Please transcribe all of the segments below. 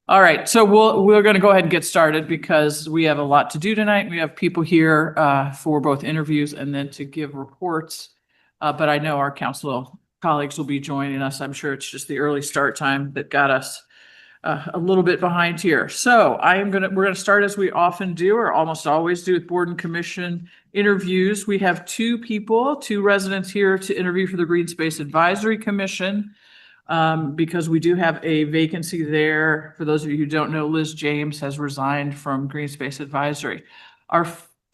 All right, so we're going to go ahead and get started because we have a lot to do tonight. We have people here for both interviews and then to give reports. But I know our council colleagues will be joining us. I'm sure it's just the early start time that got us a little bit behind here. So we're gonna start as we often do, or almost always do, with board and commission interviews. We have two residents here to interview for the Green Space Advisory Commission. Because we do have a vacancy there. For those of you who don't know, Liz James has resigned from Green Space Advisory.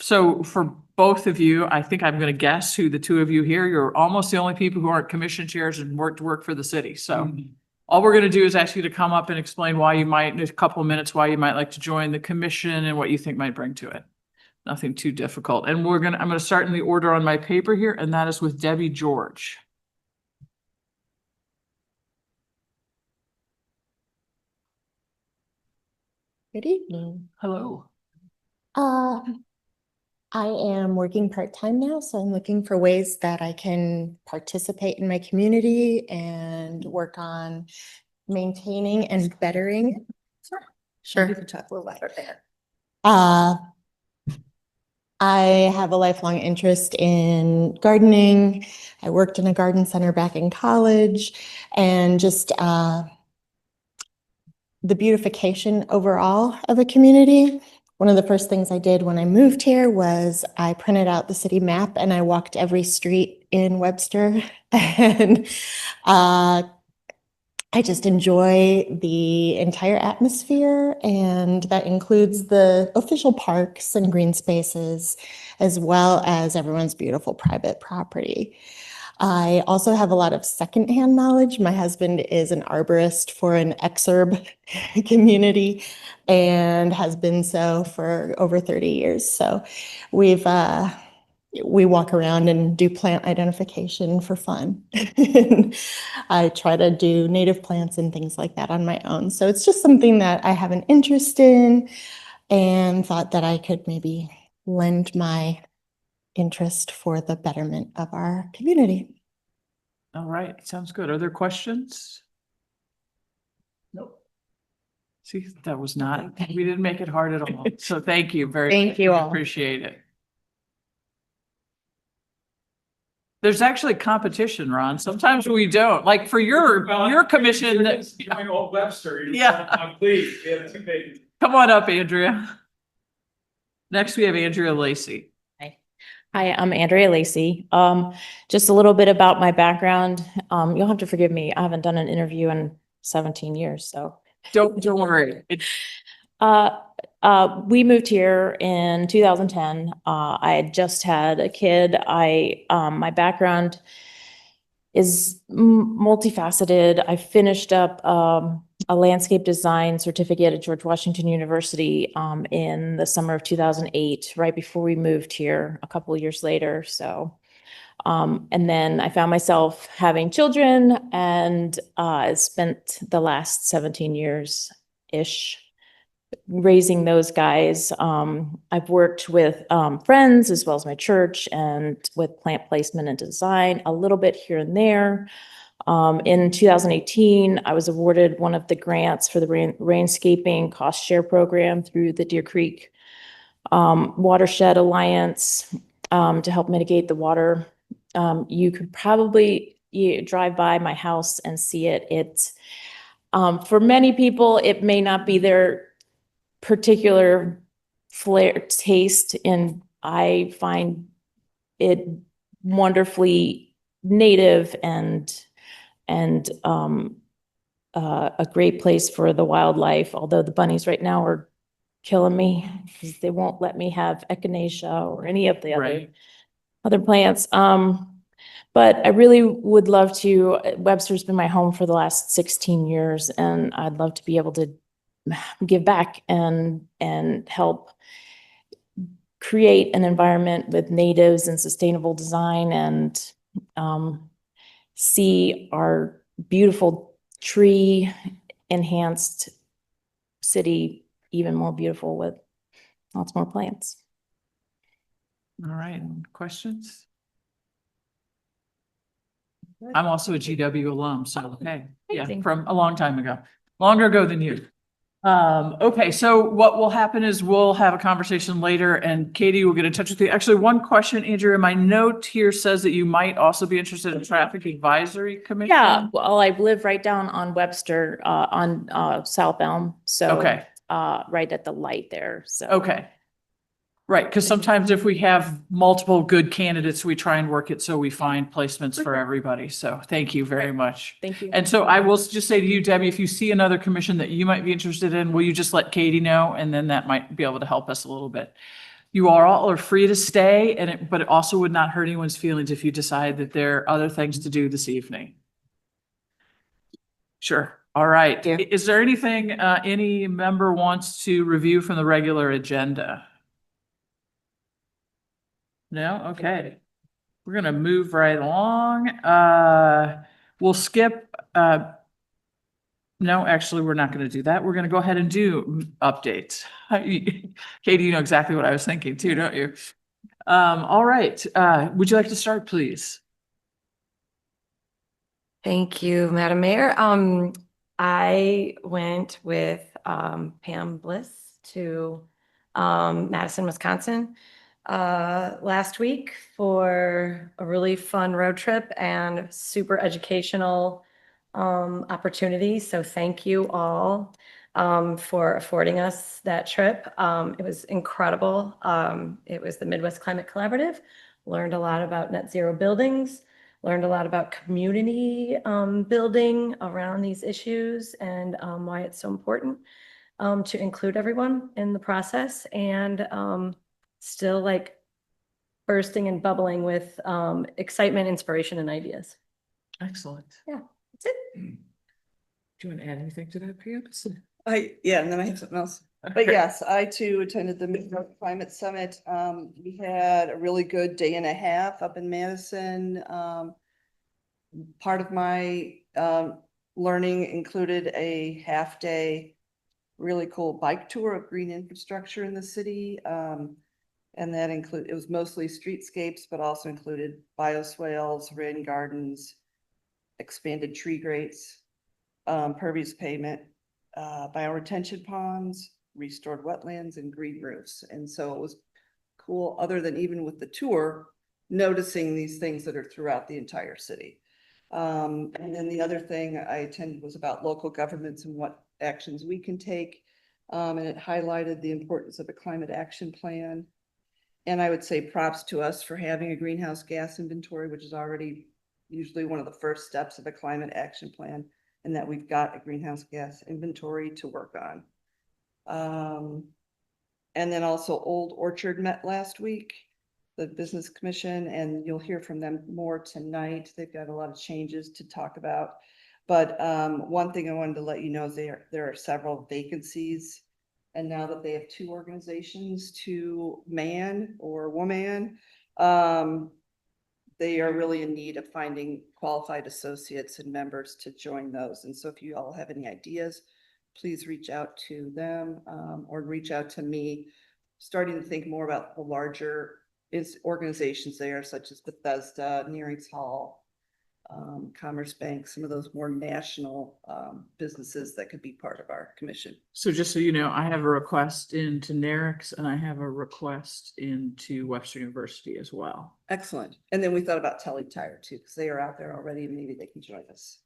So for both of you, I think I'm going to guess who the two of you here, you're almost the only people who aren't commission chairs and work for the city. So all we're going to do is ask you to come up and explain why you might, in a couple of minutes, why you might like to join the commission and what you think might bring to it. Nothing too difficult. And I'm going to start in the order on my paper here, and that is with Debbie George. Good evening. Hello. I am working part-time now, so I'm looking for ways that I can participate in my community and work on maintaining and bettering. Sure. You can talk a little louder there. I have a lifelong interest in gardening. I worked in a garden center back in college, and just the beautification overall of a community. One of the first things I did when I moved here was I printed out the city map and I walked every street in Webster. And I just enjoy the entire atmosphere, and that includes the official parks and green spaces, as well as everyone's beautiful private property. I also have a lot of secondhand knowledge. My husband is an arborist for an exurb community and has been so for over 30 years. So we walk around and do plant identification for fun. I try to do native plants and things like that on my own. So it's just something that I have an interest in and thought that I could maybe lend my interest for the betterment of our community. All right, sounds good. Are there questions? Nope. See, that was not, we didn't make it hard at all. So thank you very much. Thank you all. Appreciate it. There's actually competition, Ron. Sometimes we don't. Like for your commission. Old Webster. Yeah. I'm pleased. We have two vacancies. Come on up, Andrea. Next, we have Andrea Lacey. Hi, I'm Andrea Lacey. Just a little bit about my background. You'll have to forgive me. I haven't done an interview in 17 years, so. Don't worry. We moved here in 2010. I had just had a kid. My background is multifaceted. I finished up a landscape design certificate at George Washington University in the summer of 2008, right before we moved here a couple of years later. So, and then I found myself having children, and I spent the last 17 years-ish raising those guys. I've worked with friends as well as my church and with plant placement and design a little bit here and there. In 2018, I was awarded one of the grants for the Rainscaping Cost Share Program through the Deer Creek Watershed Alliance to help mitigate the water. You could probably drive by my house and see it. It's for many people, it may not be their particular flair taste, and I find it wonderfully native and a great place for the wildlife, although the bunnies right now are killing me because they won't let me have echinacea or any of the other plants. But I really would love to. Webster's been my home for the last 16 years, and I'd love to be able to give back and help create an environment with natives and sustainable design, and see our beautiful tree enhanced city even more beautiful with lots more plants. All right, questions? I'm also a GW alum, so hey, yeah, from a long time ago, longer ago than you. Okay, so what will happen is we'll have a conversation later and Katie will get in touch with you. Actually, one question, Andrea, my note here says that you might also be interested in Traffic Advisory Commission. Yeah, well, I live right down on Webster, on South Elm, so. Okay. Right at the light there, so. Okay. Right, because sometimes if we have multiple good candidates, we try and work it so we find placements for everybody. So thank you very much. Thank you. And so I will just say to you, Debbie, if you see another commission that you might be interested in, will you just let Katie know? And then that might be able to help us a little bit. You all are free to stay, but it also would not hurt anyone's feelings if you decide that there are other things to do this evening. Sure. All right. Thank you. Is there anything any member wants to review from the regular agenda? No? Okay. We're gonna move right along. We'll skip, no, actually, we're not gonna do that. We're gonna go ahead and do updates. Katie, you know exactly what I was thinking too, don't you? All right, would you like to start, please? Thank you, Madam Mayor. I went with Pam Bliss to Madison, Wisconsin last week for a really fun road trip and super educational opportunity. So thank you all for affording us that trip. It was incredible. It was the Midwest Climate Collaborative. Learned a lot about net zero buildings. Learned a lot about community building around these issues and why it's so important to include everyone in the process, and still like bursting and bubbling with excitement, inspiration, and ideas. Excellent. Yeah, that's it. Do you want to add anything to that, Pam? Yeah, and then I have something else. But yes, I too attended the Midwest Climate Summit. We had a really good day and a half up in Madison. Part of my learning included a half day, really cool bike tour of green infrastructure in the city. And that it was mostly streetscapes, but also included bioswales, rain gardens, expanded tree grates, pervious pavement, bioretention ponds, restored wetlands, and green roofs. And so it was cool, other than even with the tour, noticing these things that are throughout the entire city. And then the other thing I attended was about local governments and what actions we can take. And it highlighted the importance of a climate action plan. And I would say props to us for having a greenhouse gas inventory, which is already usually one of the first steps of a climate action plan, and that we've got a greenhouse gas inventory to work on. And then also Old Orchard met last week, the Business Commission, and you'll hear from them more tonight. They've got a lot of changes to talk about. But one thing I wanted to let you know is there are several vacancies. And now that they have two organizations to man or woman, they are really in need of finding qualified associates and members to join those. And so if you all have any ideas, please reach out to them or reach out to me. Starting to think more about the larger organizations there, such as Bethesda, Nearings Hall, Commerce Bank, some of those more national businesses that could be part of our commission. So just so you know, I have a request into NARIX and I have a request into Webster University as well. Excellent. And then we thought about Telly Tire too, because they are out there already and maybe they can join us.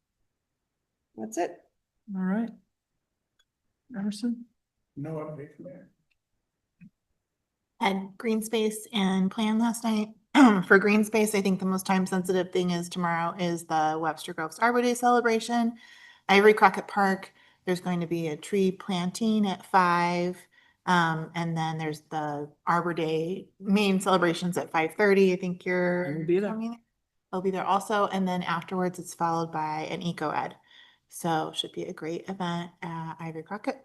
That's it. All right. Emerson? No update from there. Had green space and plan last night. For green space, I think the most time sensitive thing is tomorrow is the Webster Groves Arbor Day celebration. Ivory Crockett Park, there's going to be a tree planting at 5. And then there's the Arbor Day main celebrations at 5:30. I think I'll be there. coming. I'll be there also. And then afterwards it's followed by an eco ed. So should be a great event at Ivory Crockett.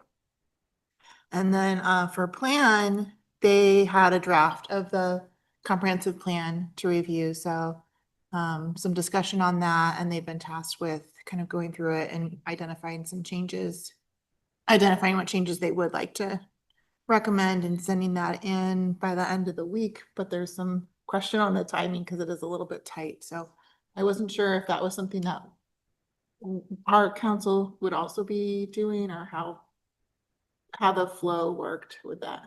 And then for plan, they had a draft of the comprehensive plan to review. So some discussion on that, and they've been tasked with kind of going through it and identifying some changes, identifying what changes they would like to recommend and sending that in by the end of the week. But there's some question on the timing because it is a little bit tight. So I wasn't sure if that was something that our council would also be doing or how how the flow worked with that.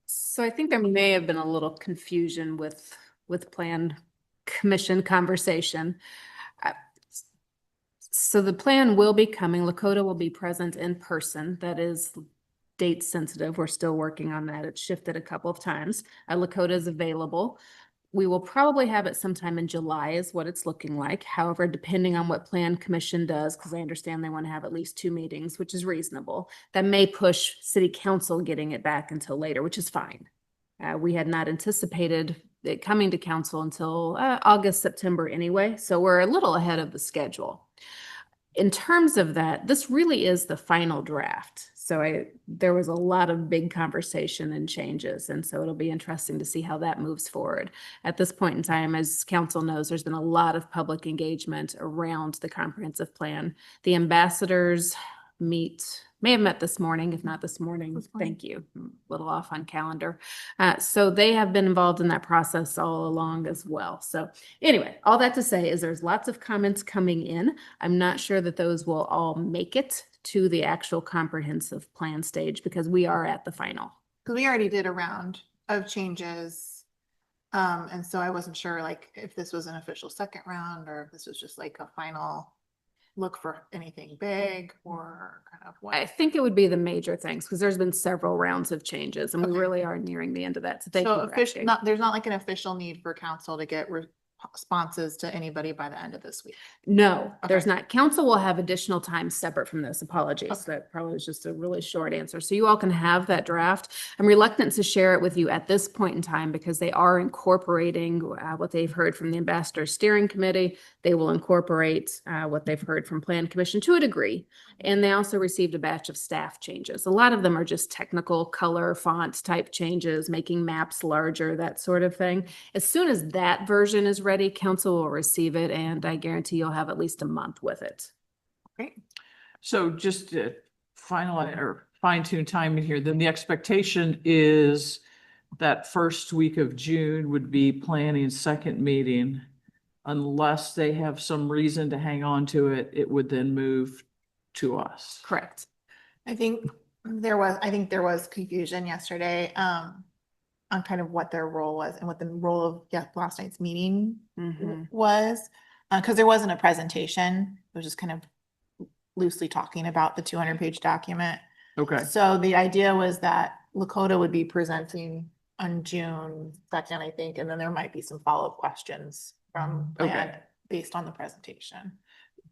So I think there may have been a little confusion with Plan Commission conversation. Uh, So the plan will be coming. Lakota will be present in person. That is date sensitive. We're still working on that. It's shifted a couple of times. Lakota is available. We will probably have it sometime in July is what it's looking like. However, depending on what Plan Commission does, because I understand they want to have at least 2 meetings, which is reasonable, that may push City Council getting it back until later, which is fine. We had not anticipated it coming to council until August, September anyway, so we're a little ahead of the schedule. In terms of that, this really is the final draft. So there was a lot of big conversation and changes, and so it'll be interesting to see how that moves forward. At this point in time, as council knows, there's been a lot of public engagement around the comprehensive plan. The ambassadors may have met this morning, if not this morning. Thank you. I'm a little off on calendar. So they have been involved in that process all along as well. So anyway, all that to say is there's lots of comments coming in. I'm not sure that those will all make it to the actual comprehensive plan stage because we are at the final. Because we already did a round of changes. And so I wasn't sure like if this was an official second round or if this was just like a final look for anything big or kind of what. I think it would be the major things because there's been several rounds of changes and we Okay. really are nearing the end of that. So thank you So for official, asking. there's not like an official need for council to get responses to anybody by the end of this week. No, there's Okay. not. Council will have additional time separate from this. Apologies. Okay. That probably was just a really short answer. So you all can have that draft. I'm reluctant to share it with you at this point in time because they are incorporating what they've heard from the Ambassador Steering Committee. They will incorporate what they've heard from Plan Commission to a degree. And they also received a batch of staff changes. A lot of them are just technical color, font type changes, making maps larger, that sort of thing. As soon as that version is ready, council will receive it, and I guarantee you'll have at least a month with it. Great. So just to finalize or fine tune timing here, then the expectation is that first week of June would be planning second meeting. Unless they have some reason to hang on to it, it would then move to us. Correct. I think there was confusion yesterday, on kind of what their role was and what the role of last night's meeting was. Cause there wasn't a presentation. It was just kind of loosely talking about the 200-page document. Okay. So the idea was that Lakota would be presenting on June 2nd, I think, and then there might be some follow-up questions from plan based on the presentation.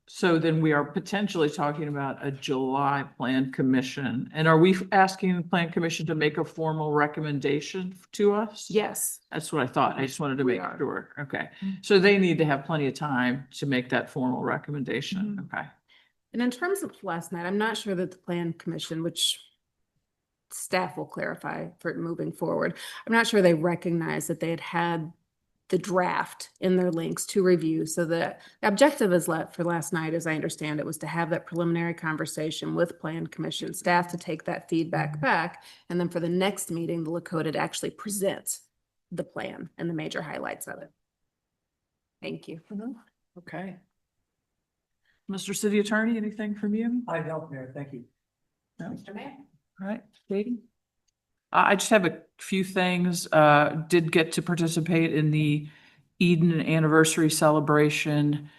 So then we are potentially talking about a July Plan Commission. And are we asking the Plan Commission to make a formal recommendation to us? Yes. That's what I thought. I just wanted to We make are. sure. Okay. So they need to have plenty of time to make that formal recommendation. Okay. And in terms of last night, I'm not sure that the Plan Commission, which staff will clarify for moving forward, I'm not sure they recognized that they had the draft in their links to review. So the objective is for last night, as I understand it, was to have that preliminary conversation with Plan Commission staff to take that feedback back. And then for the next meeting, the Lakota to actually present the plan and the major highlights of it. Thank you. Okay. Mr. City Attorney, anything from you? I don't, Mayor, thank you. No? Mr. Mayor. All right, Katie? I just have a few things. Did get to participate in the Eden anniversary celebration,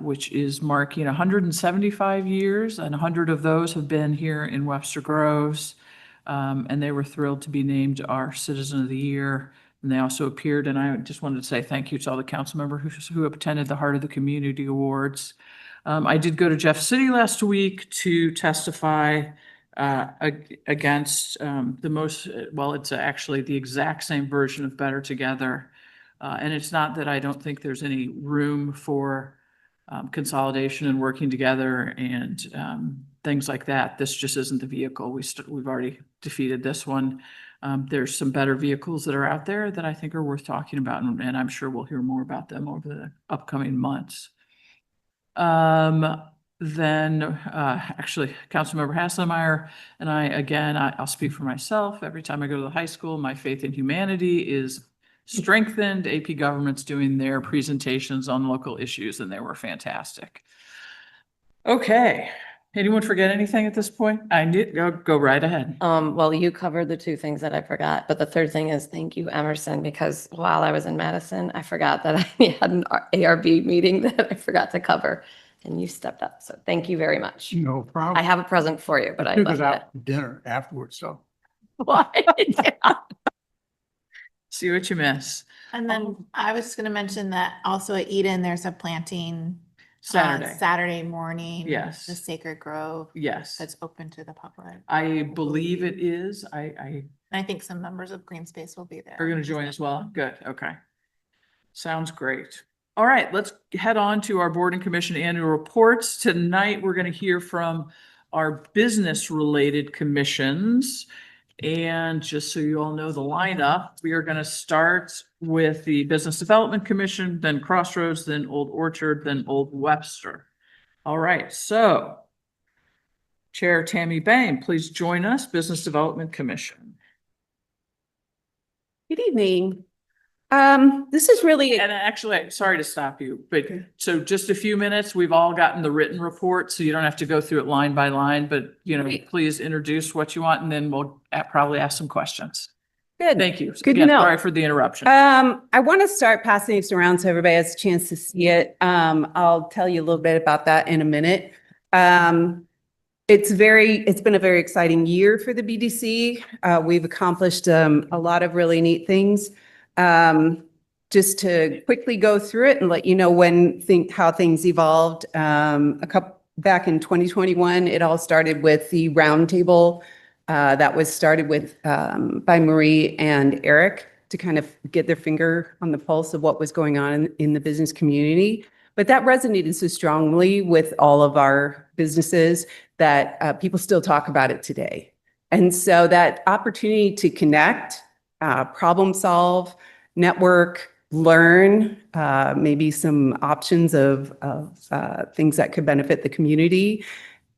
which is marking 175 years, and 100 of those have been here in Webster Groves. And they were thrilled to be named our Citizen of the Year. And they also appeared, and I just wanted to say thank you to all the council members who attended the Heart of the Community Awards. I did go to Jeff City last week to testify against it's actually the exact same version of Better Together. And it's not that I don't think there's any room for consolidation and working together and things like that. This just isn't the vehicle. We've already defeated this one. There's some better vehicles that are out there that I think are worth talking about, and I'm sure we'll hear more about them over the upcoming months. Then actually, Councilmember Hasselmeyer and I, again, I'll speak for myself. Every time I go to the high school, my faith in humanity is strengthened. AP Government's doing their presentations on local issues, and they were fantastic. Okay, Anyone forget anything at this point? I did, go right ahead. Well, you covered the two things that I forgot, but the third thing is thank you, Emerson, because while I was in Madison, I forgot that I had an ARB meeting that I forgot to cover, and you stepped up. So thank you very much. No I problem. have a present for you, but I Took us left out to dinner afterwards, so. it. Why? Yeah. See what you miss. And then I was just gonna mention that also at Eden, there's a planting Saturday. Saturday morning. Yes. The Sacred Grove Yes, that's open to the public. I believe it is. I And I think some members of Green Space will be there. are going to join as well. Good. Okay. Sounds great. All right, let's head on to our board and commission annual reports. Tonight, we're going to hear from our business-related commissions. And just so you all know the lineup, we are going to start with the Business Development Commission, then Crossroads, then Old Orchard, then Old Webster. All right, so Chair Tammy Bain, please join us, Business Development Commission. Good evening. This is really, And actually, I'm sorry to stop you, but so just a few minutes, we've all gotten the written report, so you don't have to go through it line by line, but Great. please introduce what you want and then we'll probably ask some questions. good. Thank you. Good to Again, know. sorry for the interruption. I want to start passing this around so everybody has a chance to see it. I'll tell you a little bit about that in a minute. It's been a very exciting year for the BDC. We've accomplished a lot of really neat things. Just to quickly go through it and let you know how things evolved. Back in 2021, it all started with the roundtable that was started with by Marie and Eric to kind of get their finger on the pulse of what was going on in the business community. But that resonated so strongly with all of our businesses that people still talk about it today. And so that opportunity to connect, problem solve, network, learn, maybe some options of things that could benefit the community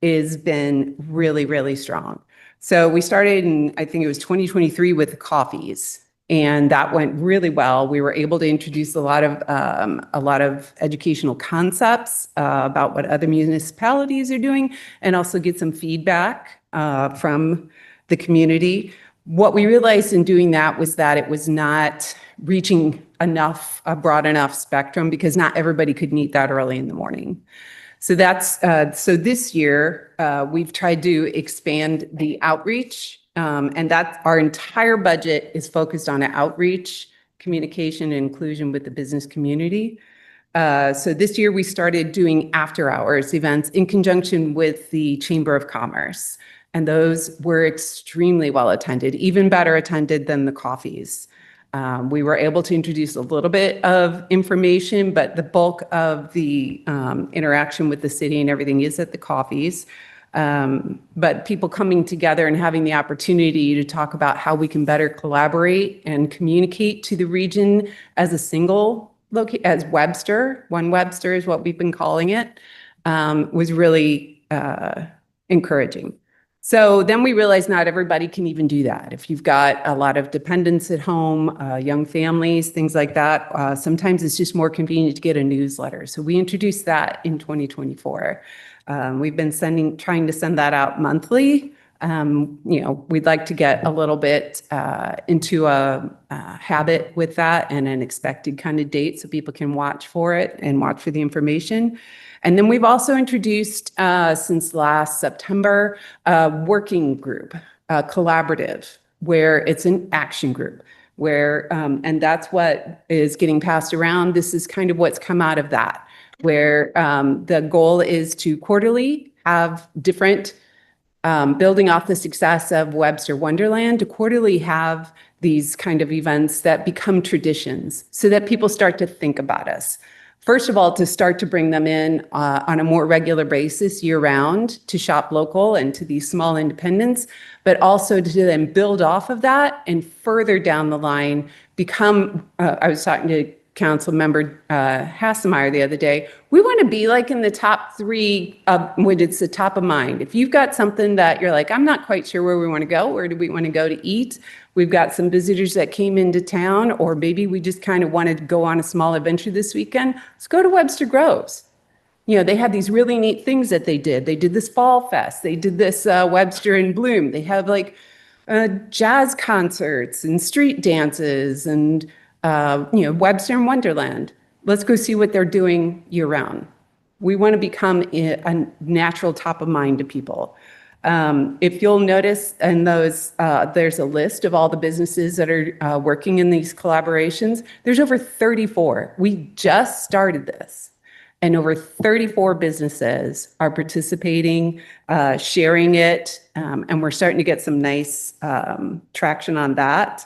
has been really, really strong. So we started in, I think it was 2023 with coffees, and that went really well. We were able to introduce a lot of educational concepts about what other municipalities are doing, and also get some feedback from the community. What we realized in doing that was that it was not reaching a broad enough spectrum because not everybody could meet that early in the morning. So so this year we've tried to expand the outreach, and that our entire budget is focused on outreach, communication, and inclusion with the business community. So this year we started doing after hours events in conjunction with the Chamber of Commerce. And those were extremely well attended, even better attended than the coffees. We were able to introduce a little bit of information, but the bulk of the interaction with the city and everything is at the coffees. But people coming together and having the opportunity to talk about how we can better collaborate and communicate to the region as a single as Webster, one Webster is what we've been calling it, was really encouraging. So then we realized not everybody can even do that. If you've got a lot of dependents at home, young families, things like that, sometimes it's just more convenient to get a newsletter. So we introduced that in 2024. We've been trying to send that out monthly. We'd like to get a little bit into a habit with that and an expected kind of date so people can watch for it and watch for the information. And then we've also introduced, since last September, a working group, a collaborative, where it's an action group, and that's what is getting passed around. This is kind of what's come out of that, where the goal is to quarterly have different, building off the success of Webster Wonderland, to quarterly have these kind of events that become traditions so that people start to think about us. First of all, to start to bring them in on a more regular basis year round to shop local and to these small independents, but also to then build off of that and further down the line become, I was talking to Council Member Hassemeyer the other day, we want to be like in the top 3 when it's the top of mind. If you've got something that you're like, I'm not quite sure where we want to go, where do we want to go to eat? We've got some visitors that came into town, or maybe we just kind of wanted to go on a small adventure this weekend. Let's go to Webster Groves. they had these really neat things that they did. They did this fall fest. They did this Webster in Bloom. They have like jazz concerts and street dances and, Webster in Wonderland. Let's go see what they're doing year round. We want to become a natural top of mind to people. If you'll notice in those, there's a list of all the businesses that are working in these collaborations. There's over 34. We just started this, and over 34 businesses are participating, sharing it, and we're starting to get some nice traction on that.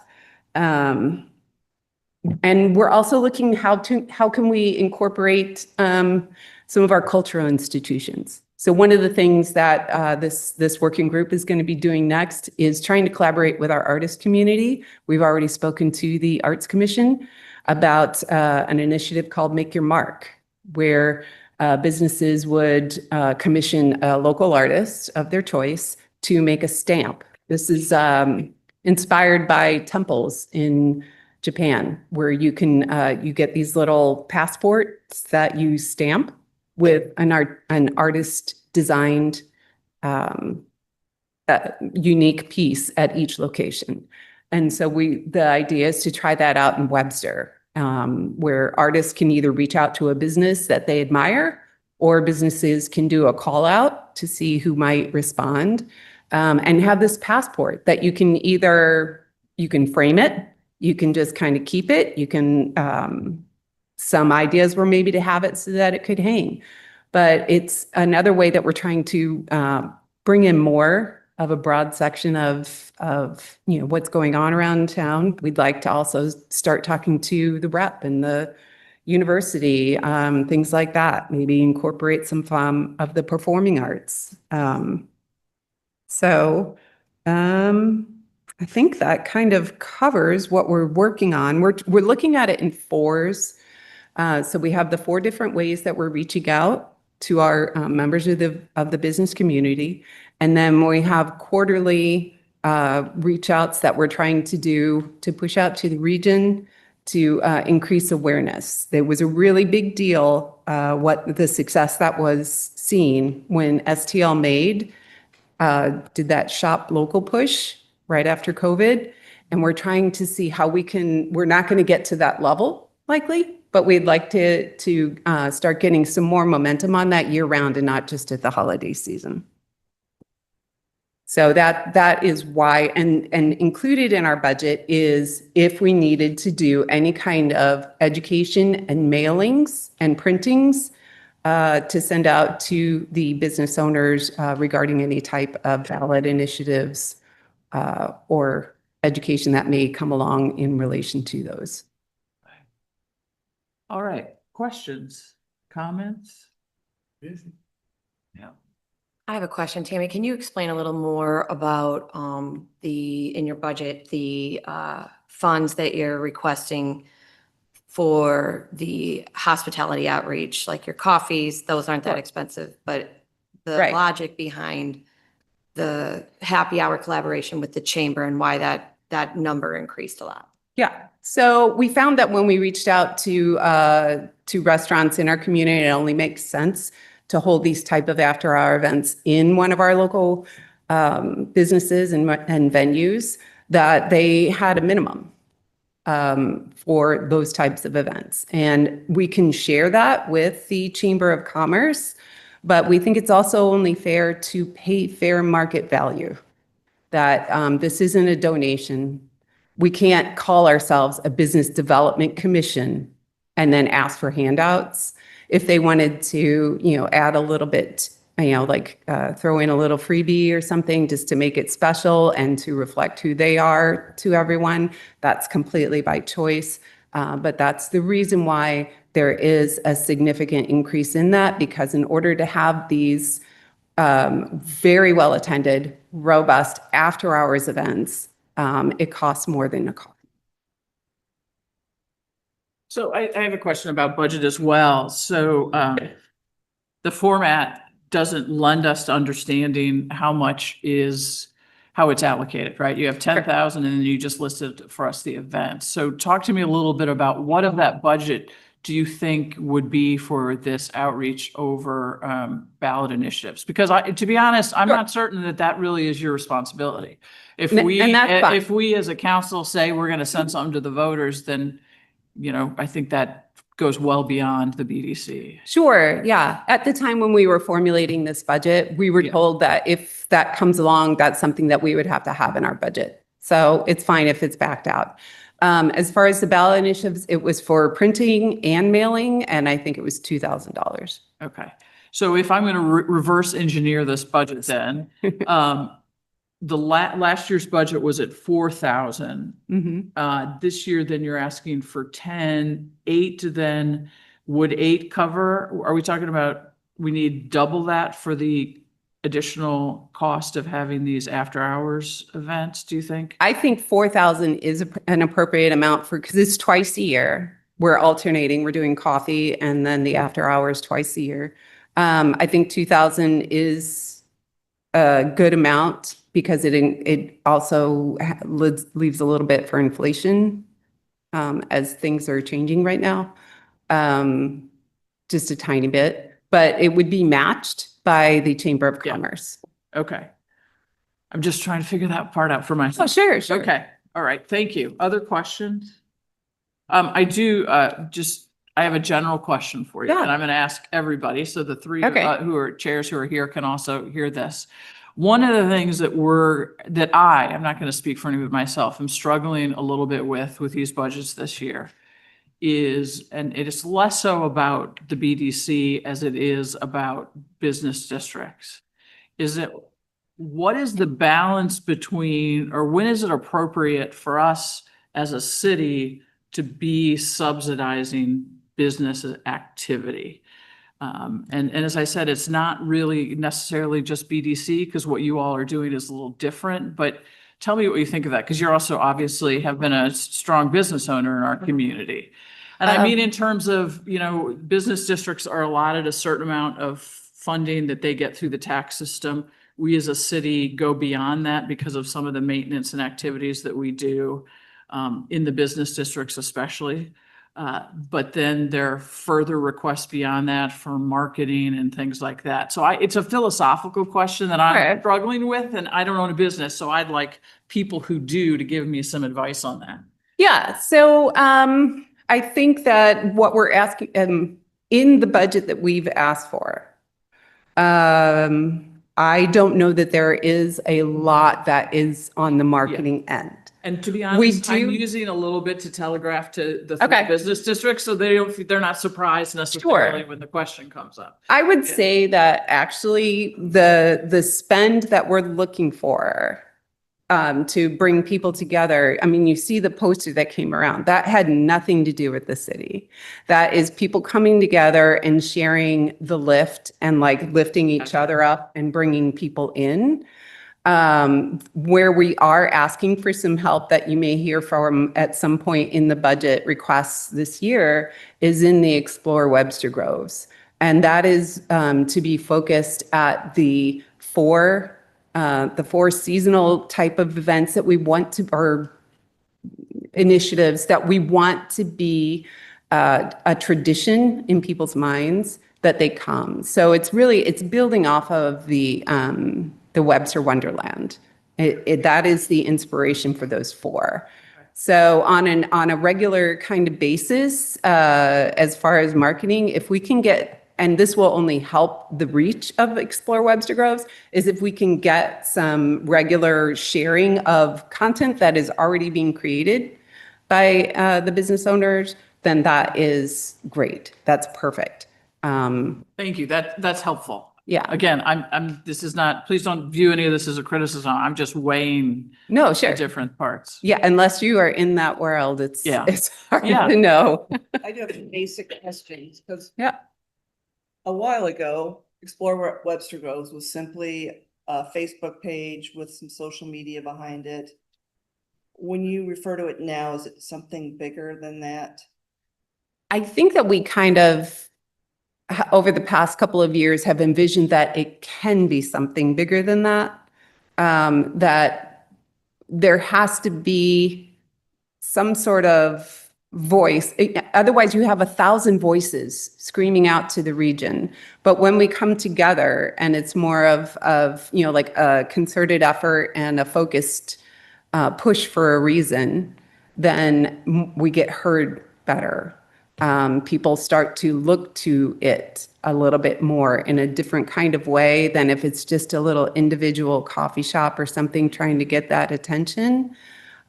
And we're also looking how can we incorporate some of our cultural institutions. So one of the things that this working group is going to be doing next is trying to collaborate with our artist community. We've already spoken to the Arts Commission about an initiative called Make Your Mark, where businesses would commission a local artist of their choice to make a stamp. This is inspired by temples in Japan, where you can you get these little passports that you stamp with an artist designed unique piece at each location. And so the idea is to try that out in Webster, where artists can either reach out to a business that they admire, or businesses can do a call out to see who might respond, and have this passport that you can frame it, you can just kind of keep it, you can, some ideas were maybe to have it so that it could hang. But it's another way that we're trying to bring in more of a broad section of what's going on around town. We'd like to also start talking to the rep and the university, things like that. Maybe incorporate some form of the performing arts. I think that kind of covers what we're working on. We're looking at it in fours. So we have the 4 different ways that we're reaching out to our members of the business community. And then we have quarterly reach outs that we're trying to do to push out to the region to increase awareness. There was a really big deal, what the success that was seen when STL Made did that shop local push right after COVID. And we're trying to see how we're not going to get to that level likely, but we'd like to start getting some more momentum on that year round and not just at the holiday season. So that is why, and included in our budget is if we needed to do any kind of education and mailings and printings to send out to the business owners regarding any type of ballot initiatives or education that may come along in relation to those. All right, questions, comments? Yeah. I have a question, Tammy. Can you explain a little more about in your budget, the funds that you're requesting for the hospitality outreach, like your coffees? Those aren't that Sure. expensive, but the Right. logic behind the happy hour collaboration with the chamber and why that number increased a lot. Yeah. So we found that when we reached out to restaurants in our community, it only makes sense to hold these type of after-hour events in one of our local businesses and venues, that they had a minimum for those types of events. And we can share that with the Chamber of Commerce, but we think it's also only fair to pay fair market value, that this isn't a donation. We can't call ourselves a business development commission and then ask for handouts. If they wanted to, add a little bit, throw in a little freebie or something just to make it special and to reflect who they are to everyone, that's completely by choice. But that's the reason why there is a significant increase in that, because in order to have these very well attended, robust after hours events, it costs more than a coffee. So I have a question about budget as well. So the format doesn't lend us to understanding how it's allocated, right? You have 10,000 and then you just listed for us the events. So talk to me a little bit about what of that budget do you think would be for this outreach over ballot initiatives? Because to be honest, I'm Sure. not certain that that really is your responsibility. If And we, that's fine. if we as a council say we're going to send something to the voters, then, I think that goes well beyond the BDC. Sure, yeah. At the time when we were formulating this budget, we were Yeah. told that if that comes along, that's something that we would have to have in our budget. So it's fine if it's backed out. As far as the ballot initiatives, it was for printing and mailing, and I think it was $2,000. Okay. So if I'm going to reverse engineer this budget then, the last year's budget was at 4,000. This year, then you're asking for 10, 8 then, would 8 cover? Are we talking about, we need double that for the additional cost of having these after hours events, do you think? I think 4,000 is an appropriate amount because it's twice a year. We're alternating, we're doing coffee and then the after hours twice a year. I think 2,000 is a good amount because it also leaves a little bit for inflation as things are changing right now. Just a tiny bit, but it would be matched by the Chamber of Yeah. Commerce. Okay. I'm just trying to figure that part out for myself. Oh, sure, sure. Okay, all right, thank you. Other questions? I do, I have a general question for you, Yeah. and I'm gonna ask everybody, so the three Okay. who are chairs who are here can also hear this. One of the things that I'm not gonna speak for anybody but myself, I'm struggling a little bit with these budgets this year is, and it is less so about the BDC as it is about business districts. What is the balance between, or when is it appropriate for us as a city to be subsidizing business activity? And as I said, it's not really necessarily just BDC because what you all are doing is a little different, but tell me what you think of that, because you're also obviously have been a strong business owner in our community. And I mean, in terms of, business districts are allotted a certain amount of funding that they get through the tax system. We as a city go beyond that because of some of the maintenance and activities that we do in the business districts especially. But then there are further requests beyond that for marketing and things like that. So it's a philosophical question that I'm Right. struggling with, and I don't own a business, so I'd like people who do to give me some advice on that. Yeah, so I think that what we're asking in the budget that we've asked for, I don't know that there is a lot that is on the marketing end. And to be We honest, I'm do- using a little bit to telegraph to the three Okay. business districts, so they're not surprised necessarily Sure. when the question comes up. I would Yeah. say that actually the spend that we're looking for to bring people together. I mean, you see the poster that came around. That had nothing to do with the city. That is people coming together and sharing the lift and like lifting each other up and bringing people in. Where we are asking for some help that you may hear from at some point in the budget requests this year is in the Explore Webster Groves. And that is to be focused at the four seasonal type of events that we want to, or initiatives that we want to be a tradition in people's minds that they come. So it's building off of the Webster Wonderland. That is the inspiration for those four. So on a regular kind of basis, as far as marketing, if we can get, and this will only help the reach of Explore Webster Groves, is if we can get some regular sharing of content that is already being created by the business owners, then that is great. That's perfect. Thank you. That's helpful. Yeah. Again, this is not, please don't view any of this as a criticism. I'm just weighing No, the sure. different parts. Yeah, unless you are in that world, it's Yeah. hard Yeah. to know. I do have some basic questions, because Yeah. a while ago, Explore Webster Groves was simply a Facebook page with some social media behind it. When you refer to it now, is it something bigger than that? I think that we kind of, over the past couple of years, have envisioned that it can be something bigger than that. That there has to be some sort of voice. Otherwise, you have 1,000 voices screaming out to the region. But when we come together and it's more of like a concerted effort and a focused push for a reason, then we get heard better. People start to look to it a little bit more in a different kind of way than if it's just a little individual coffee shop or something trying to get that attention.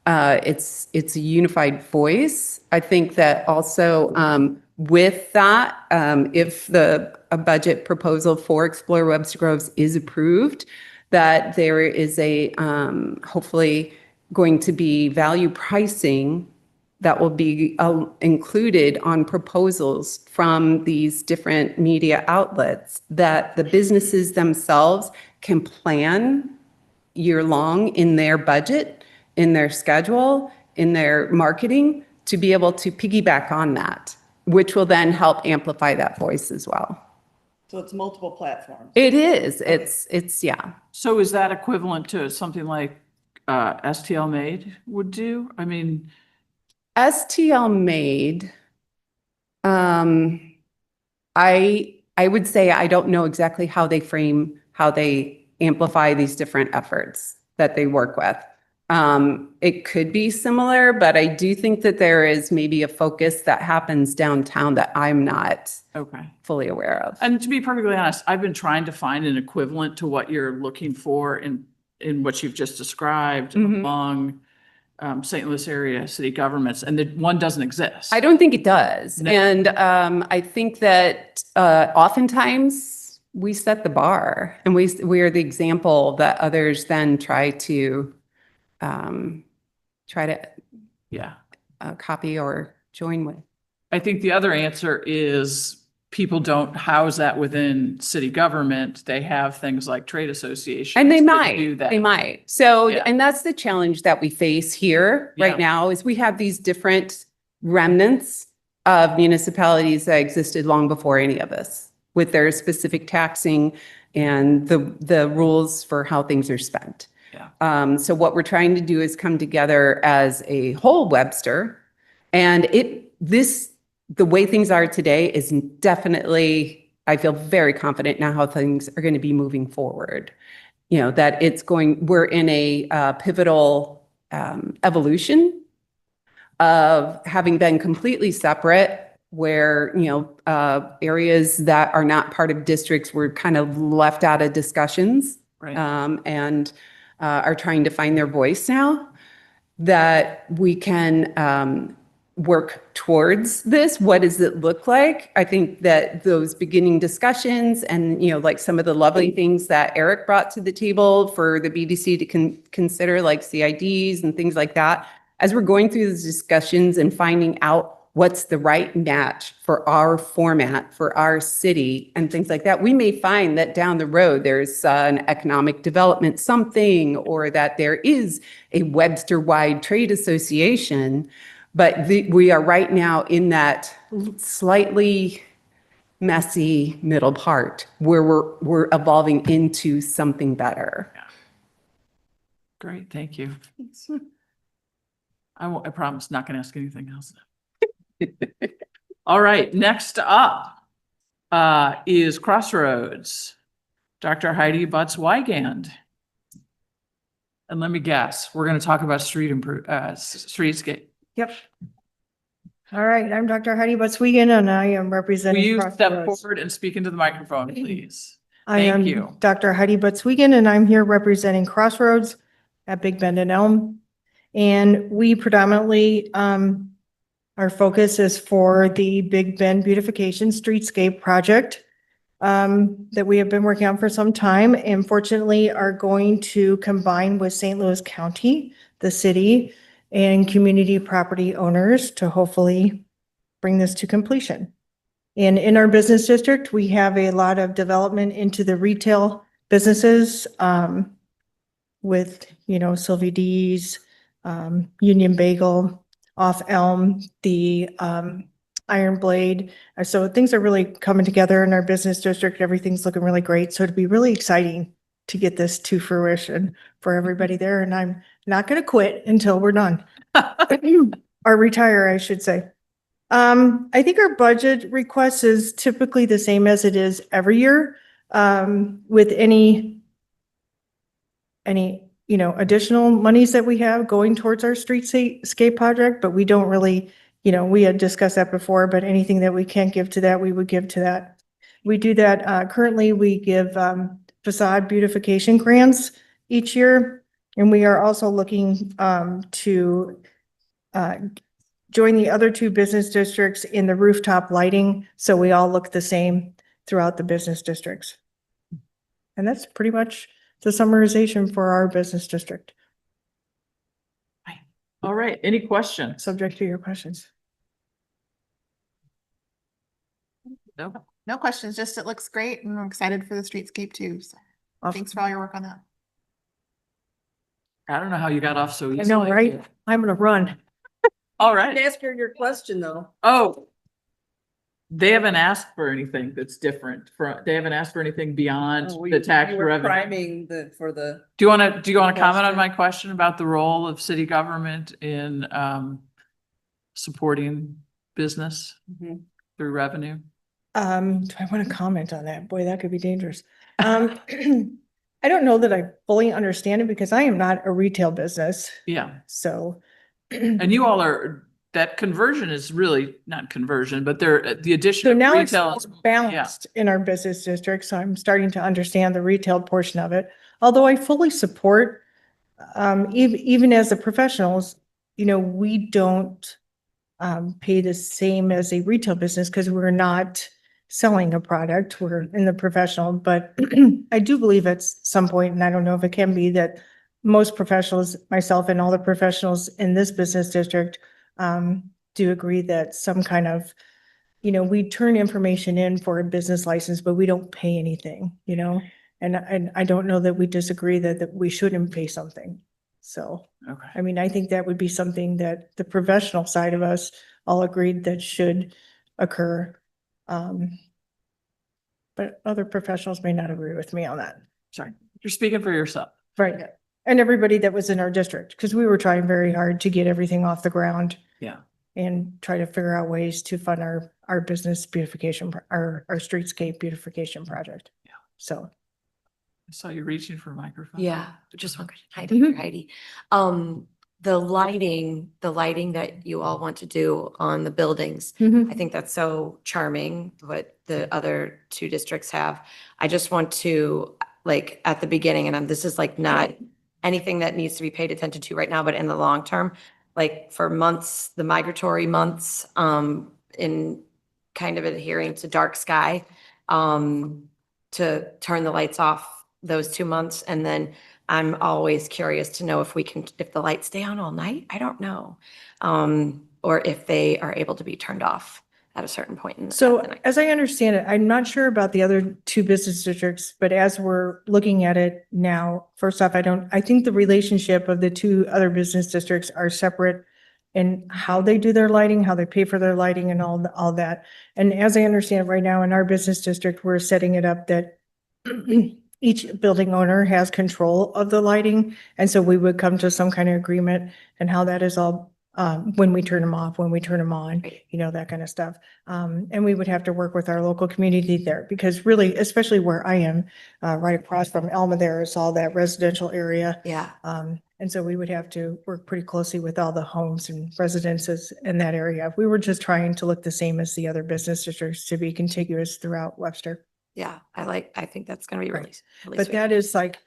It's a unified voice. I think that also with that, if a budget proposal for Explore Webster Groves is approved, that there is a hopefully going to be value pricing that will be included on proposals from these different media outlets that the businesses themselves can plan year-long in their budget, in their schedule, in their marketing, to be able to piggyback on that, which will then help amplify that voice as well. So it's multiple platforms. It is. It's yeah. So is that equivalent to something like STL Made would do? I mean, STL Made, I would say I don't know exactly how they amplify these different efforts that they work with. It could be similar, but I do think that there is maybe a focus that happens downtown that I'm not okay. fully aware of. And to be perfectly honest, I've been trying to find an equivalent to what you're looking for in what you've just described Mhm. among St. Louis area city governments, and the one doesn't exist. I don't think it does. No. And I think that oftentimes we set the bar and we are the example that others then try to Yeah. copy or join with. I think the other answer is people don't house that within city government. They have things like trade associations. And they that might, do that. they might. So, Yeah. and that's the challenge that we face here Yeah. right now is we have these different remnants of municipalities that existed long before any of us with their specific taxing and the rules for how things are spent. Yeah. So what we're trying to do is come together as a whole Webster, and the way things are today is definitely, I feel very confident now how things are going to be moving forward. You know, that we're in a pivotal evolution of having been completely separate, where, areas that are not part of districts were kind of left out of discussions. Right. And are trying to find their voice now, that we can work towards this. What does it look like? I think that those beginning discussions and, like some of the lovely things that Eric brought to the table for the BDC to consider, like CIDs and things like that, as we're going through these discussions and finding out what's the right match for our format, for our city and things like that, we may find that down the road there's an economic development something, or that there is a Webster-wide trade association. But we are right now in that slightly messy middle part where we're evolving into something better. Great. Thank you. I promise not going to ask anything else. All right. Next up is Crossroads. Dr. Heidi Butts-Wygand. And let me guess, we're going to talk about streetscape. Yep. All right, I'm Dr. Heidi Butts-Wygand and I am Will representing you step Crossroads. forward and speak into the microphone, please? I Thank am you. Dr. Heidi Butts-Wygand and I'm here representing Crossroads at Big Bend and Elm. And we predominantly, our focus is for the Big Bend Beautification Streetscape Project that we have been working on for some time, and fortunately are going to combine with St. Louis County, the city, and community property owners to hopefully bring this to completion. And in our business district, we have a lot of development into the retail businesses with, Sylvie D's, Union Bagel, Off Elm, the Iron Blade. So things are really coming together in our business district. Everything's looking really great. So it'd be really exciting to get this to fruition for everybody there. And I'm not going to quit until we're done. Or retire, I should say. I think our budget request is typically the same as it is every year, with any, additional monies that we have going towards our streetscape project, but we don't really, we had discussed that before, but anything that we can't give to that, we would give to that. We do that, currently we give, facade beautification grants each year. And we are also looking, to, join the other two business districts in the rooftop lighting, so we all look the same throughout the business districts. And that's pretty much the summarization for our business district, All right, any questions? subject to your questions. No? No questions, just it looks great and I'm excited for the streetscape too. So thanks for all your work on that. I don't know how you got off so I easily. know, right? I'm gonna run. All right. Ask her your question though. Oh. They haven't asked for anything that's different they haven't asked for anything beyond Oh, the tax you were revenue. priming for the. Do you want to comment on Question. my question about the role of city government in supporting business Mhm. through revenue? Do I want to comment on that? Boy, that could be dangerous. I don't know that I fully understand it because I am not a retail business, Yeah, so. and you all are, that conversion is really not conversion, but the addition So of now it's retail. balanced in our business district, so I'm starting to understand the retail portion of it. Although I fully support, even as the professionals, we don't pay the same as a retail business because we're not selling a product, we're in the professional, but I do believe at some point, and I don't know if it can be, that most professionals, myself and all the professionals in this business district, do agree that some kind of, we turn information in for a business license, but we don't pay anything, and I don't know that we disagree that we shouldn't pay something. So, Okay. I mean, I think that would be something that the professional side of us all agreed that should occur. But other professionals may not agree with me on that. Sorry, you're speaking for yourself. Right. And everybody that was in our district, because we were trying very hard to get everything off the ground Yeah. and try to figure out ways to fund our business beautification, our streetscape beautification project. Yeah. So. I saw you reaching for a microphone. Yeah, just one question. Heidi. The lighting that you all want to do on the buildings, I think that's so charming, what the other two districts have. I just want to, like, at the beginning, and this is like not anything that needs to be paid attention to right now, but in the long term, like for months, the migratory months, in kind of adhering to dark sky, to turn the lights off those 2 months. And then I'm always curious to know if the lights stay on all night. I don't know. Or if they are able to be turned off at a certain point in the So night. as I understand it, I'm not sure about the other two business districts, but as we're looking at it now, first off, I think the relationship of the two other business districts are separate in how they do their lighting, how they pay for their lighting and all that. And as I understand it right now in our business district, we're setting it up that each building owner has control of the lighting. And so we would come to some kind of agreement and how that is all, when we turn them off, when we turn them on, that kind of stuff. And we would have to work with our local community there because really, especially where I am, right across from Elma, there is all that residential area. Yeah. And so we would have to work pretty closely with all the homes and residences in that area. We were just trying to look the same as the other business districts to be contiguous throughout Webster. Yeah, I think that's gonna be really, really But sweet. that is like,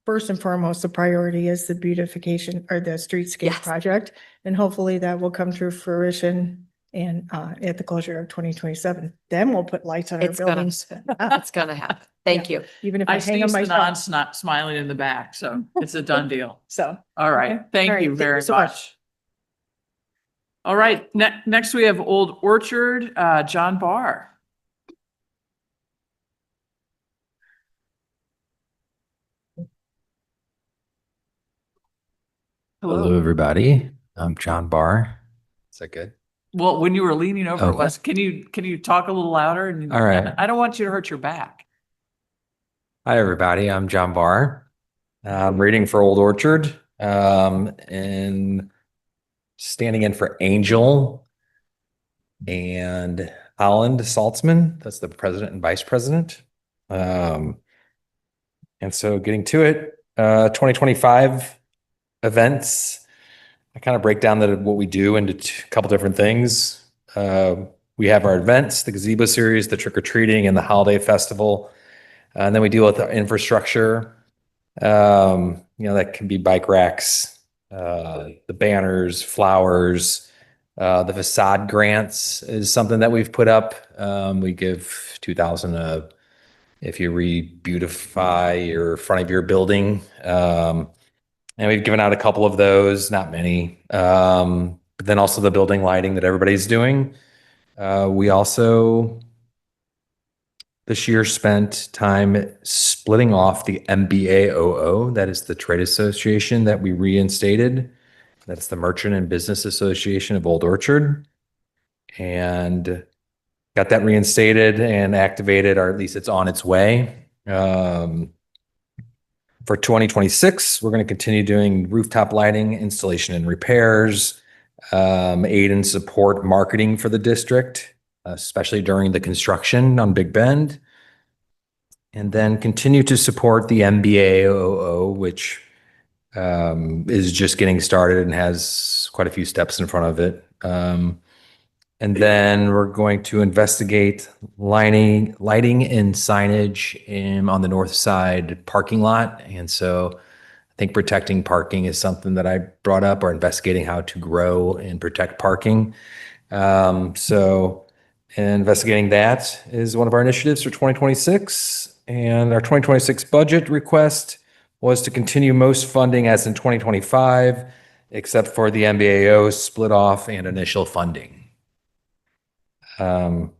first and foremost, the priority is the beautification or the streetscape Yes. project. And hopefully that will come to fruition and at the closure of 2027. Then we'll put lights on our It's gonna- buildings. It's gonna happen. Thank you. Even if I I hang see on my Sanon's phone. not smiling in the back, so it's a done deal. So. All right, Okay. thank All right, you thank very you so much. much. All right, next we have Old Orchard, John Barr. Hello, everybody. I'm John Barr. Is that good? Well, when you were leaning over, Okay. Wes, can you talk a little louder? And All right. I don't want you to hurt your back. Hi, everybody. I'm John Barr. I'm reading for Old Orchard, and standing in for Angel. and Holland Saltzman, that's the president and vice president. And so getting to it, 2025 events, I kind of break down what we do into a couple different things. We have our events, the gazebo series, the trick or treating, and the holiday festival. And then we deal with our infrastructure. That can be bike racks, the banners, flowers, the facade grants is something that we've put up. We give 2,000 if you re-beautify your front of your building. And we've given out a couple of those, not many. But then also the building lighting that everybody's doing. We also this year spent time splitting off the MBAOO, that is the trade association that we reinstated. That's the Merchant and Business Association of Old Orchard. And got that reinstated and activated, or at least it's on its way. For 2026, we're going to continue doing rooftop lighting, installation and repairs, aid and support marketing for the district, especially during the construction on Big Bend. And then continue to support the MBAOO, which is just getting started and has quite a few steps in front of it. And then we're going to investigate lighting and signage on the north side parking lot. And so I think protecting parking is something that I brought up, or investigating how to grow and protect parking. So investigating that is one of our initiatives for 2026. And our 2026 budget request was to continue most funding as in 2025, except for the MBAO split off and initial funding. I've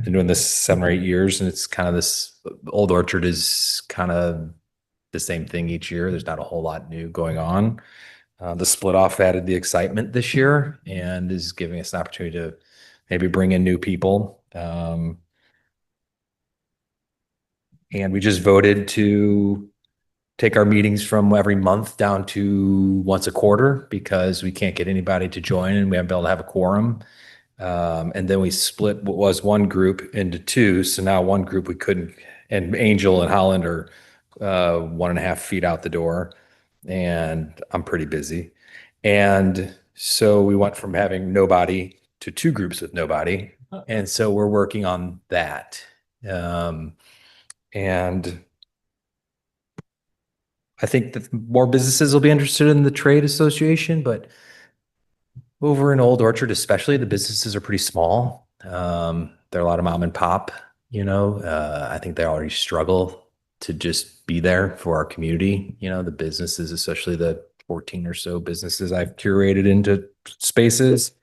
been doing this 7 or 8 years, and it's kind of this Old Orchard is kind of the same thing each year. There's not a whole lot new going on. The split off added the excitement this year and is giving us an opportunity to maybe bring in new people. And we just voted to take our meetings from every month down to once a quarter because we can't get anybody to join and we haven't been able to have a quorum. And then we split what was one group into two. So now one group we couldn't, and Angel and Holland are 1.5 feet out the door, and I'm pretty busy. And so we went from having nobody to 2 groups with nobody. And so we're working on that. And I think that more businesses will be interested in the trade association, but over in Old Orchard, especially, the businesses are pretty small. There are a lot of mom and pop, I think they already struggle to just be there for our community. The businesses, especially the 14 or so businesses I've curated into spaces.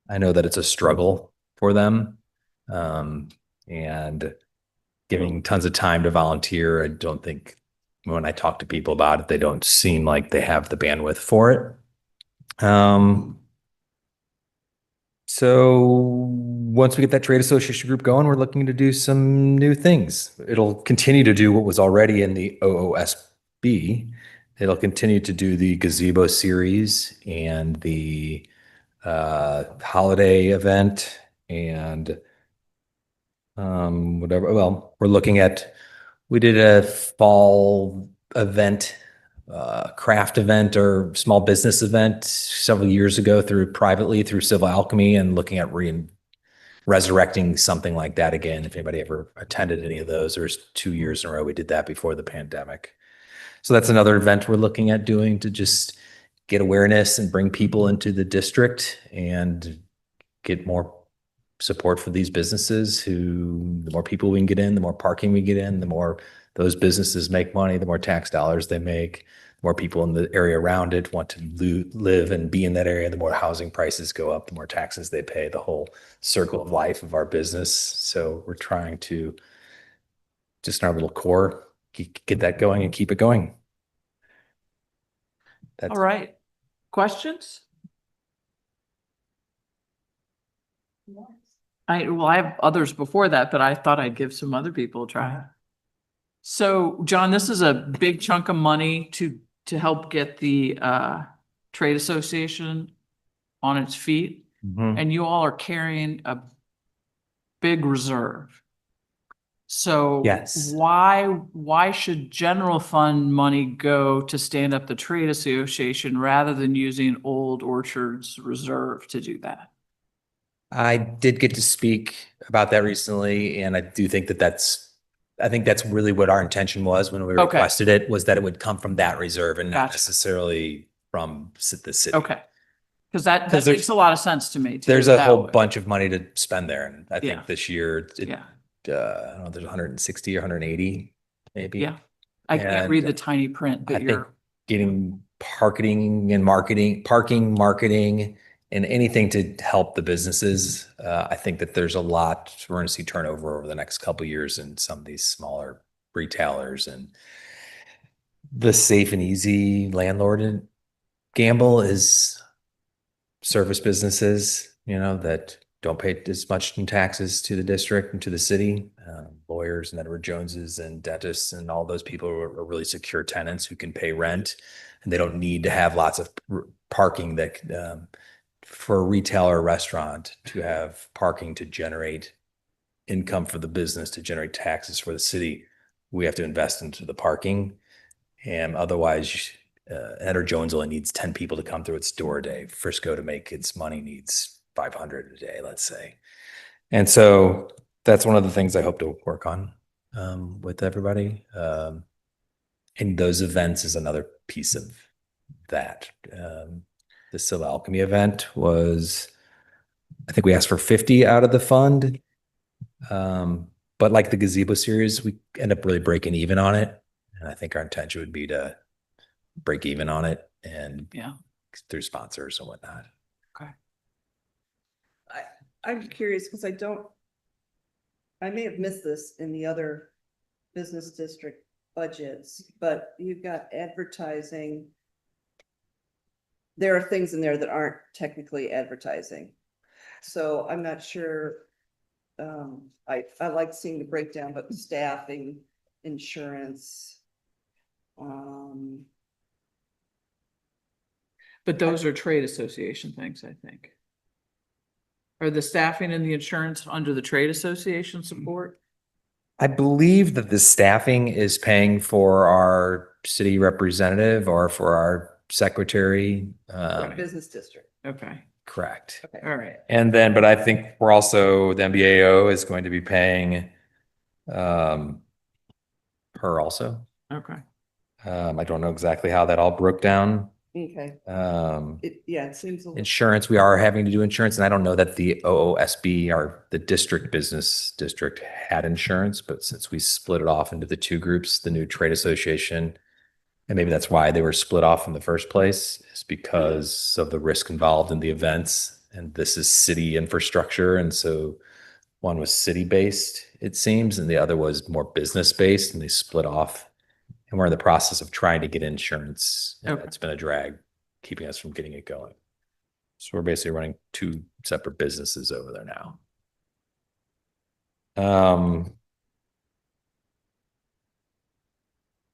I know that it's a struggle for them. And giving tons of time to volunteer, I don't think when I talk to people about it, they don't seem like they have the bandwidth for it. So once we get that trade association group going, we're looking to do some new things. It'll continue to do what was already in the OOSB. It'll continue to do the gazebo series and the holiday event and whatever. Well, we did a fall event, craft event or small business event several years ago privately through Civil Alchemy, and looking at resurrecting something like that again. If anybody ever attended any of those, there's 2 years in a row we did that before the pandemic. So that's another event we're looking at doing to just get awareness and bring people into the district and get more support for these businesses. The more people we can get in, the more parking we get in, the more those businesses make money, the more tax dollars they make, the more people in the area around it want to live and be in that area, the more housing prices go up, the more taxes they pay, the whole circle of life of our business. So we're trying to, just in our little core, get that going and keep it going. All right. Questions? I have others before that, but I thought I'd give some other people a try. So, John, this is a big chunk of money to help get the trade association on its feet. Mhm. and you all are carrying a big reserve. So Yes. why should general fund money go to stand up the trade association rather than using Old Orchard's reserve to do that? I did get to speak about that recently, and I do think I think that's really what our intention was when we Okay. requested it, was that it would come from that reserve and not Gotcha. necessarily from the city. Okay. Because that 'Cause there's- makes a lot of sense to me. to There's do it a that whole way. bunch of money to spend there, and I Yeah. think this year, Yeah, I don't know, there's 160 or 180, maybe. yeah. I can't And read the tiny print, I but think you're, getting parking, marketing, and anything to help the businesses. I think that there's a lot, we're going to see turnover over the next couple of years in some of these smaller retailers, and the safe and easy landlord and gamble is service businesses, that don't pay as much in taxes to the district and to the city. Lawyers and Edward Joneses and dentists and all those people are really secure tenants who can pay rent, and they don't need to have lots of parking that for a retail or restaurant to have parking to generate income for the business, to generate taxes for the city. We have to invest into the parking, and otherwise Edward Jones only needs 10 people to come through its door a day. Frisco, to make its money, needs 500 a day, let's say. And so that's one of the things I hope to work on with everybody. And those events is another piece of that. The Civil Alchemy event was, I think we asked for 50 out of the fund. But like the gazebo series, we end up really breaking even on it. And I think our intention would be to break even on it, and yeah. through sponsors and whatnot. Okay. I'm curious because I may have missed this in the other business district budgets, but you've got advertising. There are things in there that aren't technically advertising. So I'm not sure. I like seeing the breakdown, but staffing, insurance. But those are trade association things, I think. Are the staffing and the insurance under the trade association support? I believe that the staffing is paying for our city representative or for our secretary. Business district. Okay, Correct. Okay. all right. And then, but I think we're also, the MBAO is going to be paying her also. Okay. I don't know exactly how that all broke down. Okay. It seems a little. Insurance, we are having to do insurance, and I don't know that the OOSB or the district business district had insurance, but since we split it off into the two groups, the new trade association, and maybe that's why they were split off in the first place, is because of the risk involved in the events. And this is city infrastructure, and so one was city-based, it seems, and the other was more business-based, and they split off. And we're in the process of trying to get insurance. And Okay. it's been a drag keeping us from getting it going. So we're basically running two separate businesses over there now.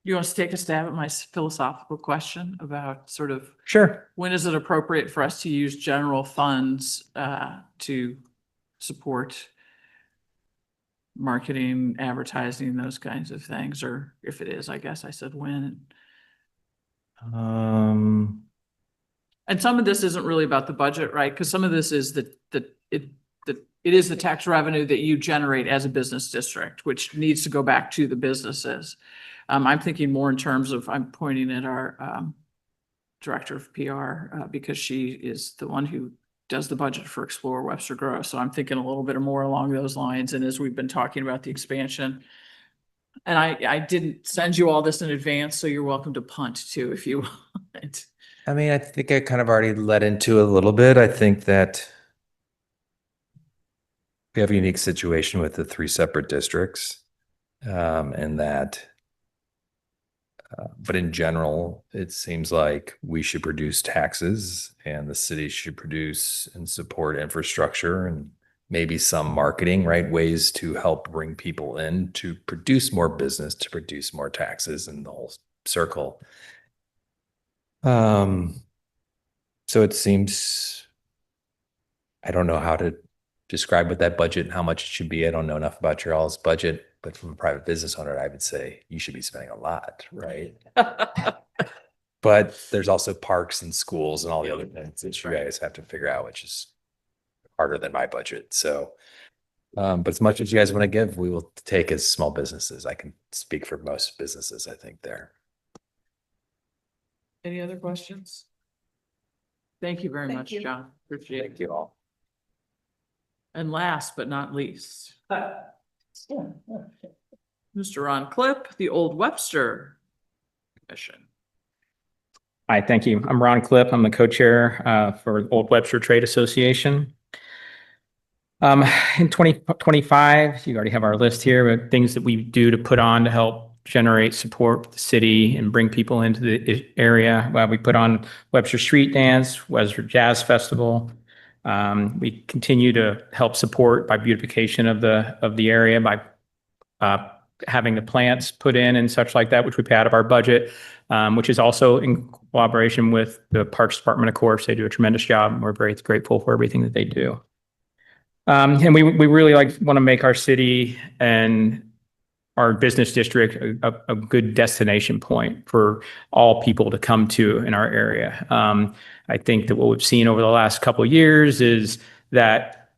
You want us to take a stab at my philosophical question about sort of Sure. when is it appropriate for us to use general funds to support marketing, advertising, those kinds of things? Or if it is, I guess I said when. And some of this isn't really about the budget, right? Because some of this is it is the tax revenue that you generate as a business district, which needs to go back to the businesses. I'm thinking more in terms of, I'm pointing at our director of PR because she is the one who does the budget for Explore Webster Grow. So I'm thinking a little bit more along those lines. And as we've been talking about the expansion, and I didn't send you all this in advance, so you're welcome to punt too if you want. I mean, I think I kind of already led into it a little bit. I think that we have a unique situation with the three separate districts, and that, but in general, it seems like we should produce taxes and the city should produce and support infrastructure and maybe some marketing, right? Ways to help bring people in to produce more business, to produce more taxes, and the whole circle. So it seems I don't know how to describe what that budget and how much it should be. I don't know enough about your all's budget, but from a private business owner, I would say you should be spending a lot, right? But there's also parks and schools and all the other things that you guys have to figure out, which is harder than my budget. So, but as much as you guys want to give, we will take as small businesses. I can speak for most businesses, I think there. Any other questions? Thank you very Thank much, you. John. Appreciate it. Thank you all. And last but not least, Mr. Ron Clip, the Old Webster Commission. Hi, thank you. I'm Ron Clip. I'm the co-chair for Old Webster Trade Association. In 2025, you already have our list here, but things that we do to put on to help generate support for the city and bring people into the area. Well, we put on Webster Street Dance, Webster Jazz Festival. We continue to help support by beautification of the area by having the plants put in and such like that, which we pay out of our budget, which is also in collaboration with the Parks Department, of course. They do a tremendous job. We're very grateful for everything that they do. And we really want to make our city and our business district a good destination point for all people to come to in our area. I think that what we've seen over the last couple of years is that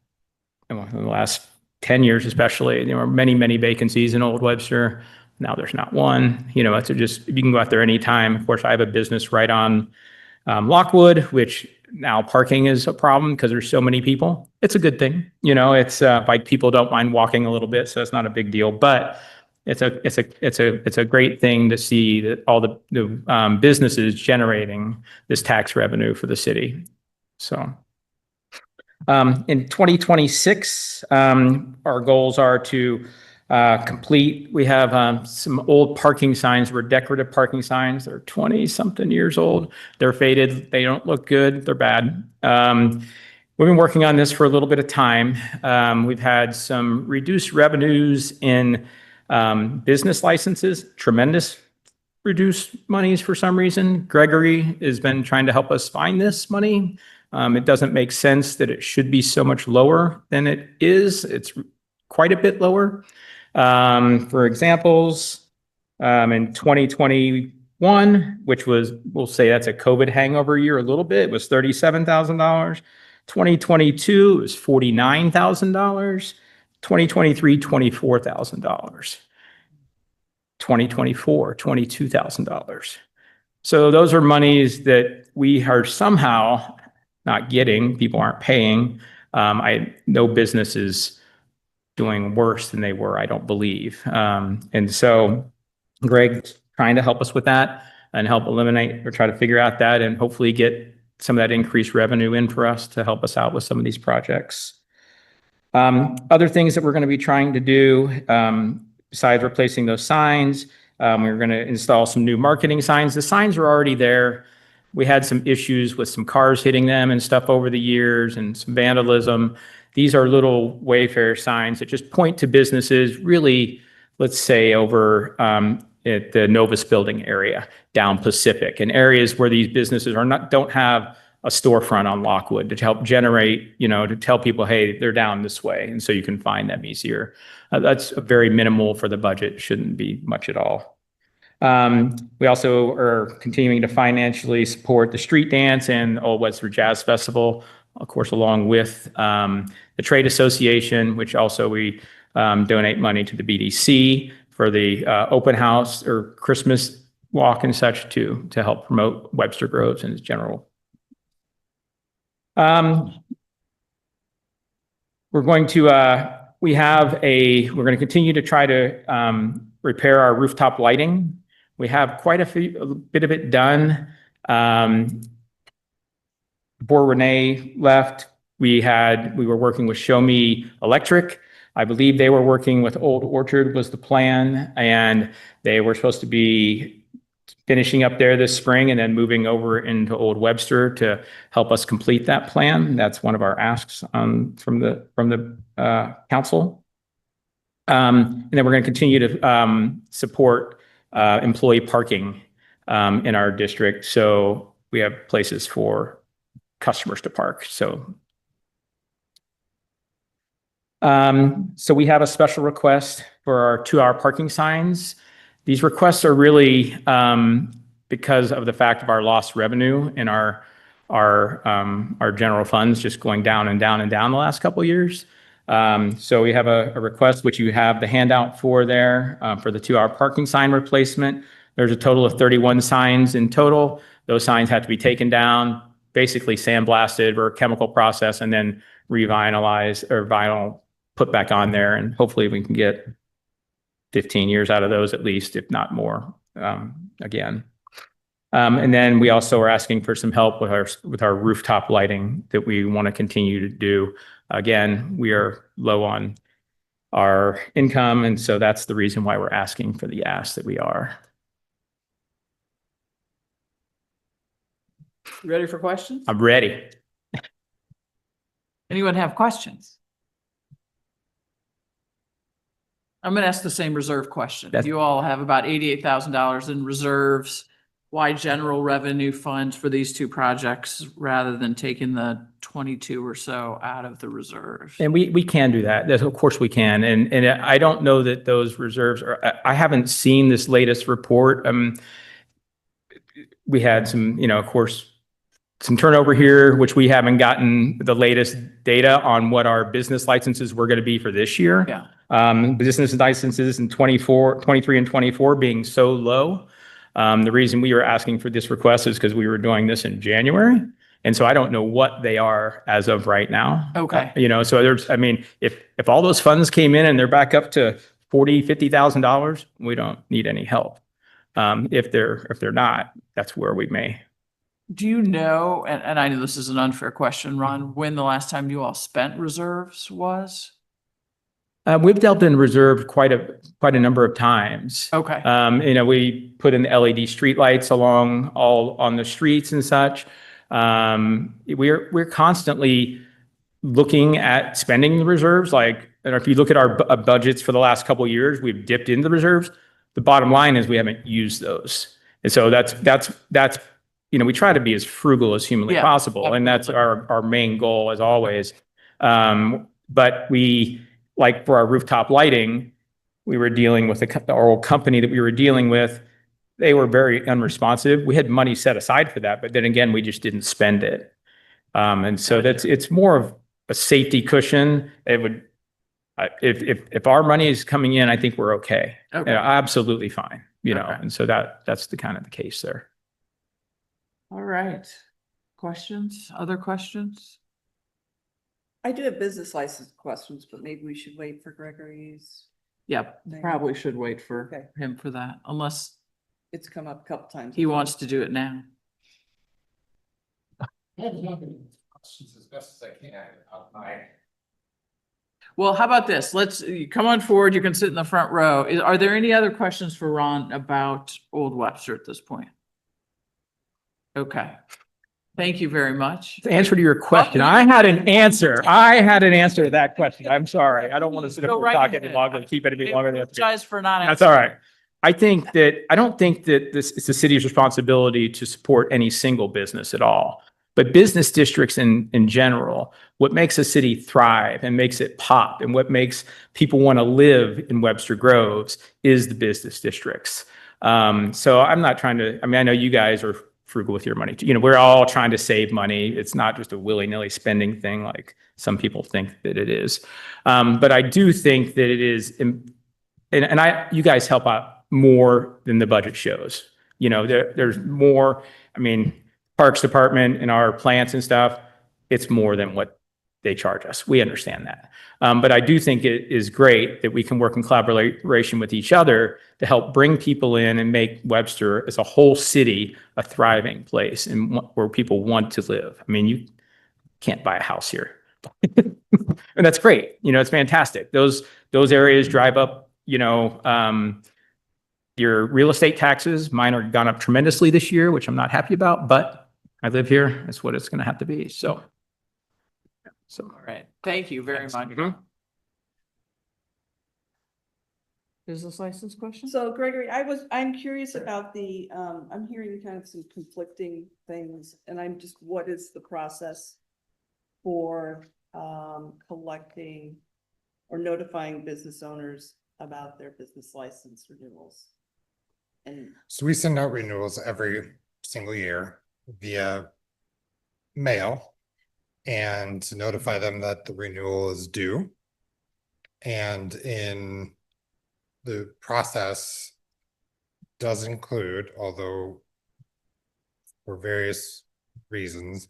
in the last 10 years, especially, there were many vacancies in Old Webster. Now there's not one. It's just, you can go out there anytime. Of course, I have a business right on Lockwood, which now parking is a problem because there's so many people. It's a good thing. It's like people don't mind walking a little bit, so it's not a big deal. But it's a great thing to see that all the businesses generating this tax revenue for the city. So. In 2026, our goals are to complete. We have some old parking signs. Were decorative parking signs. They're 20-something years old. They're faded. They don't look good. They're bad. We've been working on this for a little bit of time. We've had some reduced revenues in business licenses, tremendous reduced monies for some reason. Gregory has been trying to help us find this money. It doesn't make sense that it should be so much lower than it is. It's quite a bit lower. For examples, in 2021, which was, we'll say that's a COVID hangover year a little bit, it was $37,000. 2022 was $49,000. 2023, $24,000. 2024, $22,000. So those are monies that we are somehow not getting. People aren't paying. No business is doing worse than they were, I don't believe. And so Greg's trying to help us with that and help eliminate or try to figure out that and hopefully get some of that increased revenue in for us to help us out with some of these projects. Other things that we're going to be trying to do, besides replacing those signs, we're going to install some new marketing signs. The signs are already there. We had some issues with some cars hitting them and stuff over the years and some vandalism. These are little Wayfair signs that just point to businesses really, let's say, over at the Novus building area, down Pacific, and areas where these businesses don't have a storefront on Lockwood to help generate, to tell people, hey, they're down this way. And so you can find them easier. That's very minimal for the budget. Shouldn't be much at all. We also are continuing to financially support the street dance and Old Webster Jazz Festival, of course, along with the Trade Association, which also we donate money to the BDC for the open house or Christmas walk and such to help promote Webster Groves in its general. We're going to continue to try to repair our rooftop lighting. We have quite a bit of it done. Before Renee left, we were working with Show Me Electric. I believe they were working with Old Orchard was the plan, and they were supposed to be finishing up there this spring and then moving over into Old Webster to help us complete that plan. That's one of our asks from the council. And then we're going to continue to support employee parking in our district. So we have places for customers to park. So So we have a special request for our 2-hour parking signs. These requests are really because of the fact of our lost revenue and our general funds just going down and down and down the last couple of years. So we have a request, which you have the handout for there, for the 2-hour parking sign replacement. There's a total of 31 signs in total. Those signs have to be taken down, basically sandblasted or chemical process, and then revinylized or vinyl put back on there. And hopefully we can get 15 years out of those at least, if not more, again. And then we also are asking for some help with our rooftop lighting that we want to continue to do. Again, we are low on our income, and so that's the reason why we're asking for the ask that we are. Ready for questions? I'm ready. Anyone have questions? I'm going to ask the same reserve question. That's- You all have about $88,000 in reserves. Why general revenue funds for these two projects rather than taking the 22 or so out of the reserves? And we can do that. Of course we can. And I don't know that those reserves are, I haven't seen this latest report. We had some, of course, some turnover here, which we haven't gotten the latest data on what our business licenses were going to be for this year. Yeah. Business licenses in 23 and 24 being so low. The reason we were asking for this request is because we were doing this in January. And so I don't know what they are as of right now. Okay. So there's, if all those funds came in and they're back up to $50,000, we don't need any help. If they're not, that's where we may. Do you know, and I know this is an unfair question, Ron, when the last time you all spent reserves was? We've dealt in reserve quite a number of times. Okay. We put in the LED streetlights along all on the streets and such. We're constantly looking at spending the reserves. Like, and if you look at our budgets for the last couple of years, we've dipped into the reserves. The bottom line is we haven't used those, and so that's we try to be as frugal as humanly possible, and that's our main goal as always. But we, like for our rooftop lighting, we were dealing with our old company that we were dealing with. They were very unresponsive. We had money set aside for that, but then again, we just didn't spend it. And so it's more of a safety cushion. It would, if our money is coming in, I think we're okay. Okay. Absolutely fine, Okay. and so that's the kind of the case there. All right. Questions? Other questions? I do have business license questions, but maybe we should wait for Gregory's. Yep, Maybe. probably should wait for Okay. him for that, unless It's come up a couple times. he wants to do it now. Questions as best as I can. Well, how about this? You come on forward. You can sit in the front row. Are there any other questions for Ron about Old Webster at this point? Okay. Thank you very much. To answer to your question, I had an answer. To that question. I'm sorry. I don't want to sit up Go and right talk ahead. any longer, keep it any longer than. Apologize for not That's answering. all right. I don't think that this is the city's responsibility to support any single business at all. But business districts in general, what makes a city thrive and makes it pop and what makes people want to live in Webster Groves is the business districts. So I'm not trying to, I know you guys are frugal with your money. We're all trying to save money. It's not just a willy-nilly spending thing like some people think that it is. But I do think that it is, you guys help out more than the budget shows. There's more, Parks Department and our plants and stuff, it's more than what they charge us. We understand that. But I do think it is great that we can work in collaboration with each other to help bring people in and make Webster as a whole city a thriving place and where people want to live. You can't buy a house here. And that's great. It's fantastic. Those areas drive up, your real estate taxes. Mine are gone up tremendously this year, which I'm not happy about, but I live here. That's what it's going to have to be. So. All right. Thank you very much. Business license question? So Gregory, I'm curious about I'm hearing kind of some conflicting things and what is the process for collecting or notifying business owners about their business license renewals? And So we send out renewals every single year via mail and to notify them that the renewal is due. And in the process does include, although for various reasons,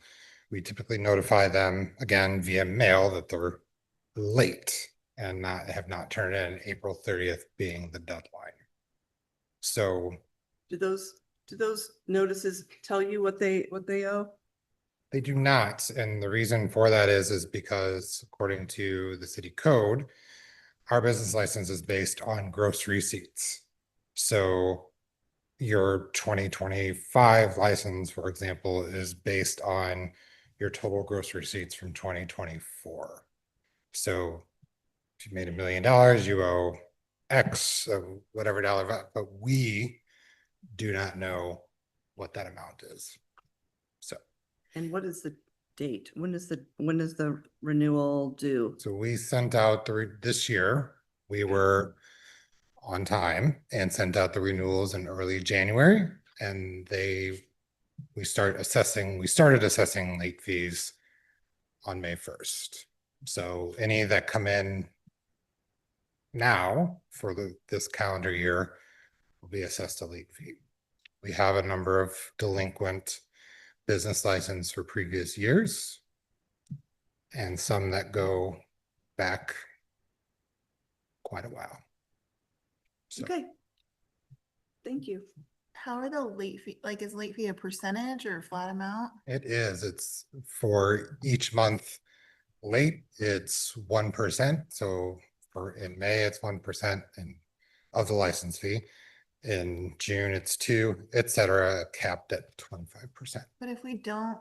we typically notify them again via mail that they're late and have not turned in, April 30th being the deadline. So do those notices tell you what they owe? they do not, and the reason for that is because according to the city code, our business license is based on gross receipts. So your 2025 license, for example, is based on your total gross receipts from 2024. So if you made $1 million, you owe X of whatever dollar, but we do not know what that amount is. So, And what is the date? When is the renewal due? so we sent out this year, we were on time and sent out the renewals in early January, and we started assessing late fees on May 1st. So any that come in now for this calendar year will be assessed a late fee. We have a number of delinquent business license for previous years and some that go back quite a while. So Okay. Thank you. How are the late fee, like is late fee a percentage or a flat amount? it's for each month late, it's 1%. So in May, it's 1% of the license fee. In June, it's 2, et cetera, capped at 25%. But if we don't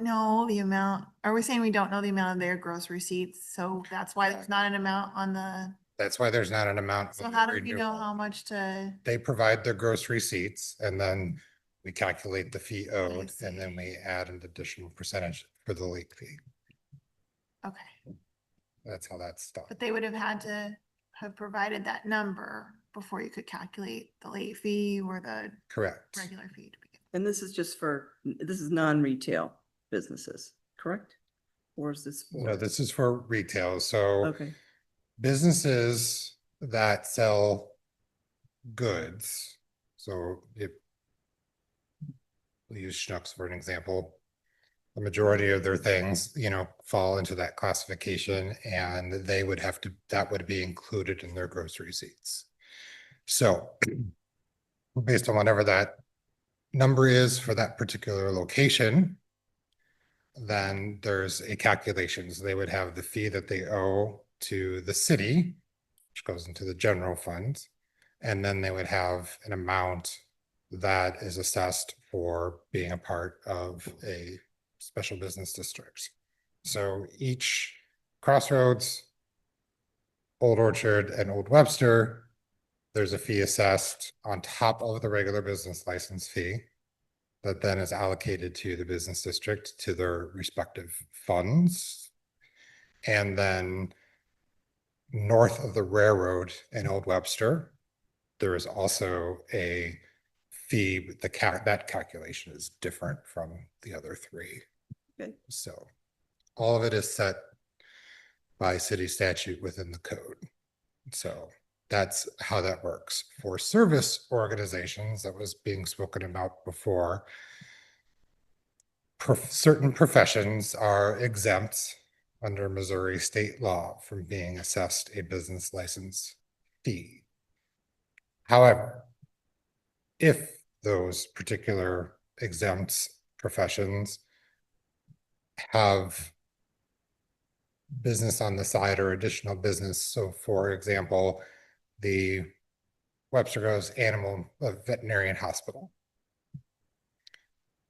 know the amount, are we saying we don't know the amount of their gross receipts? So that's why there's not an amount on the, That's why there's not an amount. so how do we know how much to? They provide their gross receipts and then we calculate the fee owed see. and then we add an additional percentage for the late fee. Okay, That's how that's done. but they would have had to have provided that number before you could calculate the late fee or the Correct. regular fee. And this is this is non-retail businesses, correct? Or is this? No, this is for retail. So Okay, businesses that sell goods. So if we use Schnucks for an example, the majority of their things, fall into that classification and they would have to, that would be included in their grocery receipts. So based on whatever that number is for that particular location, then there's a calculation. So they would have the fee that they owe to the city, which goes into the general fund. And then they would have an amount that is assessed for being a part of a special business district. So each Crossroads, Old Orchard, and Old Webster, there's a fee assessed on top of the regular business license fee that then is allocated to the business district to their respective funds. And then north of the railroad in Old Webster, there is also a fee, that calculation is different from the other three. Okay. So all of it is set by city statute within the code. So that's how that works. For service organizations that was being spoken about before, certain professions are exempt under Missouri state law from being assessed a business license fee. However, if those particular exempt professions have business on the side or additional business, so for example, the Webster Groves Veterinarian Hospital,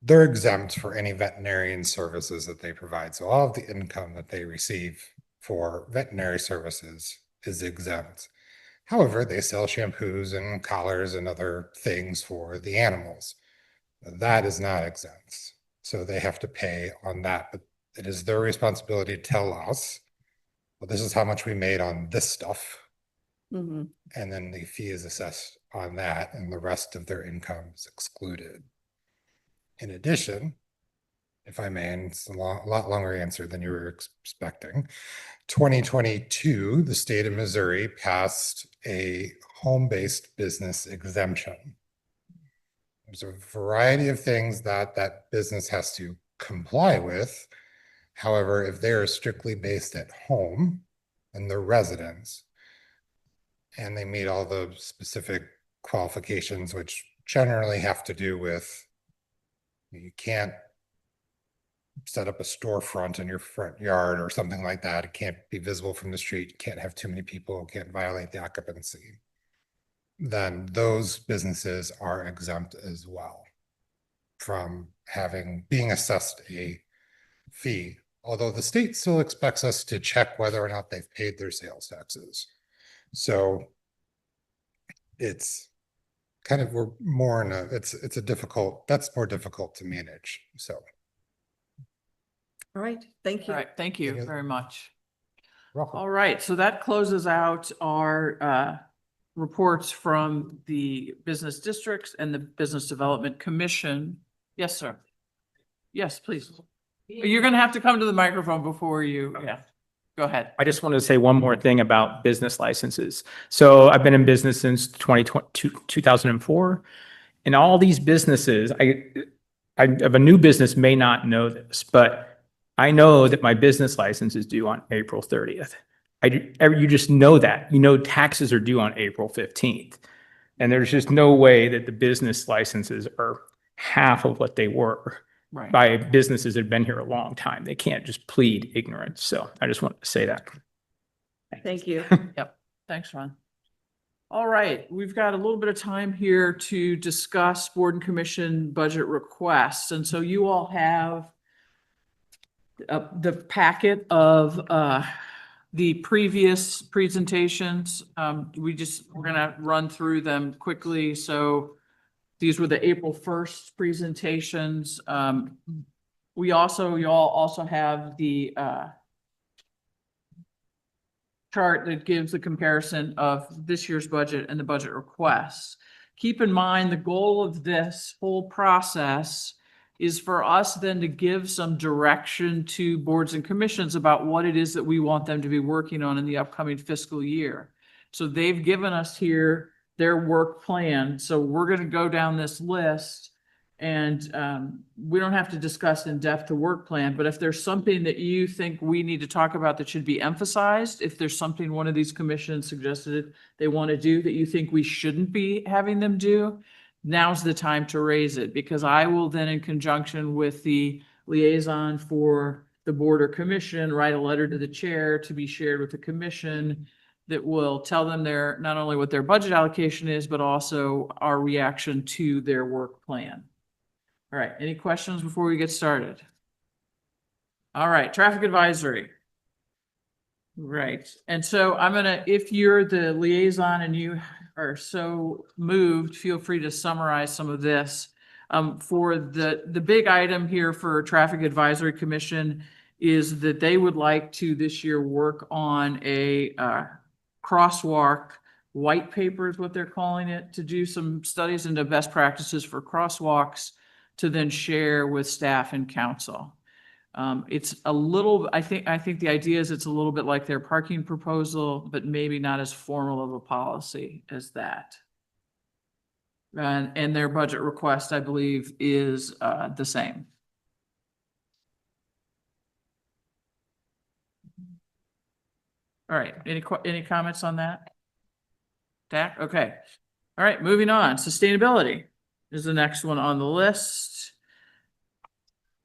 they're exempt for any veterinarian services that they provide. So all of the income that they receive for veterinary services is exempt. However, they sell shampoos and collars and other things for the animals. That is not exempt. So they have to pay on that, but it is their responsibility to tell us well, this is how much we made on this stuff. Mhm. And then the fee is assessed on that and the rest of their income is excluded. In addition, if I may, and it's a lot longer answer than you were expecting. 2022, the state of Missouri passed a home-based business exemption. There's a variety of things that that business has to comply with. However, if they are strictly based at home and they're residents, and they meet all the specific qualifications, which generally have to do with you can't set up a storefront in your front yard or something like that. It can't be visible from the street. You can't have too many people, can't violate the occupancy. Then those businesses are exempt as well from being assessed a fee. Although the state still expects us to check whether or not they've paid their sales taxes. So it's kind of, we're more in it's a difficult, that's more difficult to manage. So. All right, thank All you. right, thank you Any other- very much. Welcome. All right, so that closes out our reports from the business districts and the Business Development Commission. Yes, sir. Yes, please. You're going to have to come to the microphone before you, yeah. Go ahead. I just wanted to say one more thing about business licenses. So I've been in business since 2004. And all these businesses, I of a new business may not know this, but I know that my business license is due on April 30th. You just know that. You know taxes are due on April 15th. And there's just no way that the business licenses are half of what they were Right. by businesses that have been here a long time. They can't just plead ignorance. So I just wanted to say that. Thank you. Yep. Thanks, Ron. All right, we've got a little bit of time here to discuss board and commission budget requests. And so you all have the packet of the previous presentations. We're gonna run through them quickly. So these were the April 1st presentations. You all also have the chart that gives the comparison of this year's budget and the budget requests. Keep in mind, the goal of this whole process is for us then to give some direction to boards and commissions about what it is that we want them to be working on in the upcoming fiscal year. So they've given us here their work plan. So we're going to go down this list and we don't have to discuss in depth the work plan, but if there's something that you think we need to talk about that should be emphasized, if there's something one of these commissions suggested they want to do that you think we shouldn't be having them do, now's the time to raise it, because I will then, in conjunction with the liaison for the board or commission, write a letter to the chair to be shared with the commission that will tell them not only what their budget allocation is, but also our reaction to their work plan. All right, any questions before we get started? All right, traffic advisory. Right, and so if you're the liaison and you are so moved, feel free to summarize some of this. For the big item here for Traffic Advisory Commission is that they would like to this year work on a crosswalk white paper is what they're calling it, to do some studies into best practices for crosswalks to then share with staff and council. It's a little, I think the idea is it's a little bit like their parking proposal, but maybe not as formal of a policy as that. And their budget request, I believe, is the same. All right, any comments on that? Dak, okay. All right, moving on. Sustainability is the next one on the list.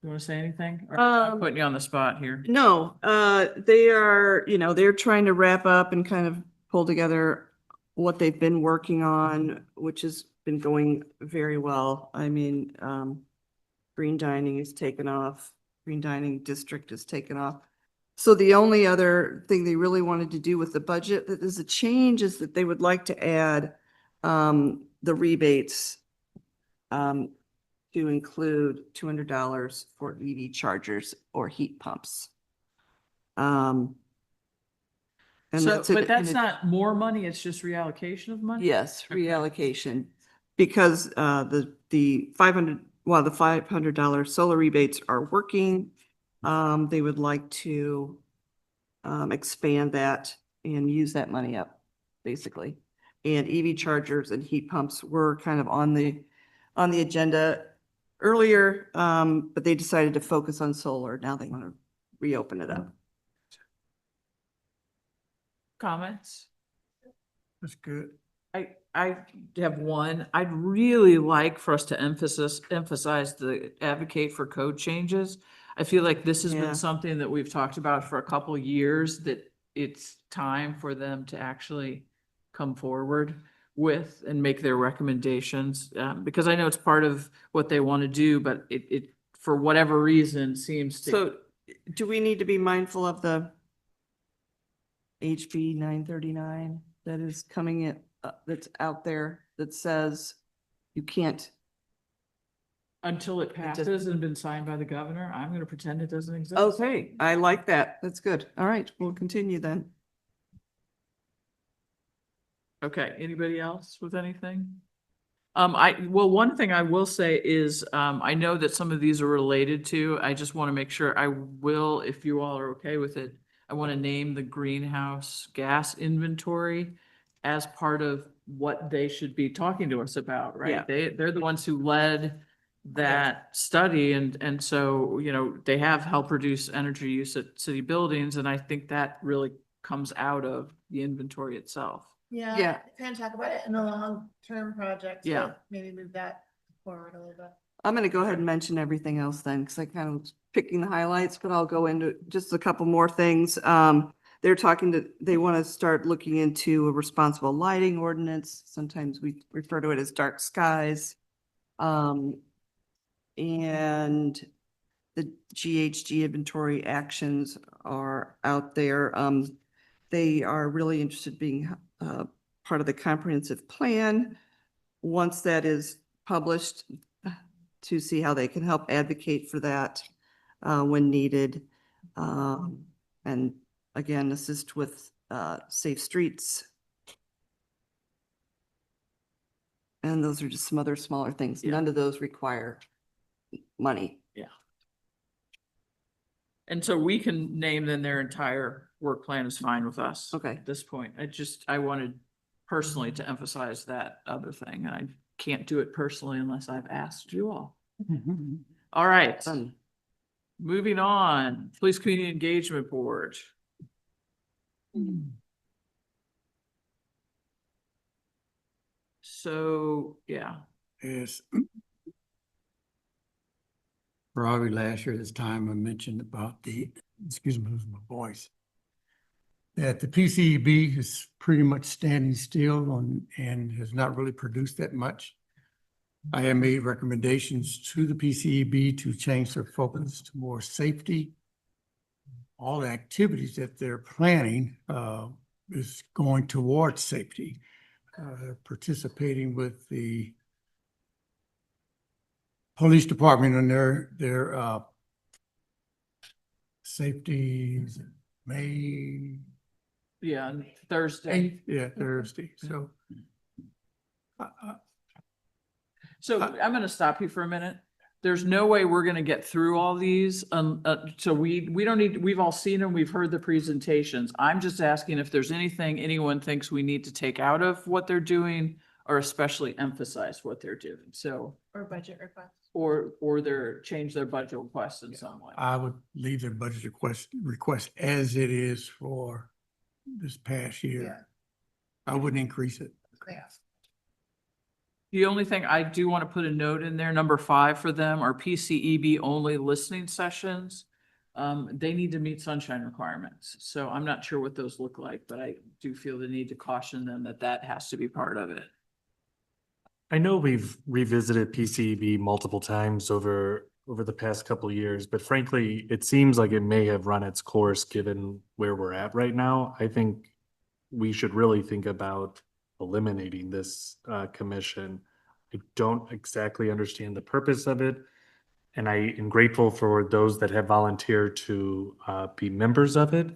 You want to say anything? Or I'm putting you on the spot here. No, they are, they're trying to wrap up and kind of pull together what they've been working on, which has been going very well. I mean, green dining is taken off, green dining district is taken off. So the only other thing they really wanted to do with the budget that is a change is that they would like to add the rebates to include $200 for EV chargers or heat pumps. And So, that's it. but that's And not more money, it's just reallocation of money? yes, Okay. reallocation. Because the 500, while the $500 solar rebates are working, they would like to expand that and use that money up, basically. And EV chargers and heat pumps were kind of on the agenda earlier, but they decided to focus on solar. Now they want to reopen it up. Comments? That's good. I have one. I'd really like for us to emphasize the advocate for code changes. I feel like this has Yeah. been something that we've talked about for a couple years, that it's time for them to actually come forward with and make their recommendations. Because I know it's part of what they want to do, but it, for whatever reason, seems to. So do we need to be mindful of the HB 939 that is coming in, that's out there that says you can't? Until it just- passes and been signed by the governor, I'm gonna pretend it doesn't exist. Okay, I like that. That's good. All right, we'll continue then. Okay, anybody else with anything? Well, one thing I will say is, I know that some of these are related to, I just want to make sure I will, if you all are okay with it, I want to name the greenhouse gas inventory as part of what they should be talking to us about, Yeah. right? They're the ones who led that study, and so, you know, they have helped reduce energy use at city buildings, and I think that really comes out of the inventory itself. Yeah. Yeah, kind of talk about it in the long-term project. Yeah. Maybe move that forward a little bit. I'm gonna go ahead and mention everything else then, because I kind of was picking the highlights, but I'll go into just a couple more things. They want to start looking into a responsible lighting ordinance. Sometimes we refer to it as dark skies. And the GHG inventory actions are out there. They are really interested in being part of the comprehensive plan. Once that is published, to see how they can help advocate for that when needed. And again, assist with safe streets. And those are just some other smaller things. Yeah. None of those require money. And so we can name then their entire work plan is fine with us. Okay. At this point, I wanted personally to emphasize that other thing, and I can't do it personally unless I've asked you all. All right, Done. moving on, Police Community Engagement Board. So, yeah, Yes. Probably last year, this time I mentioned about excuse me, losing my voice. That the PCEB is pretty much standing still and has not really produced that much. I have made recommendations to the PCEB to change their focus to more safety. All the activities that they're planning is going towards safety. They're participating with the police department on their safety, May yeah, and Thursday. 8th, yeah, Thursday, so. So I'm gonna stop you for a minute. There's no way we're gonna get through all these, so we don't need, we've all seen them, we've heard the presentations. I'm just asking if there's anything anyone thinks we need to take out of what they're doing or especially emphasize what they're doing, so. Or budget requests. Or change their budget request in some way. I would leave their budget request as it is for this past year. I wouldn't increase it. The only thing I do want to put a note in there, number 5 for them are PCEB only listening sessions. They need to meet sunshine requirements. So I'm not sure what those look like, but I do feel the need to caution them that that has to be part of it. I know we've revisited PCEB multiple times over the past couple of years, but frankly, it seems like it may have run its course given where we're at right now. I think we should really think about eliminating this commission. I don't exactly understand the purpose of it, and I am grateful for those that have volunteered to be members of it.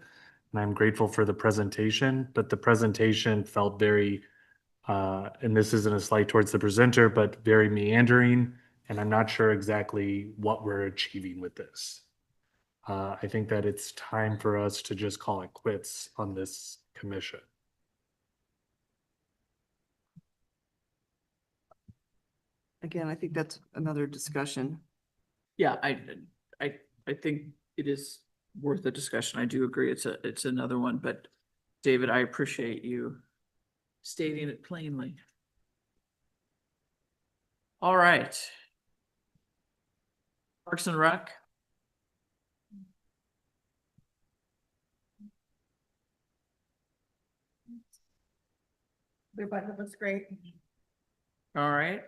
and I'm grateful for the presentation, but the presentation felt very, and this isn't a slight towards the presenter, but very meandering, and I'm not sure exactly what we're achieving with this. I think that it's time for us to just call it quits on this commission. Again, I think that's another discussion. Yeah, I think it is worth a discussion. I do agree. It's another one, but David, I appreciate you stating it plainly. All right. Parks and Rec. Their budget looks great. All right.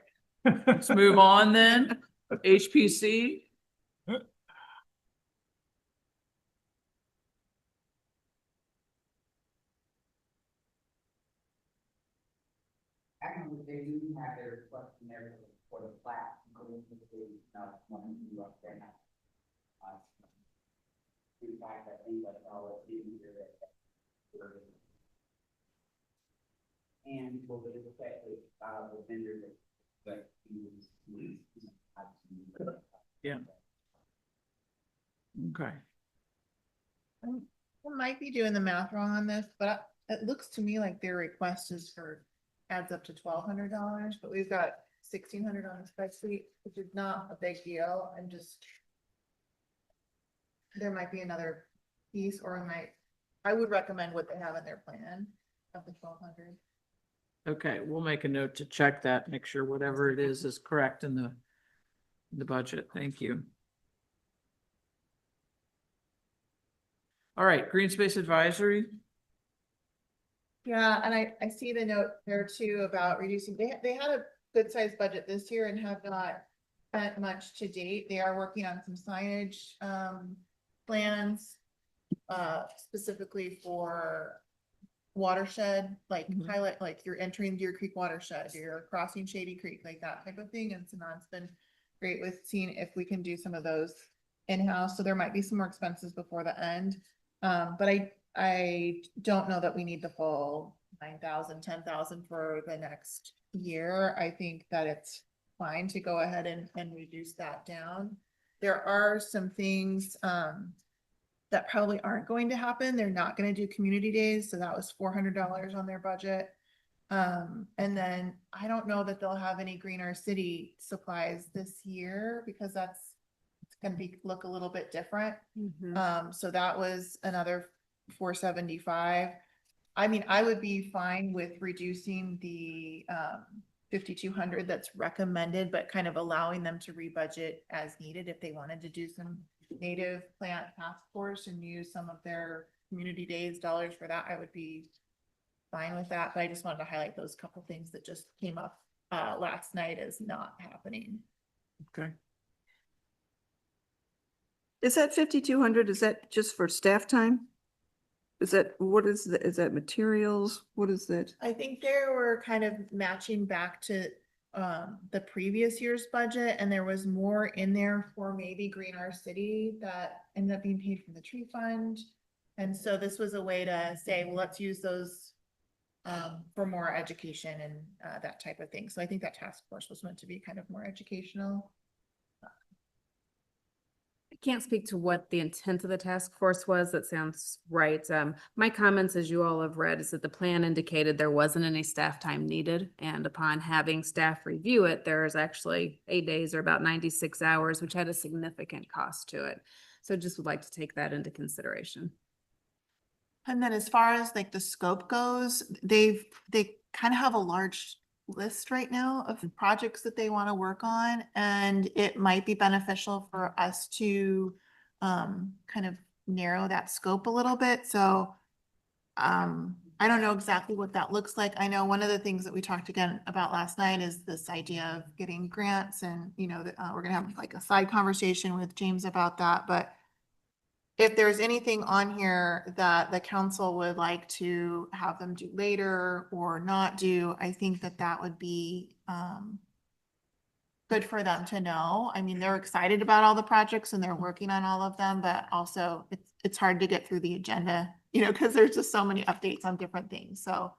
Let's move on then. HPC. Actually, they do have their questionnaire for the class, going to the, one you up there now. In fact, I think that's all it's in here that. And will be affected by the vendor that Yeah. Okay. I might be doing the math wrong on this, but it looks to me like their request is for adds up to $1,200, but we've got 1,600 on the spreadsheet, which is not a big deal. And just there might be another piece, or I would recommend what they have in their plan of the 1,200. Okay, we'll make a note to check that, make sure whatever it is correct in the budget. Thank you. All right, Green Space Advisory. Yeah, and I see the note there too about reducing, they had a good sized budget this year and have not spent much to date. They are working on some signage plans specifically for watershed, like highlight, like you're entering Deer Creek watershed, you're crossing Shady Creek, like that type of thing. And Sanon's been great with seeing if we can do some of those in-house. So there might be some more expenses before the end. But I don't know that we need the full 9,000, 10,000 for the next year. I think that it's fine to go ahead and reduce that down. There are some things that probably aren't going to happen. They're not going to do community days. So that was $400 on their budget. And then I don't know that they'll have any Greener City supplies this year because it's going to look a little bit different. So that was another 475. I mean, I would be fine with reducing the 5,200 that's recommended, but kind of allowing them to rebudget as needed if they wanted to do some native plant task force and use some of their community days dollars for that. I would be fine with that, but I just wanted to highlight those couple things that just came up last night as not happening. Okay. Is that 5,200? Is that just for staff time? Is that, what is that? Is that materials? What is that? I think they were kind of matching back to the previous year's budget, and there was more in there for maybe Greener City that ended up being paid from the tree fund. And so this was a way to say, well, let's use those for more education and that type of thing. So I think that task force was meant to be kind of more educational. I can't speak to what the intent of the task force was. That sounds right. My comments, as you all have read, is that the plan indicated there wasn't any staff time needed. And upon having staff review it, there's actually 8 days or about 96 hours, which had a significant cost to it. So just would like to take that into consideration. And then as far as like the scope goes, they kind of have a large list right now of projects that they want to work on, and it might be beneficial for us to kind of narrow that scope a little bit. So I don't know exactly what that looks like. I know one of the things that we talked again about last night is this idea of getting grants, and you know that we're gonna have like a side conversation with James about that. But if there's anything on here that the council would like to have them do later or not do, I think that that would be good for them to know. I mean, they're excited about all the projects and they're working on all of them, but also it's hard to get through the agenda you know, because there's just so many updates on different things. So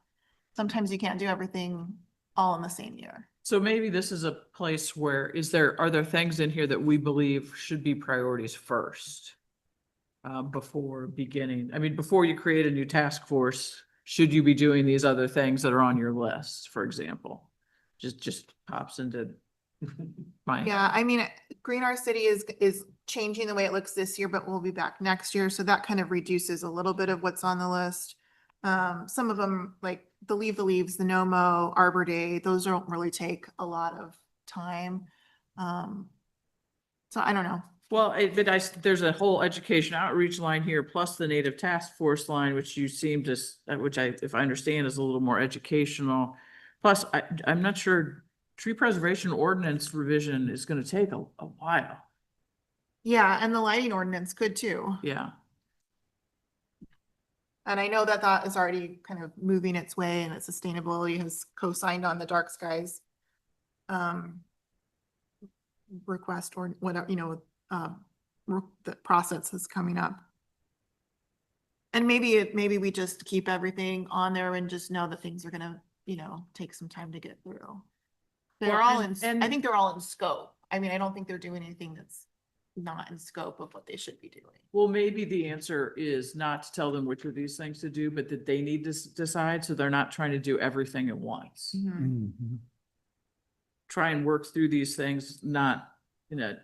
sometimes you can't do everything all in the same year. So maybe this is a place where, are there things in here that we believe should be priorities first? Before beginning, I mean, before you create a new task force, should you be doing these other things that are on your list, for example? Just pops into my. Yeah, I mean, Green Our City is changing the way it looks this year, but we'll be back next year. So that kind of reduces a little bit of what's on the list. Some of them, like the Leave the Leaves, the No Mo, Arbor Day, those don't really take a lot of time. So I don't know. Well, there's a whole education outreach line here, plus the native task force line, which you seem to, if I understand, is a little more educational. Plus, I'm not sure, tree preservation ordinance revision is gonna take a while. Yeah, and the lighting ordinance could too. Yeah. And I know that that is already kind of moving its way, and its sustainability has co-signed on the dark skies request, or whatever, you know, the process is coming up. And maybe we just keep everything on there and just know that things are gonna, you know, take some time to get through. They're Well, all and I think they're all in scope. I mean, I don't think they're doing anything that's not in scope of what they should be doing. Well, maybe the answer is not to tell them which of these things to do, but that they need to decide, so they're not trying to do everything at once. Try and work through these things, not in a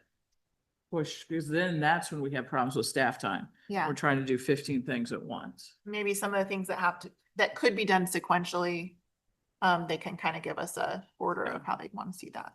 push, because then that's when we have problems with staff time. Yeah, We're trying to do 15 things at once. maybe some of the things that could be done sequentially, they can kind of give us a order of how they want to see that.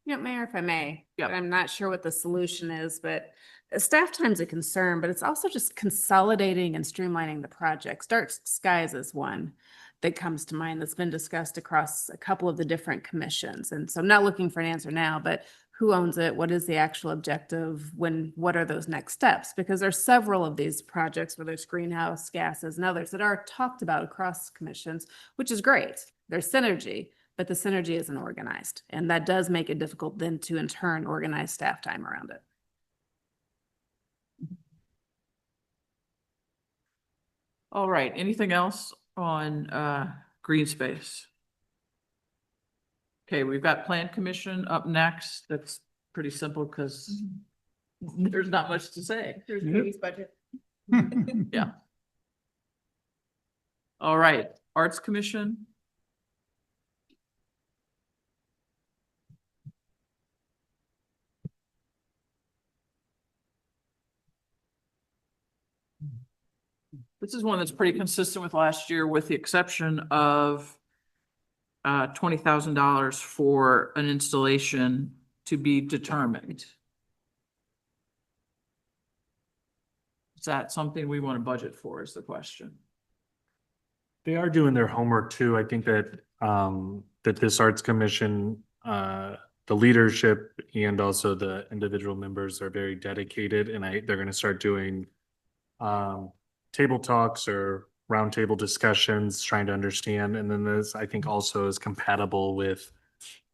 You know, Mayor, if I may, Yeah. I'm not sure what the solution is, but staff time's a concern, but it's also just consolidating and streamlining the projects. Dark skies is one that comes to mind that's been discussed across a couple of the different commissions. And so I'm not looking for an answer now, but who owns it? What is the actual objective? What are those next steps? Because there's several of these projects, whether it's greenhouse gases and others, that are talked about across commissions, which is great. There's synergy, but the synergy isn't organized. And that does make it difficult then to in turn organize staff time around it. All right, anything else on green space? Okay, we've got Plan Commission up next. That's pretty simple because there's not much to say. There's Katie's budget. Yeah. All right, Arts Commission. This is one that's pretty consistent with last year, with the exception of $20,000 for an installation to be determined. Is that something we want to budget for, is the question? They are doing their homework too. I think that that this Arts Commission, the leadership and also the individual members are very dedicated, and they're going to start doing table talks or roundtable discussions, trying to understand. And then this, I think, also is compatible with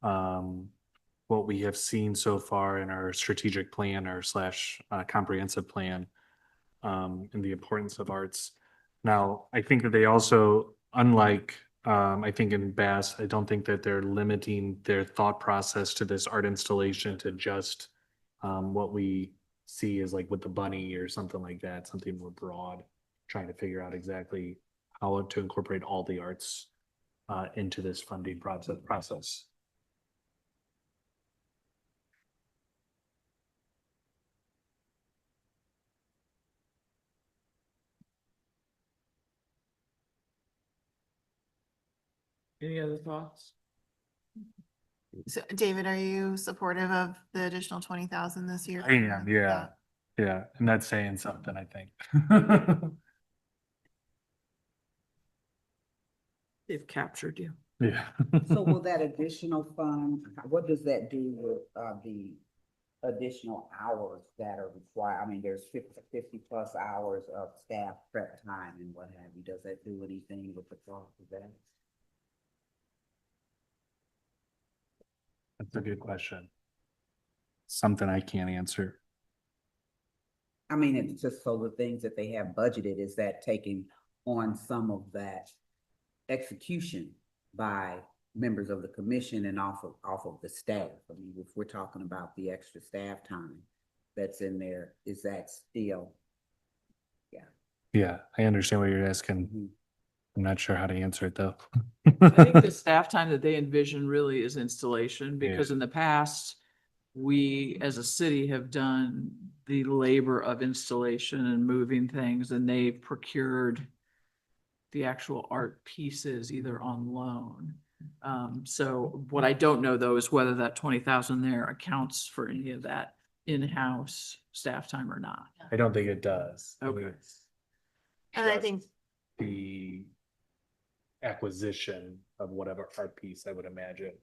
what we have seen so far in our strategic plan or / comprehensive plan, and the importance of arts. Now, I think that they also, unlike I think in Bass, I don't think that they're limiting their thought process to this art installation to just what we see is like with the bunny or something like that, something more broad, trying to figure out exactly how to incorporate all the arts into this funding process. Any other thoughts? So David, are you supportive of the additional 20,000 this year? I am, yeah. Yeah, and that's saying something, I think. They've captured you. Yeah. So will that additional fund, what does that do with the additional hours that are required? I mean, there's 50 plus hours of staff prep time and what have you. Does that do anything with the cost of that? That's a good question. Something I can't answer. I mean, it's just so the things that they have budgeted, is that taking on some of that execution by members of the commission and off of the staff? I mean, if we're talking about the extra staff time that's in there, is that still? Yeah, I understand what you're asking. Mhm. I'm not sure how to answer it though. I think the staff time that they envision really is installation, because Yeah. in the past, we as a city have done the labor of installation and moving things, and they've procured the actual art pieces either on loan. So what I don't know though is whether that 20,000 there accounts for any of that in-house staff time or not. I don't think it does. Okay. It's And I just think, the acquisition of whatever art piece, I would imagine.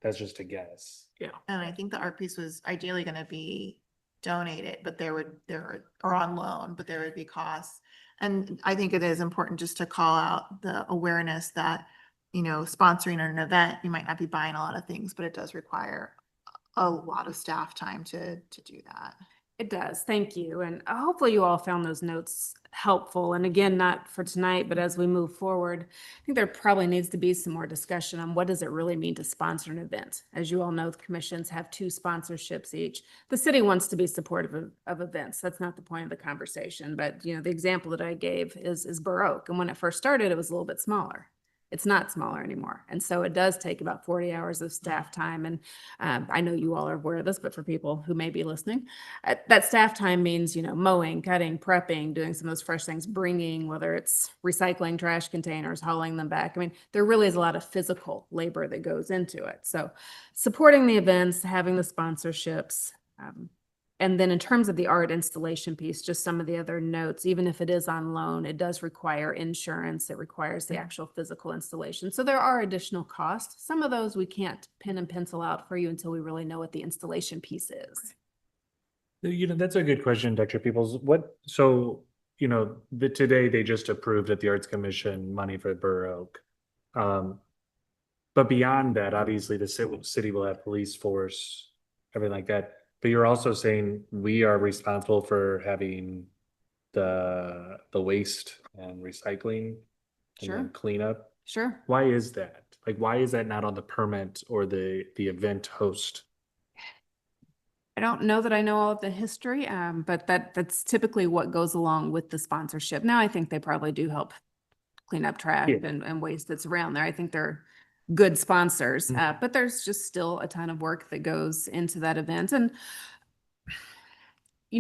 That's just a guess. Yeah. and I think the art piece was ideally gonna be donated, but or on loan, but there would be costs. And I think it is important just to call out the awareness that, sponsoring an event, you might not be buying a lot of things, but it does require a lot of staff time to do that. It does. Thank you. And hopefully you all found those notes helpful. And again, not for tonight, but as we move forward, I think there probably needs to be some more discussion on what does it really mean to sponsor an event? As you all know, the commissions have 2 sponsorships each. The city wants to be supportive of events. That's not the point of the conversation. But, the example that I gave is Burr Oak. And when it first started, it was a little bit smaller. It's not smaller anymore. And so it does take about 40 hours of staff time. And I know you all are aware of this, but for people who may be listening, that staff time means, mowing, cutting, prepping, doing some of those fresh things, bringing, whether it's recycling trash containers, hauling them back. I mean, there really is a lot of physical labor that goes into it. So supporting the events, having the sponsorships, and then in terms of the art installation piece, just some of the other notes, even if it is on loan, it does require insurance. It requires the actual physical installation. So there are additional costs. Some of those we can't pin and pencil out for you until we really know what the installation piece is. That's a good question, Dr. Peoples. Today they just approved at the Arts Commission money for Burr Oak. But beyond that, obviously the city will have police force, everything like that. But you're also saying we are responsible for having the waste and recycling and then Sure. cleanup. Sure. Why is that? Like, why is that not on the permit or the event host? I don't know that I know all of the history, but that's typically what goes along with the sponsorship. Now, I think they probably do help clean up trash Yeah. and waste that's around there. I think they're good sponsors, but there's just still a ton of work that goes into that event. And,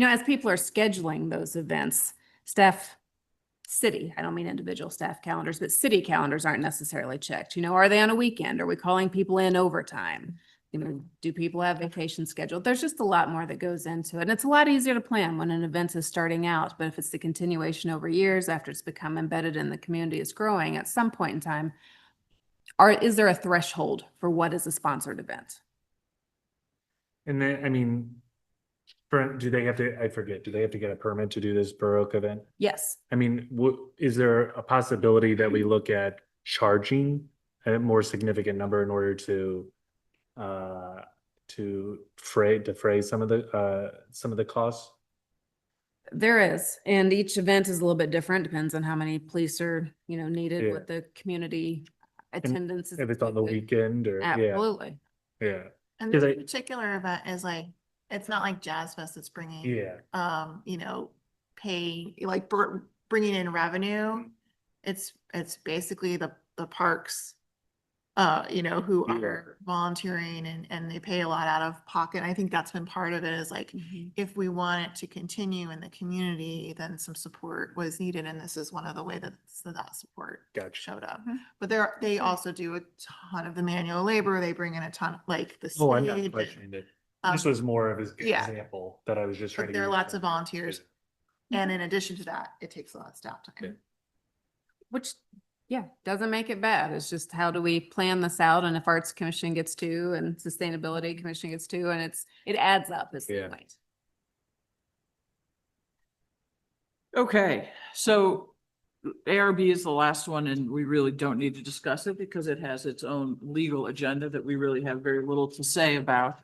as people are scheduling those events, city, I don't mean individual staff calendars, but city calendars aren't necessarily checked. Are they on a weekend? Are we calling people in overtime? Do people have vacation scheduled? There's just a lot more that goes into it. And it's a lot easier to plan when an event is starting out, but if it's the continuation over years after it's become embedded in the community, it's growing, at some point in time, is there a threshold for what is a sponsored event? And then, I mean, do they have to, I forget, do they have to get a permit to do this Burr Oak event? Yes. I mean, is there a possibility that we look at charging a more significant number in order to defray some of the costs? There is, and each event is a little bit different, depends on how many police are, needed, Yeah. what the community attendance is. If it's on the weekend or, yeah, Absolutely. yeah. And 'Cause this I- particular event is like, it's not like Jazz Fest that's bringing, Yeah. bringing in revenue. It's basically the parks, who Yeah. are volunteering and they pay a lot out of pocket. I think that's been part of it, is like, if we want it to continue in the community, then some support was needed. And this is one of the way that support Gotcha. showed up. But they also do a ton of the manual labor. They bring in a ton, like the Oh, I'm not stage. questioning it. Um, This was more of an yeah. example that I was just trying But to. there are use. lots of volunteers. And in addition to that, it takes a lot of staff time. Which, yeah, doesn't make it bad. It's just how do we plan this out? And if Arts Commission gets to and Sustainability Commission gets to, and it adds up is the Yeah. point. Okay, so ARB is the last one, and we really don't need to discuss it because it has its own legal agenda that we really have very little to say about.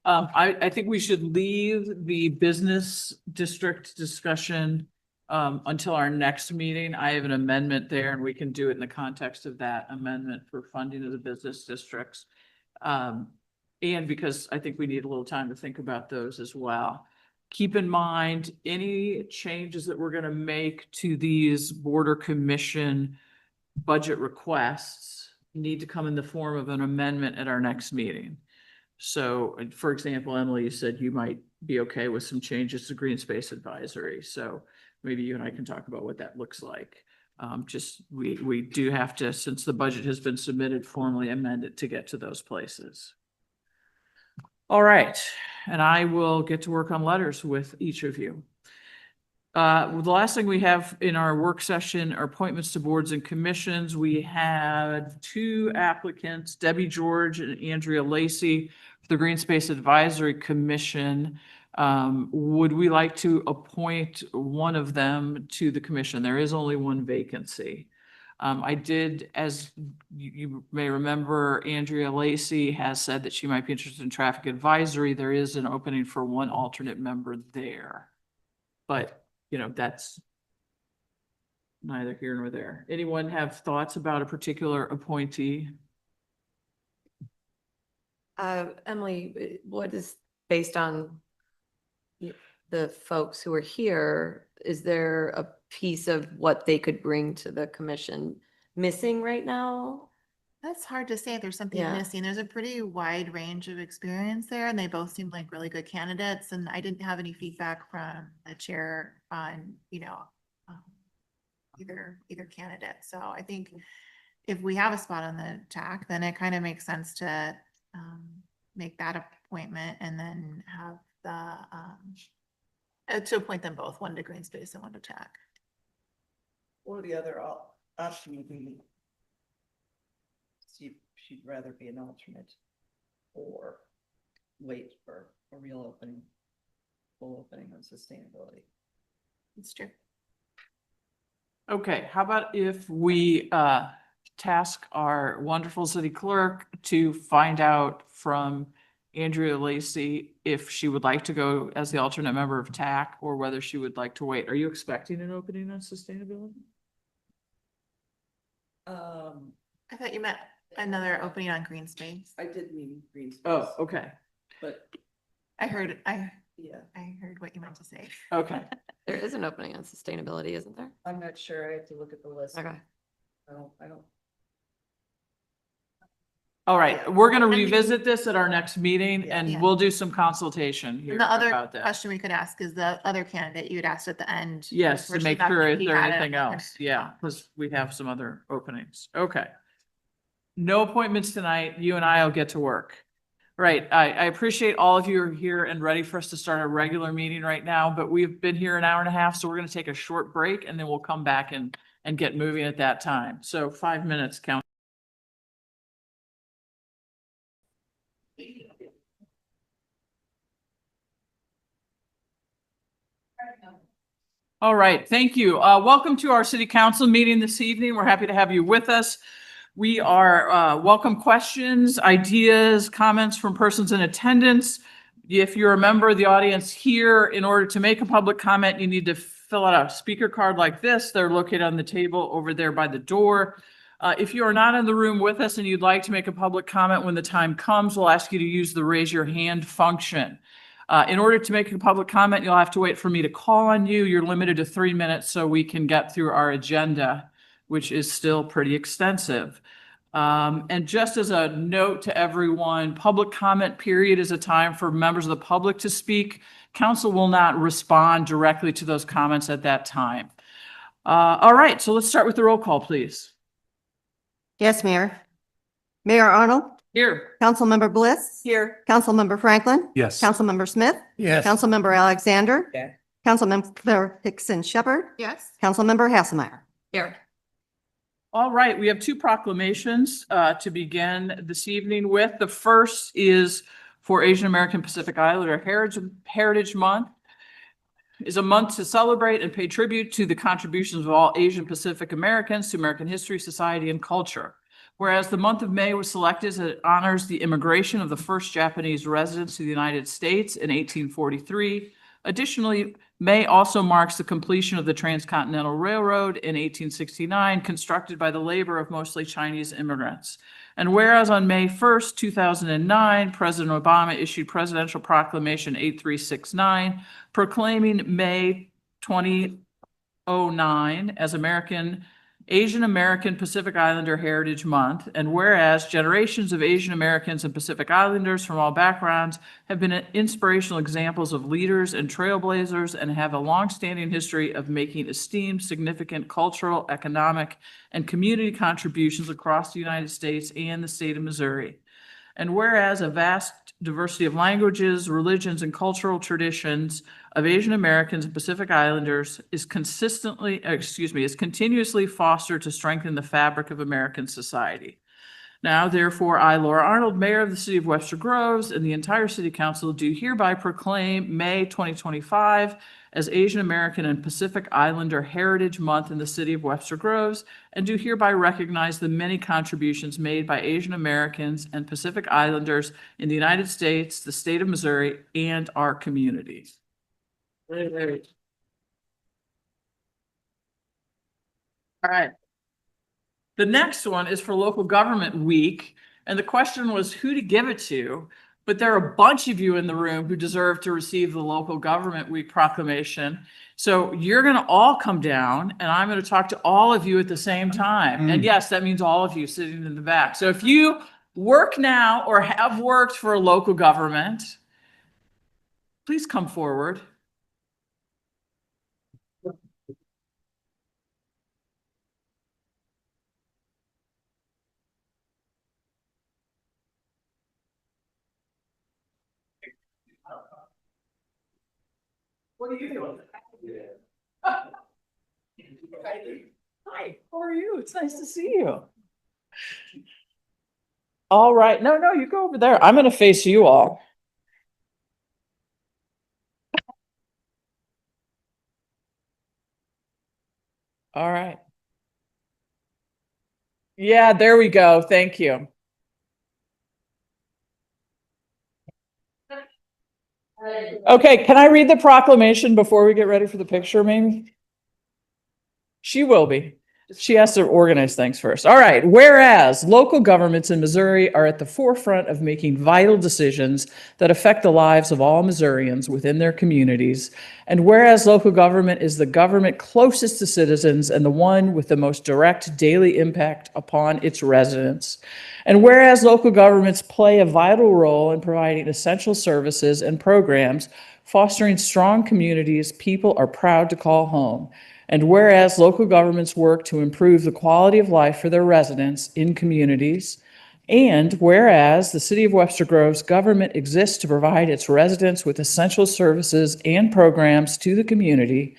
I think we should leave the business district discussion until our next meeting. I have an amendment there and we can do it in the context of that amendment for funding of the business districts. And because I think we need a little time to think about those as well. Keep in mind, any changes that we're going to make to these border commission budget requests need to come in the form of an amendment at our next meeting. So, for example, Emily, you said you might be okay with some changes to green space advisory. So maybe you and I can talk about what that looks like. We do have to, since the budget has been submitted, formally amend it to get to those places. All right, and I will get to work on letters with each of you. The last thing we have in our work session are appointments to boards and commissions. We had 2 applicants, Debbie George and Andrea Lacey, for the Green Space Advisory Commission. Would we like to appoint one of them to the commission? There is only one vacancy. I did, as you may remember, Andrea Lacey has said that she might be interested in traffic advisory. There is an opening for one alternate member there. But, you know, that's neither here nor there. Anyone have thoughts about a particular appointee? Emily, what is based on the folks who are here, is there a piece of what they could bring to the commission missing right now? That's hard to say if there's something Yeah. missing. There's a pretty wide range of experience there, and they both seem like really good candidates. And I didn't have any feedback from the chair on, either candidate. So I think if we have a spot on the TAC, then it kind of makes sense to make that appointment and then have to appoint them both, one to green space and one to TAC. Or the other option would be she'd rather be an alternate or wait for a real full opening on sustainability. It's true. Okay, how about if we task our wonderful city clerk to find out from Andrea Lacey if she would like to go as the alternate member of TAC or whether she would like to wait. Are you expecting an opening on sustainability? I thought you meant another opening on green space. I did mean green space. Oh, okay, But I heard yeah, I heard what you meant to say. okay. There is an opening on sustainability, isn't there? I'm not sure. I have to look at the list. Okay. I don't. All right, we're gonna revisit this at our next meeting Yeah. and Yeah. we'll do some consultation here And the other about that. question we could ask is the other candidate you had asked at the end. Yes, to where she make thought sure that if he there's had it. anything else. Yeah, because we have some other openings. Okay. No appointments tonight. You and I will get to work. Right. I appreciate all of you are here and ready for us to start a regular meeting right now, but we've been here an hour and a half, so we're going to take a short break and then we'll come back and get moving at that time. So 5 minutes, count. All right, thank you. Welcome to our city council meeting this evening. We're happy to have you with us. We are welcome questions, ideas, comments from persons in attendance. If you're a member of the audience here, in order to make a public comment, you need to fill out a speaker card like this. They're located on the table over there by the door. If you are not in the room with us and you'd like to make a public comment when the time comes, we'll ask you to use the raise your hand function. In order to make a public comment, you'll have to wait for me to call on you. You're limited to 3 minutes so we can get through our agenda, which is still pretty extensive. And just as a note to everyone, public comment period is a time for members of the public to speak. Council will not respond directly to those comments at that time. All right, so let's start with the roll call, please. Yes, Mayor. Mayor Arnold, Here. Councilmember Bliss, Here. Councilmember Franklin, Yes. Councilmember Smith, Yes. Councilmember Alexander, Yeah. Councilmember Hickson Shepherd, Yes. Councilmember Hasselmeyer. Here. All right, we have 2 proclamations to begin this evening with. The first is for Asian American Pacific Islander Heritage Month. Is a month to celebrate and pay tribute to the contributions of all Asian Pacific Americans to American history, society, and culture. Whereas the month of May was selected as it honors the immigration of the first Japanese residents to the United States in 1843. Additionally, May also marks the completion of the Transcontinental Railroad in 1869, constructed by the labor of mostly Chinese immigrants. And whereas on May 1st, 2009, President Obama issued Presidential Proclamation 8369, proclaiming May 2009 as Asian American Pacific Islander Heritage Month. And whereas generations of Asian Americans and Pacific Islanders from all backgrounds have been inspirational examples of leaders and trailblazers and have a longstanding history of making esteemed, significant cultural, economic, and community contributions across the United States and the state of Missouri. And whereas a vast diversity of languages, religions, and cultural traditions of Asian Americans and Pacific Islanders is continuously fostered to strengthen the fabric of American society. Now, therefore, I, Laura Arnold, Mayor of the City of Webster Groves, and the entire City Council do hereby proclaim May 2025 as Asian American and Pacific Islander Heritage Month in the City of Webster Groves, and do hereby recognize the many contributions made by Asian Americans and Pacific Islanders in the United States, the state of Missouri, and our communities. All right. The next one is for Local Government Week, and the question was who to give it to, but there are a bunch of you in the room who deserve to receive the Local Government Week proclamation. So you're going to all come down, and I'm going to talk to all of you at the same time. And yes, that means all of you sitting in the back. So if you work now or have worked for a local government, please come forward. What are you doing? Hi, how are you? It's nice to see you. All right. No, you go over there. I'm going to face you all. All right. Yeah, there we go. Thank you. Okay, can I read the proclamation before we get ready for the picture, maybe? She will be. She has to organize things first. All right. Whereas local governments in Missouri are at the forefront of making vital decisions that affect the lives of all Missourians within their communities, and whereas local government is the government closest to citizens and the one with the most direct daily impact upon its residents, and whereas local governments play a vital role in providing essential services and programs, fostering strong communities people are proud to call home. And whereas local governments work to improve the quality of life for their residents in communities, and whereas the City of Webster Groves government exists to provide its residents with essential services and programs to the community,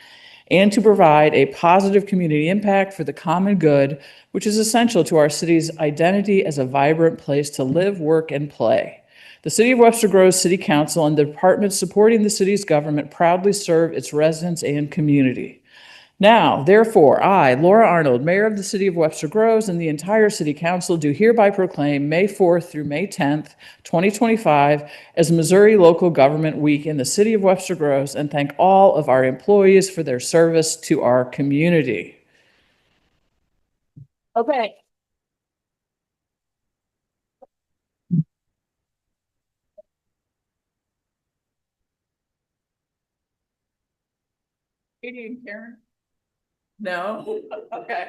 and to provide a positive community impact for the common good, which is essential to our city's identity as a vibrant place to live, work, and play. The City of Webster Groves City Council and the departments supporting the city's government proudly serve its residents and community. Now, therefore, I, Laura Arnold, Mayor of the City of Webster Groves, and the entire City Council do hereby proclaim May 4th through May 10th, 2025 as Missouri Local Government Week in the City of Webster Groves, and thank all of our employees for their service to our community. Okay. Katie and Karen? No? Okay.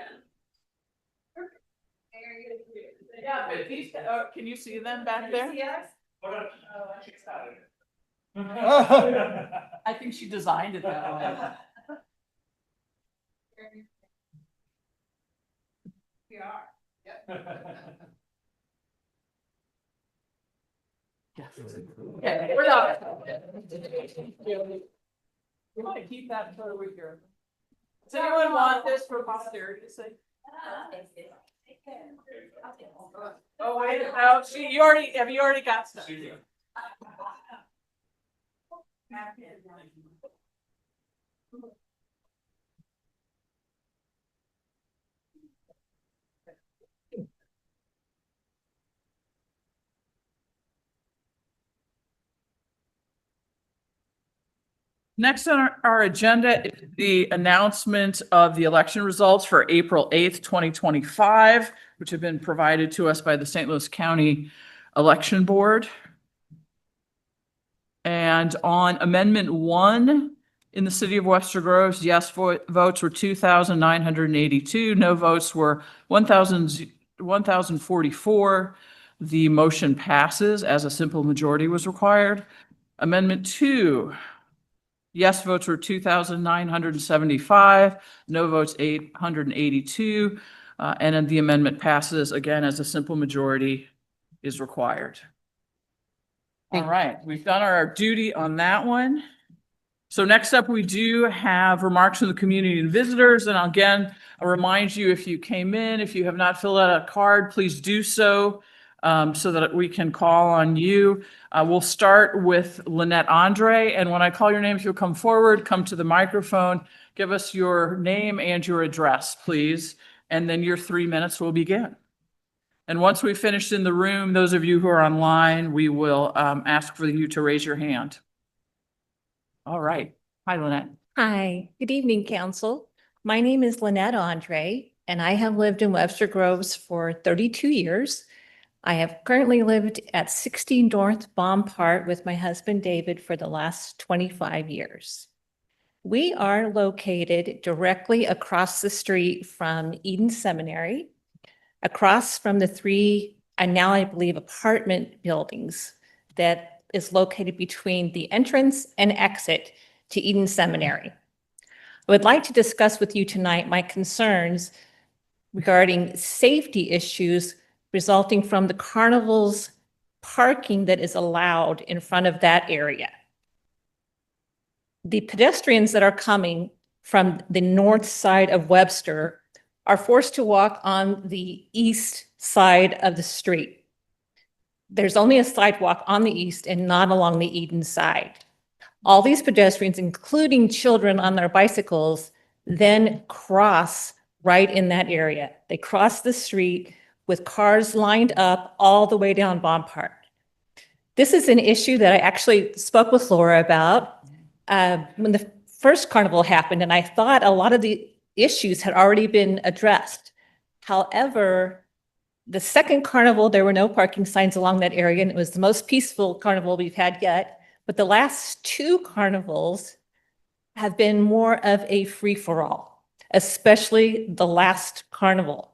Yeah, but these, can you see them back there? Yes. I think she designed it that way. We are. Yep. Yes. Okay, we're not. You want to keep that photo with your. Does anyone want this for posterity's sake? Oh, wait, no, you already got stuff. Next on our agenda is the announcement of the election results for April 8th, 2025, which have been provided to us by the St. Louis County Election Board. And on Amendment 1, in the city of Webster Groves, yes votes were 2,982, no votes were 1,044. The motion passes as a simple majority was required. Amendment 2, yes votes were 2,975, no votes 882, and then the amendment passes again as a simple majority is required. All right, we've done our duty on that one. So next up, we do have remarks from the community and visitors. And again, I'll remind you, if you came in, if you have not filled out a card, please do so, so that we can call on you. We'll start with Lynette Andre. And when I call your name, if you'll come forward, come to the microphone, give us your name and your address, please. And then your 3 minutes will begin. And once we've finished in the room, those of you who are online, we will ask for you to raise your hand. All right. Hi, Lynette. Hi, good evening, council. My name is Lynette Andre, and I have lived in Webster Groves for 32 years. I have currently lived at 60 North Bompart with my husband David for the last 25 years. We are located directly across the street from Eden Seminary, across from the 3, and now I believe apartment buildings that is located between the entrance and exit to Eden Seminary. I would like to discuss with you tonight my concerns regarding safety issues resulting from the carnival's parking that is allowed in front of that area. The pedestrians that are coming from the north side of Webster are forced to walk on the east side of the street. There's only a sidewalk on the east and not along the Eden side. All these pedestrians, including children on their bicycles, then cross right in that area. They cross the street with cars lined up all the way down Bompart. This is an issue that I actually spoke with Laura about when the first carnival happened, and I thought a lot of the issues had already been addressed. However, the second carnival, there were no parking signs along that area, and it was the most peaceful carnival we've had yet. But the last 2 carnivals have been more of a free-for-all, especially the last carnival.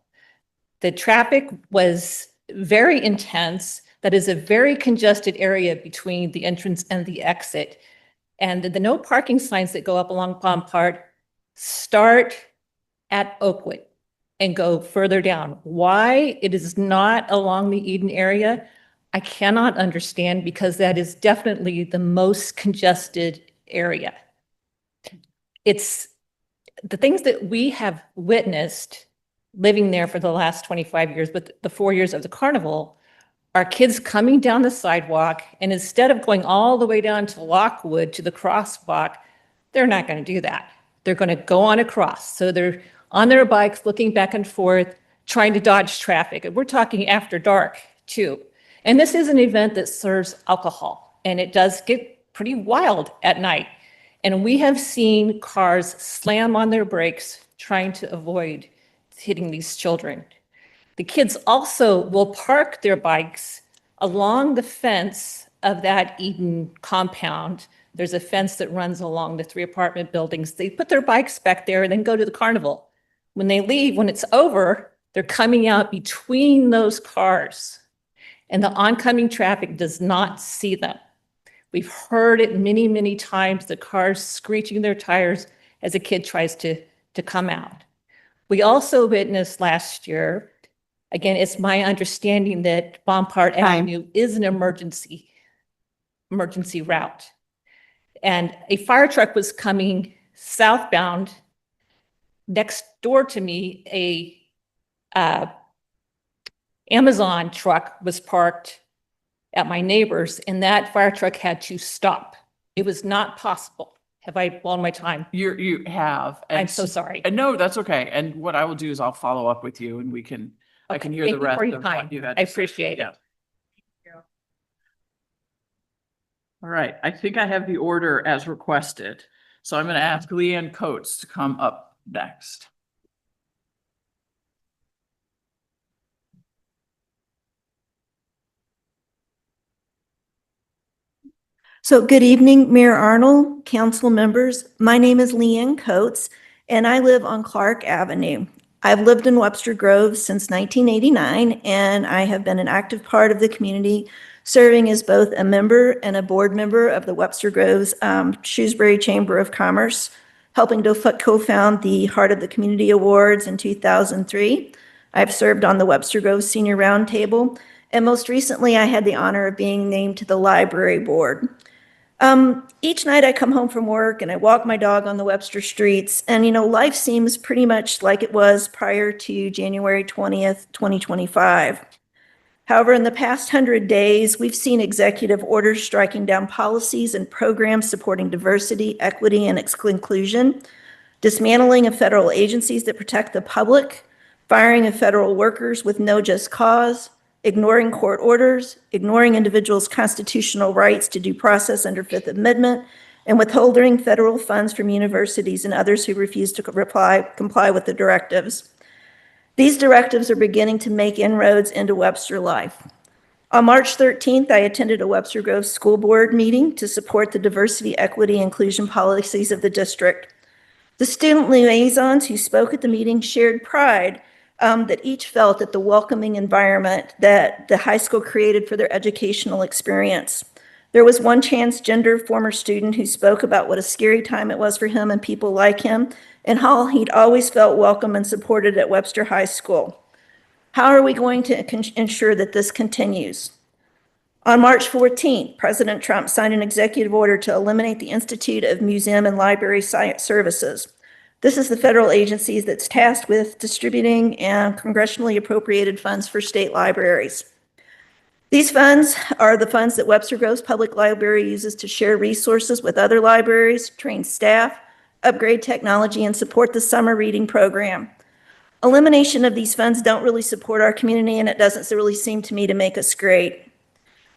The traffic was very intense. That is a very congested area between the entrance and the exit. And the no parking signs that go up along Bompart start at Oakwood and go further down. Why it is not along the Eden area, I cannot understand, because that is definitely the most congested area. It's the things that we have witnessed living there for the last 25 years, but the 4 years of the carnival, are kids coming down the sidewalk, and instead of going all the way down to Lockwood to the crosswalk, they're not going to do that. They're going to go on across. So they're on their bikes, looking back and forth, trying to dodge traffic. And we're talking after dark too. And this is an event that serves alcohol, and it does get pretty wild at night. And we have seen cars slam on their brakes, trying to avoid hitting these children. The kids also will park their bikes along the fence of that Eden compound. There's a fence that runs along the 3 apartment buildings. They put their bikes back there and then go to the carnival. When they leave, when it's over, they're coming out between those cars, and the oncoming traffic does not see them. We've heard it many, many times, the cars screeching their tires as a kid tries to come out. We also witnessed last year, again, it's my understanding that Bompart Avenue is an emergency route. And a fire truck was coming southbound. Next door to me, a Amazon truck was parked at my neighbor's, and that fire truck had to stop. It was not possible. Have I blown my time? You have. I'm so sorry. No, that's okay. And what I will do is I'll follow up with you, and I can hear the rest of what you had. I appreciate it. All right, I think I have the order as requested. So I'm going to ask Leanne Coates to come up next. So good evening, Mayor Arnold, council members. My name is Leanne Coates, and I live on Clark Avenue. I've lived in Webster Grove since 1989, and I have been an active part of the community, serving as both a member and a board member of the Webster Groves Shrewsbury Chamber of Commerce, helping to co-found the Heart of the Community Awards in 2003. I've served on the Webster Grove Senior Roundtable, and most recently, I had the honor of being named to the library board. Each night I come home from work and I walk my dog on the Webster streets, and life seems pretty much like it was prior to January 20th, 2025. However, in the past 100 days, we've seen executive orders striking down policies and programs supporting diversity, equity, and inclusion, dismantling of federal agencies that protect the public, firing of federal workers with no just cause, ignoring court orders, ignoring individuals' constitutional rights to due process under Fifth Amendment, and withholding federal funds from universities and others who refuse to comply with the directives. These directives are beginning to make inroads into Webster life. On March 13th, I attended a Webster Grove School Board meeting to support the diversity, equity, inclusion policies of the district. The student liaisons who spoke at the meeting shared pride that each felt that the welcoming environment that the high school created for their educational experience. There was one transgender former student who spoke about what a scary time it was for him and people like him, and how he'd always felt welcome and supported at Webster High School. How are we going to ensure that this continues? On March 14th, President Trump signed an executive order to eliminate the Institute of Museum and Library Science Services. This is the federal agency that's tasked with distributing and congressionally appropriated funds for state libraries. These funds are the funds that Webster Groves Public Library uses to share resources with other libraries, train staff, upgrade technology, and support the summer reading program. Elimination of these funds don't really support our community, and it doesn't really seem to me to make us great.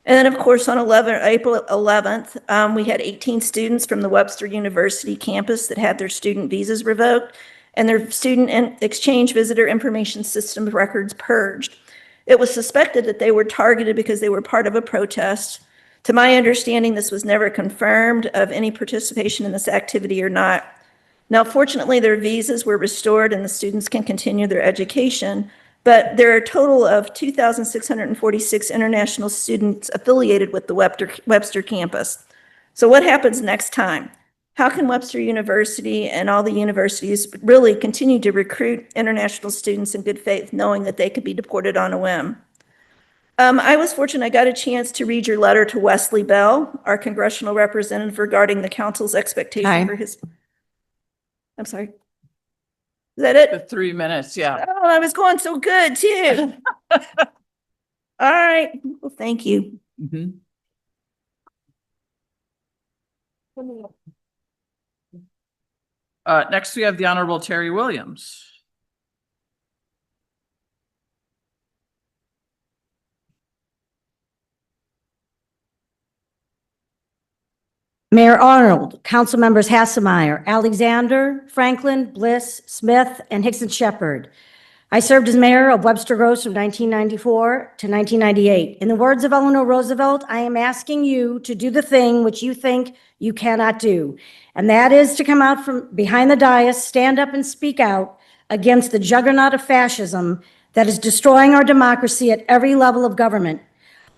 And then, of course, on April 11th, we had 18 students from the Webster University campus that had their student visas revoked and their student exchange visitor information system records purged. It was suspected that they were targeted because they were part of a protest. To my understanding, this was never confirmed of any participation in this activity or not. Now, fortunately, their visas were restored and the students can continue their education. But there are a total of 2,646 international students affiliated with the Webster campus. So what happens next time? How can Webster University and all the universities really continue to recruit international students in good faith, knowing that they could be deported on a whim? I was fortunate I got a chance to read your letter to Wesley Bell, our congressional representative, regarding the council's expectation for his... I'm sorry. Is that it? The 3 minutes, yeah. Oh, I was going so good too. All right. Well, thank you. Mhm. Next, we have the Honorable Terry Williams. Mayor Arnold, council members Hassemeyer, Alexander, Franklin, Bliss, Smith, and Hickson Shepherd. I served as mayor of Webster Groves from 1994 to 1998. In the words of Eleanor Roosevelt, I am asking you to do the thing which you think you cannot do. And that is to come out from behind the dais, stand up and speak out against the juggernaut of fascism that is destroying our democracy at every level of government.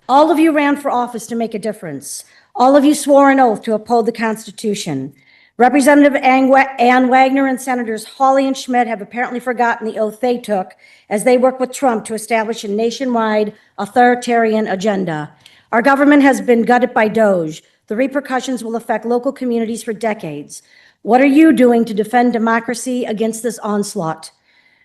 All of you ran for office to make a difference. All of you swore an oath to uphold the Constitution. Representative Ann Wagner and Senators Hawley and Schmidt have apparently forgotten the oath they took as they worked with Trump to establish a nationwide authoritarian agenda. Our government has been gutted by DOJ. The repercussions will affect local communities for decades. What are you doing to defend democracy against this onslaught?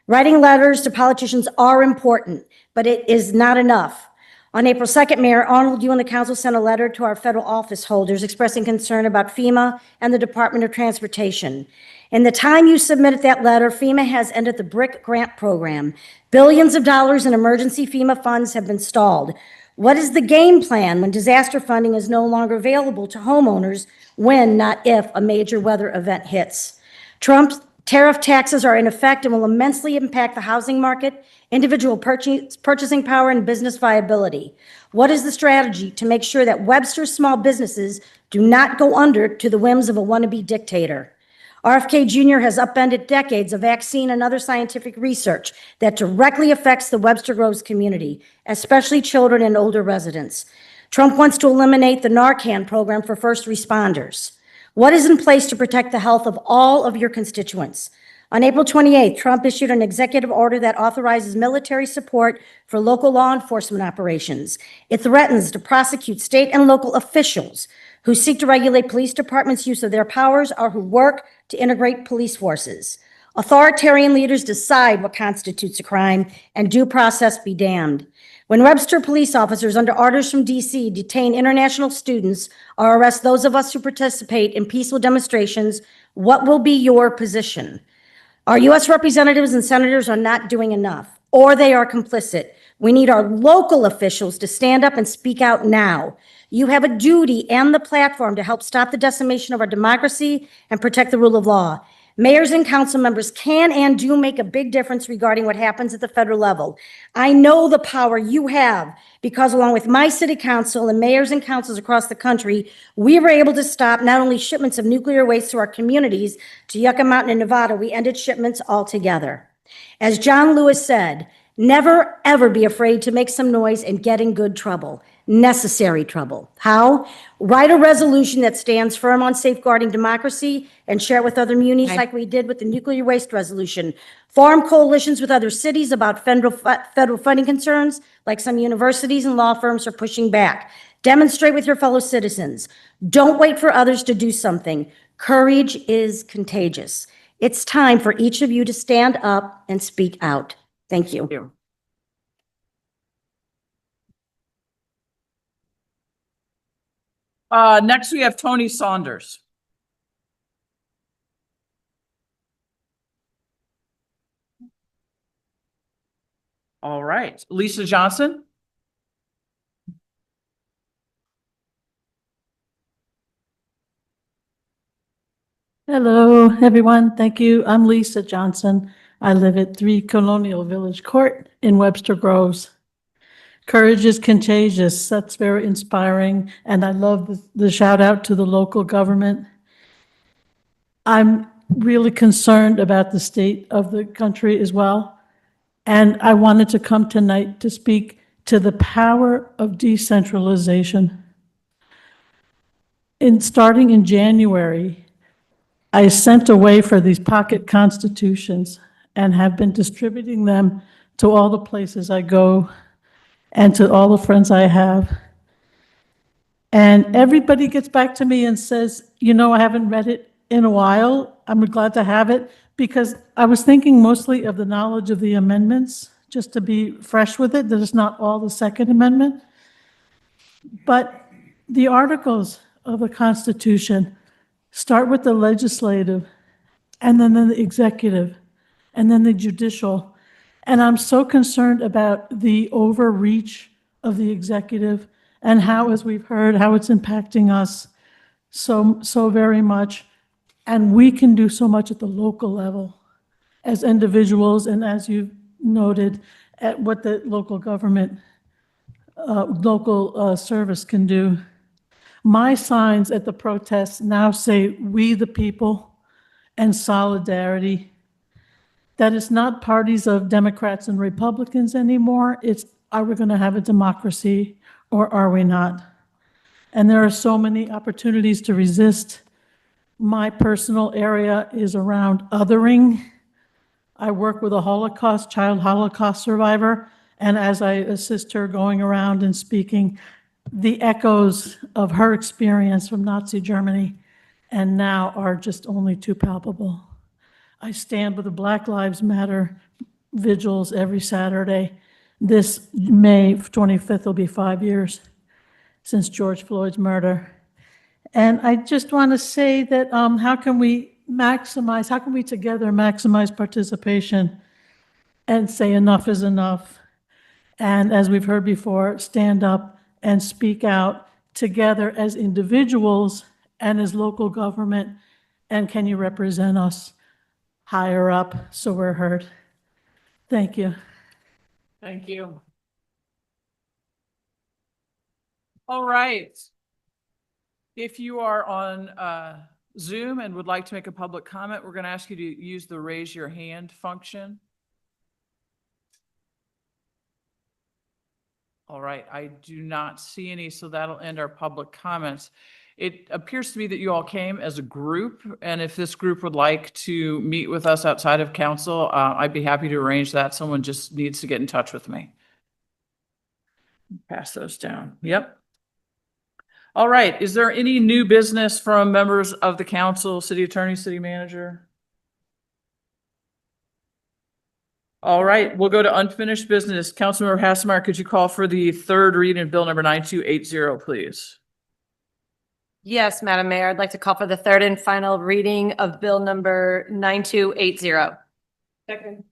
Writing letters to politicians are important, but it is not enough. On April 2nd, Mayor Arnold, you and the council sent a letter to our federal office holders expressing concern about FEMA and the Department of Transportation. In the time you submitted that letter, FEMA has ended the BRIC grant program. Billions of dollars in emergency FEMA funds have been stalled. What is the game plan when disaster funding is no longer available to homeowners when, not if, a major weather event hits? Trump's tariff taxes are in effect and will immensely impact the housing market, individual purchasing power, and business viability. What is the strategy to make sure that Webster's small businesses do not go under to the whims of a wannabe dictator? RFK Jr. has upended decades of vaccine and other scientific research that directly affects the Webster Groves community, especially children and older residents. Trump wants to eliminate the Narcan program for first responders. What is in place to protect the health of all of your constituents? On April 28th, Trump issued an executive order that authorizes military support for local law enforcement operations. It threatens to prosecute state and local officials who seek to regulate police departments' use of their powers or who work to integrate police forces. Authoritarian leaders decide what constitutes a crime, and due process be damned. When Webster police officers under orders from D.C. detain international students or arrest those of us who participate in peaceful demonstrations, what will be your position? Our U.S. representatives and senators are not doing enough, or they are complicit. We need our local officials to stand up and speak out now. You have a duty and the platform to help stop the decimation of our democracy and protect the rule of law. Mayors and council members can and do make a big difference regarding what happens at the federal level. I know the power you have because along with my city council and mayors and councils across the country, we were able to stop not only shipments of nuclear waste to our communities to Yucca Mountain in Nevada, we ended shipments altogether. As John Lewis said, never ever be afraid to make some noise and get in good trouble. Necessary trouble. How? Write a resolution that stands firm on safeguarding democracy and share it with other munis like we did with the nuclear waste resolution. Form coalitions with other cities about federal funding concerns, like some universities and law firms are pushing back. Demonstrate with your fellow citizens. Don't wait for others to do something. Courage is contagious. It's time for each of you to stand up and speak out. Thank you. Next we have Tony Saunders. All right, Lisa Johnson. Hello, everyone. Thank you. I'm Lisa Johnson. I live at 3 Colonial Village Court in Webster Groves. Courage is contagious. That's very inspiring. And I love the shout out to the local government. I'm really concerned about the state of the country as well. And I wanted to come tonight to speak to the power of decentralization. Starting in January, I sent away for these pocket constitutions and have been distributing them to all the places I go and to all the friends I have. And everybody gets back to me and says, you know, I haven't read it in a while. I'm glad to have it because I was thinking mostly of the knowledge of the amendments, just to be fresh with it, that it's not all the Second Amendment. But the articles of the Constitution start with the legislative, and then the executive, and then the judicial. And I'm so concerned about the overreach of the executive and how, as we've heard, how it's impacting us so very much. And we can do so much at the local level as individuals, and as you've noted, at what the local government, local service can do. My signs at the protests now say, "We the people," and solidarity. That it's not parties of Democrats and Republicans anymore. It's, are we going to have a democracy or are we not? And there are so many opportunities to resist. My personal area is around othering. I work with a child Holocaust survivor, and as I assist her going around and speaking, the echoes of her experience from Nazi Germany and now are just only too palpable. I stand with the Black Lives Matter vigils every Saturday. This May 25th will be 5 years since George Floyd's murder. And I just want to say that how can we together maximize participation and say enough is enough? And as we've heard before, stand up and speak out together as individuals and as local government. And can you represent us higher up so we're heard? Thank you. Thank you. All right. If you are on Zoom and would like to make a public comment, we're going to ask you to use the raise your hand function. All right, I do not see any, so that'll end our public comments. It appears to me that you all came as a group, and if this group would like to meet with us outside of council, I'd be happy to arrange that. Someone just needs to get in touch with me. Pass those down. Yep. All right, is there any new business from members of the council, city attorney, city manager? All right, we'll go to unfinished business. Councilmember Hasselmeyer, could you call for the third reading of bill number 9280, please? Yes, Madam Mayor, I'd like to call for the third and final reading of bill number 9280. Second.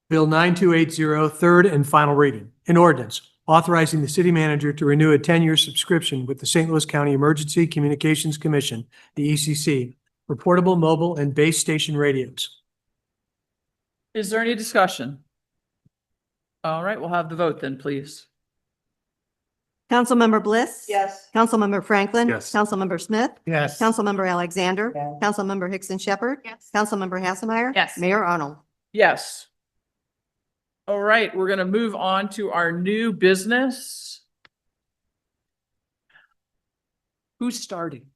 Bill 9280, third and final reading. An ordinance authorizing the city manager to renew a 10-year subscription with the St. Louis County Emergency Communications Commission, the ECC, for portable, mobile, and base station radios. Is there any discussion? All right, we'll have the vote then, please. Councilmember Bliss? Yes. Councilmember Franklin? Yes. Councilmember Smith? Yes. Councilmember Alexander? Yes. Councilmember Hickson Shepherd? Yes. Councilmember Hasselmeyer? Yes. Mayor Arnold? Yes. All right, we're going to move on to our new business. Who's starting?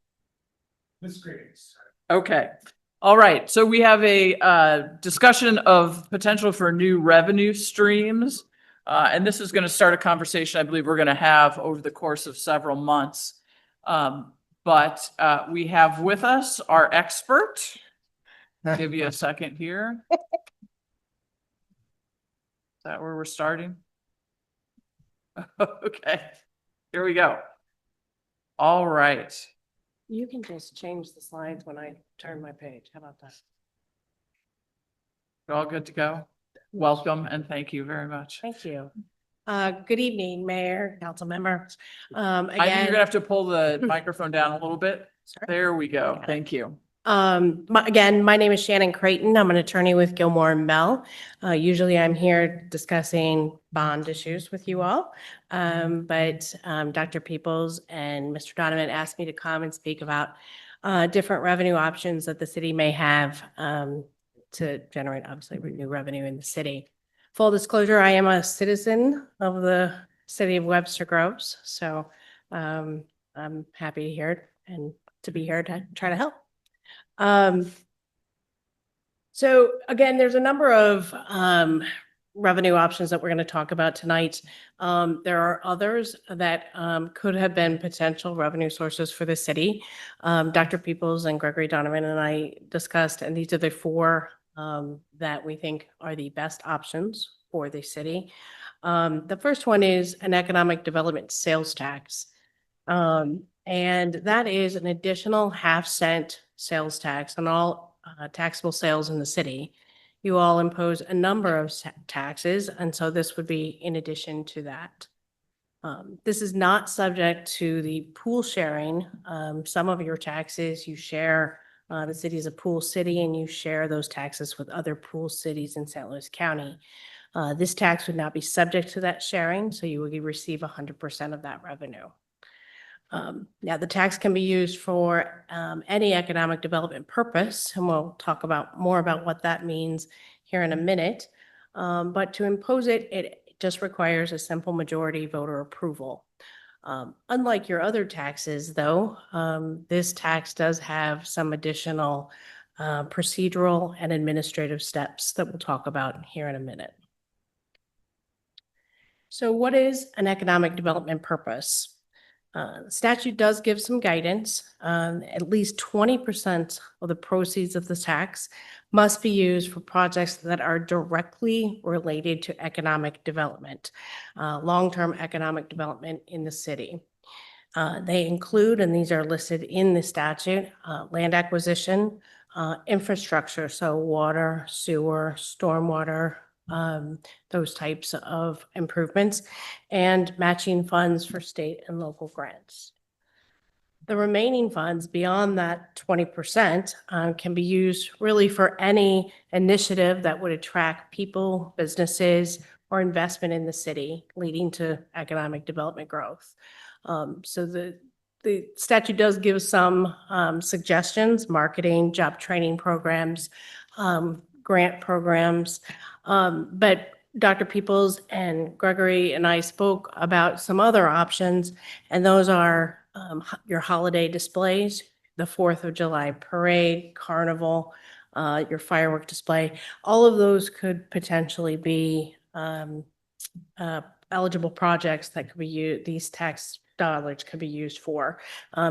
Ms. Graves. Okay. All right. So we have a discussion of potential for new revenue streams. And this is going to start a conversation I believe we're going to have over the course of several months. But we have with us our expert. I'll give you a second here. Is that where we're starting? Okay, here we go. All right. You can just change the slides when I turn my page. How about that? All good to go? Welcome and thank you very much. Thank you. Good evening, Mayor, council members. I think you're gonna have to pull the microphone down a little bit. There we go. Thank you. Again, my name is Shannon Creighton. I'm an attorney with Gilmore and Bell. Usually I'm here discussing bond issues with you all. But Dr. Peoples and Mr. Donovan asked me to come and speak about different revenue options that the city may have to generate obviously new revenue in the city. Full disclosure, I am a citizen of the city of Webster Groves. So I'm happy to hear and to be here to try to help. So again, there's a number of revenue options that we're going to talk about tonight. There are others that could have been potential revenue sources for the city. Dr. Peoples and Gregory Donovan and I discussed, and these are the four that we think are the best options for the city. The first one is an economic development sales tax. And that is an additional half-cent sales tax on all taxable sales in the city. You all impose a number of taxes, and so this would be in addition to that. This is not subject to the pool sharing. Some of your taxes you share, the city is a pool city, and you share those taxes with other pool cities in St. Louis County. This tax would not be subject to that sharing, so you would receive 100% of that revenue. Now, the tax can be used for any economic development purpose, and we'll talk about more about what that means here in a minute. But to impose it, it just requires a simple majority voter approval. Unlike your other taxes, though, this tax does have some additional procedural and administrative steps that we'll talk about here in a minute. So what is an economic development purpose? The statute does give some guidance. At least 20% of the proceeds of the tax must be used for projects that are directly related to economic development, long-term economic development in the city. They include, and these are listed in the statute, land acquisition, infrastructure, so water, sewer, stormwater, those types of improvements, and matching funds for state and local grants. The remaining funds beyond that 20% can be used really for any initiative that would attract people, businesses, or investment in the city, leading to economic development growth. So the statute does give some suggestions: marketing, job training programs, grant programs. But Dr. Peoples and Gregory and I spoke about some other options, and those are your holiday displays, the 4th of July parade, carnival, your firework display. All of those could potentially be eligible projects that could be used, these tax dollars could be used for,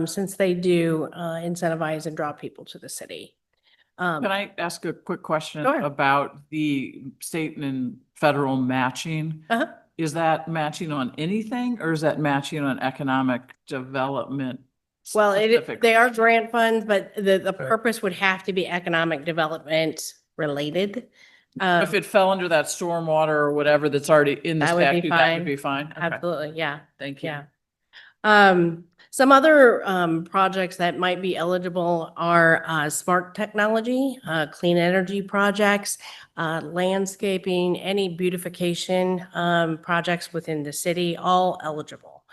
since they do incentivize and draw people to the city. Can I ask a quick question Sure. about the state and federal matching? Uh-huh. Is that matching on anything, or is that matching on economic development? Well, specific? they are grant funds, but the purpose would have to be economic development related. If it fell under that stormwater or whatever that's already in the That would be statute, that would fine. be fine? Okay. Absolutely, yeah. Thank you. Yeah. Some other projects that might be eligible are smart technology, clean energy projects, landscaping, any beautification projects within the city, all eligible.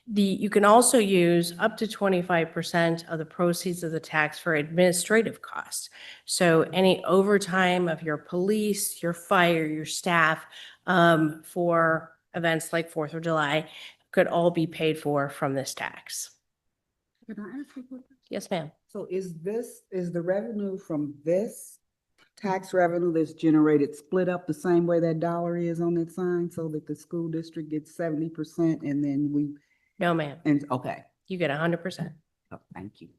You can also use up to 25% of the proceeds of the tax for administrative costs. So any overtime of your police, your fire, your staff for events like 4th of July could all be paid for from this tax. Can I ask you a question? Yes, ma'am. So is the revenue from this tax revenue that's generated split up the same way that dollar is on that sign, so that the school district gets 70% and then we? No, ma'am. And, okay. You get 100%. Oh, thank you.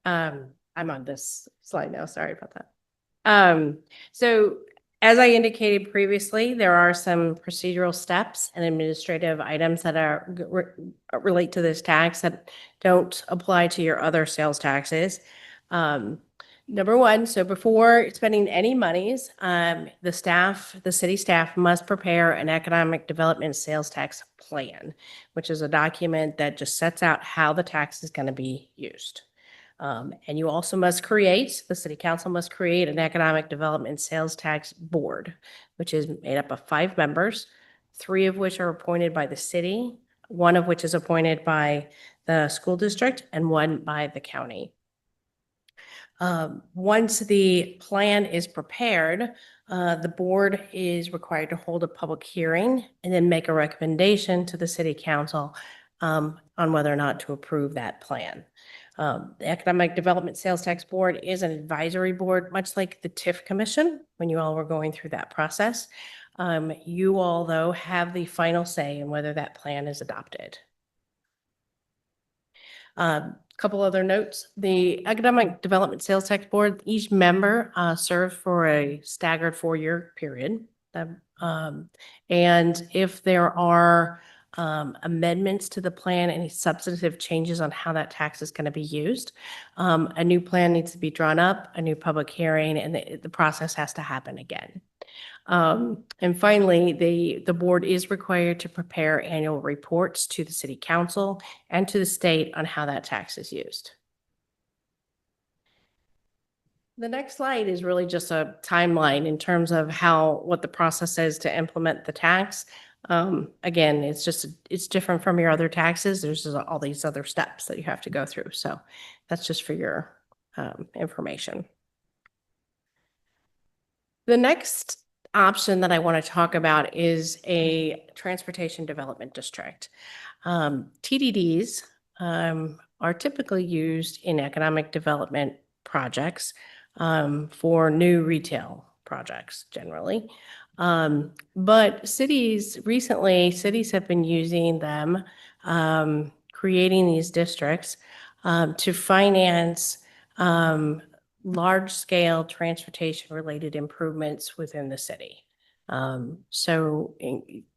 I'm on this slide now. Sorry about that. So as I indicated previously, there are some procedural steps and administrative items that relate to this tax that don't apply to your other sales taxes. Number one, so before spending any monies, the city staff must prepare an economic development sales tax plan, which is a document that just sets out how the tax is going to be used. And you also the city council must create an economic development sales tax board, which is made up of 5 members, 3 of which are appointed by the city, 1 of which is appointed by the school district, and 1 by the county. Once the plan is prepared, the board is required to hold a public hearing and then make a recommendation to the city council on whether or not to approve that plan. The Economic Development Sales Tax Board is an advisory board, much like the TIF Commission, when you all were going through that process. You all, though, have the final say in whether that plan is adopted. Couple other notes. The Economic Development Sales Tax Board, each member serves for a staggered 4-year period. And if there are amendments to the plan, any substantive changes on how that tax is going to be used, a new plan needs to be drawn up, a new public hearing, and the process has to happen again. And finally, the board is required to prepare annual reports to the city council and to the state on how that tax is used. The next slide is really just a timeline in terms of what the process is to implement the tax. Again, it's different from your other taxes. There's just all these other steps that you have to go through. So that's just for your information. The next option that I want to talk about is a transportation development district. TDDs are typically used in economic development projects for new retail projects generally. But cities have been using them, creating these districts to finance large-scale transportation-related improvements within the city.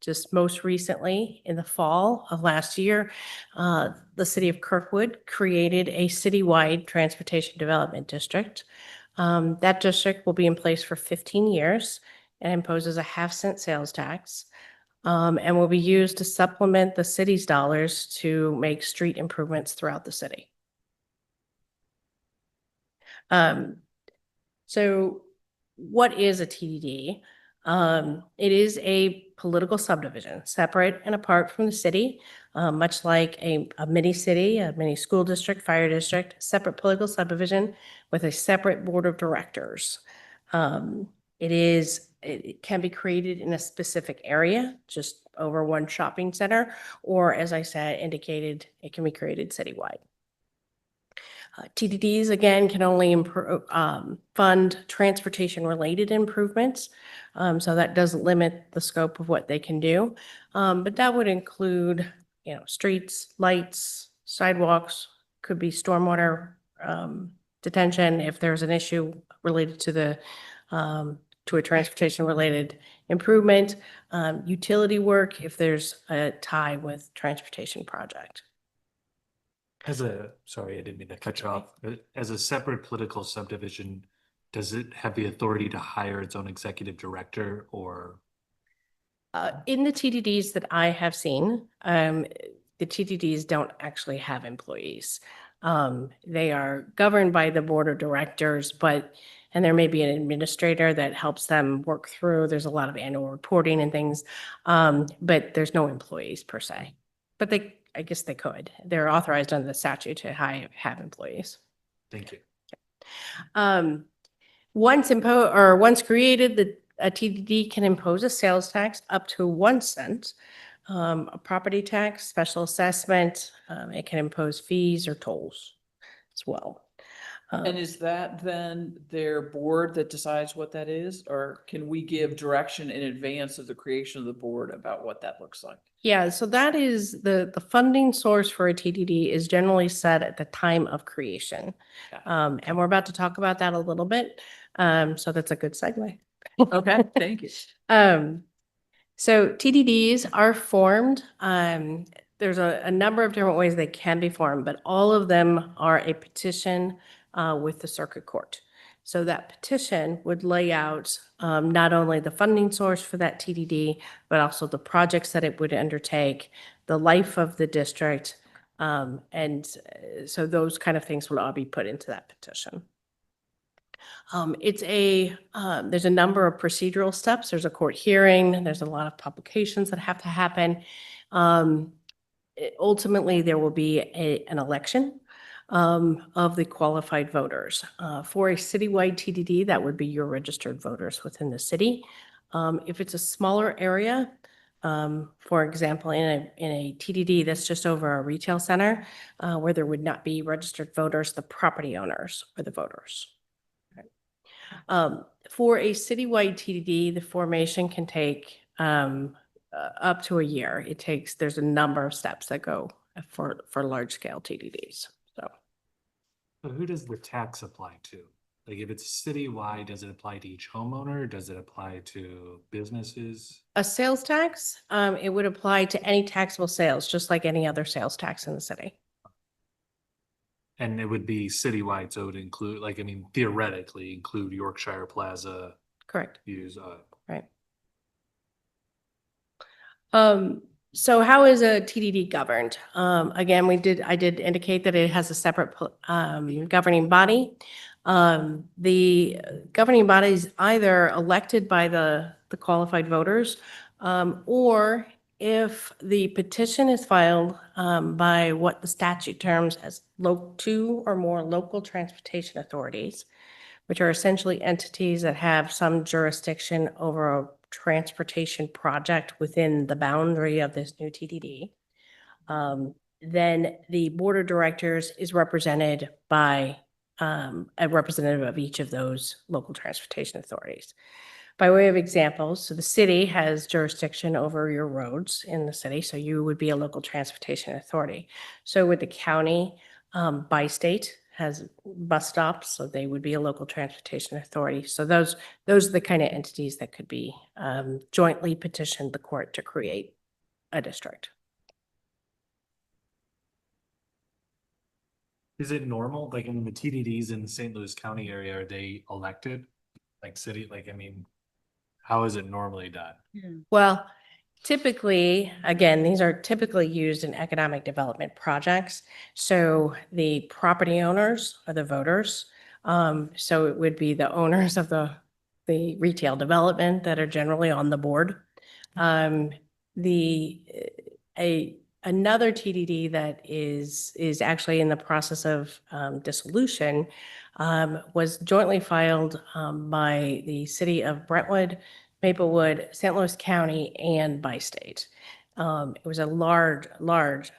Just most recently, in the fall of last year, the city of Kirkwood created a citywide transportation development district. That district will be in place for 15 years and imposes a half-cent sales tax, and will be used to supplement the city's dollars to make street improvements throughout the city. So what is a TDD? It is a political subdivision, separate and apart from the city, much like a mini city, a mini school district, fire district, separate political subdivision with a separate board of directors. It can be created in a specific area, just over one shopping center, or as I said, indicated, it can be created citywide. TDDs, again, can only fund transportation-related improvements. So that does limit the scope of what they can do. But that would include, streets, lights, sidewalks, could be stormwater detention if there's an issue related to to a transportation-related improvement, utility work if there's a tie with transportation project. Sorry, I didn't mean to cut you off. As a separate political subdivision, does it have the authority to hire its own executive director or? In the TDDs that I have seen, the TDDs don't actually have employees. They are governed by the board of directors, and there may be an administrator that helps them work through. There's a lot of annual reporting and things, but there's no employees per se. But I guess they could. They're authorized under the statute to have employees. Thank you. Once created, a TDD can impose a sales tax up to 1 cent, a property tax, special assessment. It can impose fees or tolls as well. And is that then their board that decides what that is? Or can we give direction in advance of the creation of the board about what that looks like? Yeah, so that is the funding source for a TDD is generally set at the time of creation. And we're about to talk about that a little bit. So that's a good segue. Okay, thank you. So TDDs are formed. There's a number of different ways they can be formed, but all of them are a petition with the circuit court. So that petition would lay out not only the funding source for that TDD, but also the projects that it would undertake, the life of the district. So those kind of things would all be put into that petition. There's a number of procedural steps. There's a court hearing. There's a lot of publications that have to happen. Ultimately, there will be an election of the qualified voters. For a citywide TDD, that would be your registered voters within the city. If it's a smaller area, for example, in a TDD that's just over a retail center, where there would not be registered voters, the property owners are the voters. For a citywide TDD, the formation can take up to a year. There's a number of steps that go for large scale TDDs. So who does the tax apply to? Like if it's citywide, does it apply to each homeowner? Does it apply to businesses? A sales tax, it would apply to any taxable sales, just like any other sales tax in the city. And it would be citywide, so it would include, theoretically include Yorkshire Plaza. Correct. Use, Right. So how is a TDD governed? Again, I did indicate that it has a separate governing body. The governing body is either elected by the qualified voters, or if the petition is filed by what the statute terms as 2 or more local transportation authorities, which are essentially entities that have some jurisdiction over a transportation project within the boundary of this new TDD, then the board of directors is represented by a representative of each of those local transportation authorities. By way of examples, so the city has jurisdiction over your roads in the city, so you would be a local transportation authority. So with the county, by state has bus stops, so they would be a local transportation authority. So those are the kind of entities that could be jointly petitioned the court to create a district. Is it normal, like in the TDDs in the St. Louis County area, are they elected? Like city, like, I mean, how is it normally done? Well, typically, again, these are typically used in economic development projects. So the property owners are the voters. So it would be the owners of the retail development that are generally on the board. Another TDD that is actually in the process of dissolution was jointly filed by the city of Brentwood, Maplewood, St. Louis County, and by state. It was a large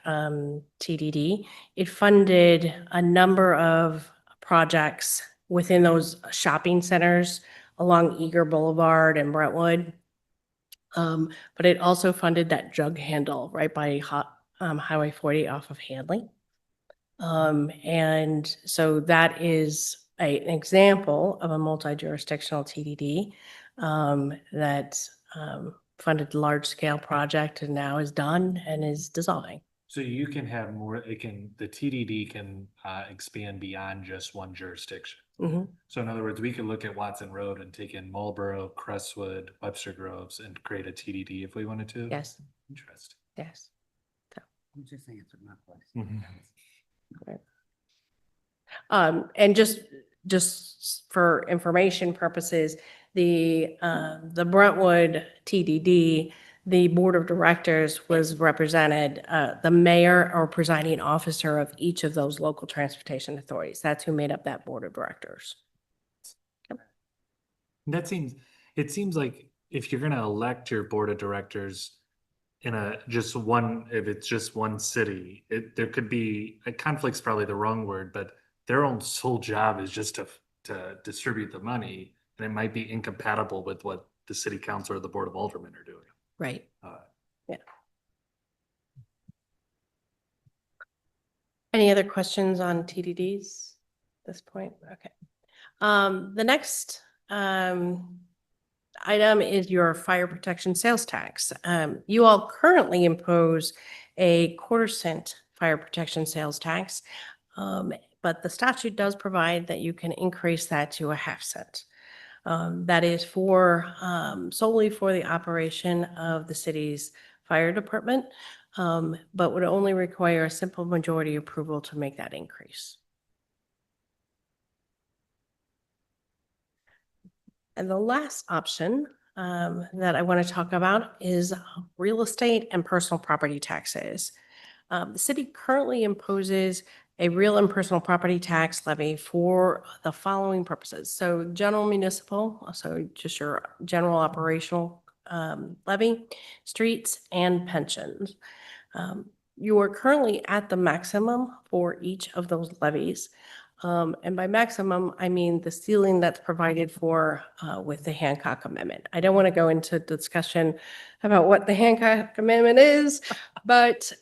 TDD. It funded a number of projects within those shopping centers along Eager Boulevard and Brentwood. But it also funded that jug handle right by Highway 40 off of Hadley. And so that is an example of a multi-jurisdictional TDD that funded large-scale project and now is done and is dissolving. So you can have more, the TDD can expand beyond just one jurisdiction. Mhm. So in other words, we could look at Watson Road and take in Marlboro, Crestwood, Webster Groves and create a TDD if we wanted to? Yes. Interesting. Yes. You just answered my question. Right. And just for information purposes, the Brentwood TDD, the board of directors was represented, the mayor or presiding officer of each of those local transportation authorities. That's who made up that board of directors. It seems like if you're gonna elect your board of directors in if it's just one city, there could be, conflict's probably the wrong word, but their own sole job is just to distribute the money, and it might be incompatible with what the city council or the board of aldermen are doing. Right. Yeah. Any other questions on TDDs at this point? Okay. The next item is your fire protection sales tax. You all currently impose a 1/4 cent fire protection sales tax, but the statute does provide that you can increase that to a 1/2 cent. That is solely for the operation of the city's fire department, but would only require a simple majority approval to make that increase. And the last option that I want to talk about is real estate and personal property taxes. The city currently imposes a real and personal property tax levy for the following purposes. So general municipal, so just your general operational levy, streets, and pensions. You are currently at the maximum for each of those levies. And by maximum, I mean the ceiling that's provided for with the Hancock Amendment. I don't want to go into discussion about what the Hancock Amendment is, but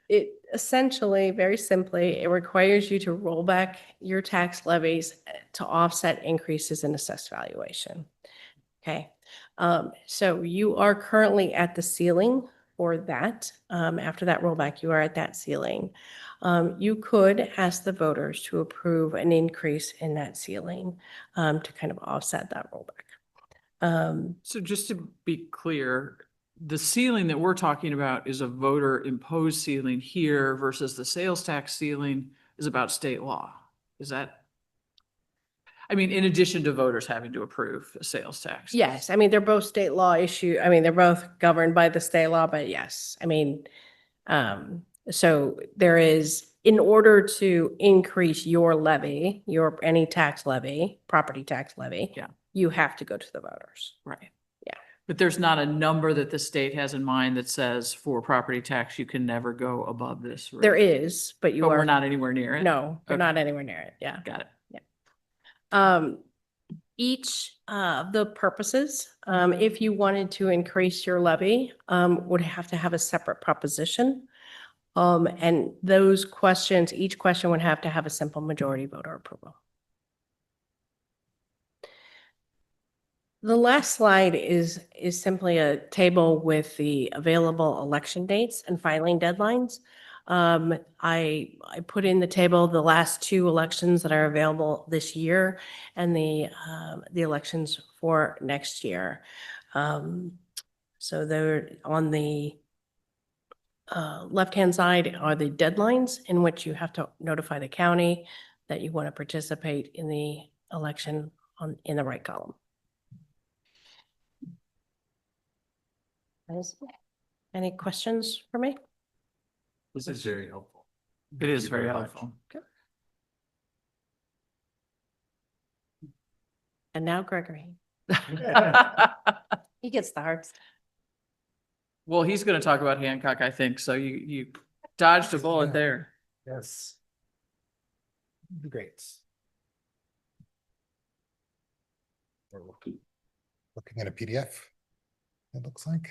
it essentially, very simply, it requires you to roll back your tax levies to offset increases in assessed valuation. Okay, so you are currently at the ceiling for that. After that rollback, you are at that ceiling. You could ask the voters to approve an increase in that ceiling to kind of offset that rollback. So just to be clear, the ceiling that we're talking about is a voter imposed ceiling here versus the sales tax ceiling is about state law. Is that? I mean, in addition to voters having to approve a sales tax. Yes, I mean, they're both state law issue. I mean, they're both governed by the state law, but yes, I mean, so there is, in order to increase your levy, any tax levy, property tax levy, Yeah. you have to go to the voters. Right. Yeah. But there's not a number that the state has in mind that says for property tax, you can never go above this rate. There is, but you But are. we're not anywhere near it? No, we're Okay. not anywhere near it. Yeah. Got it. Each of the purposes, if you wanted to increase your levy, would have to have a separate proposition. And those questions, each question would have to have a simple majority voter approval. The last slide is simply a table with the available election dates and filing deadlines. I put in the table the last two elections that are available this year and the elections for next year. So they're on the left-hand side are the deadlines in which you have to notify the county that you want to participate in the election in the right column. Any questions for me? This is very helpful. It is Thank you very much. helpful. And now Gregory. He gets the hard stuff. Well, he's going to talk about Hancock, I think. So you dodged a bullet there. Yes. Great. We're looking at a PDF, it looks like.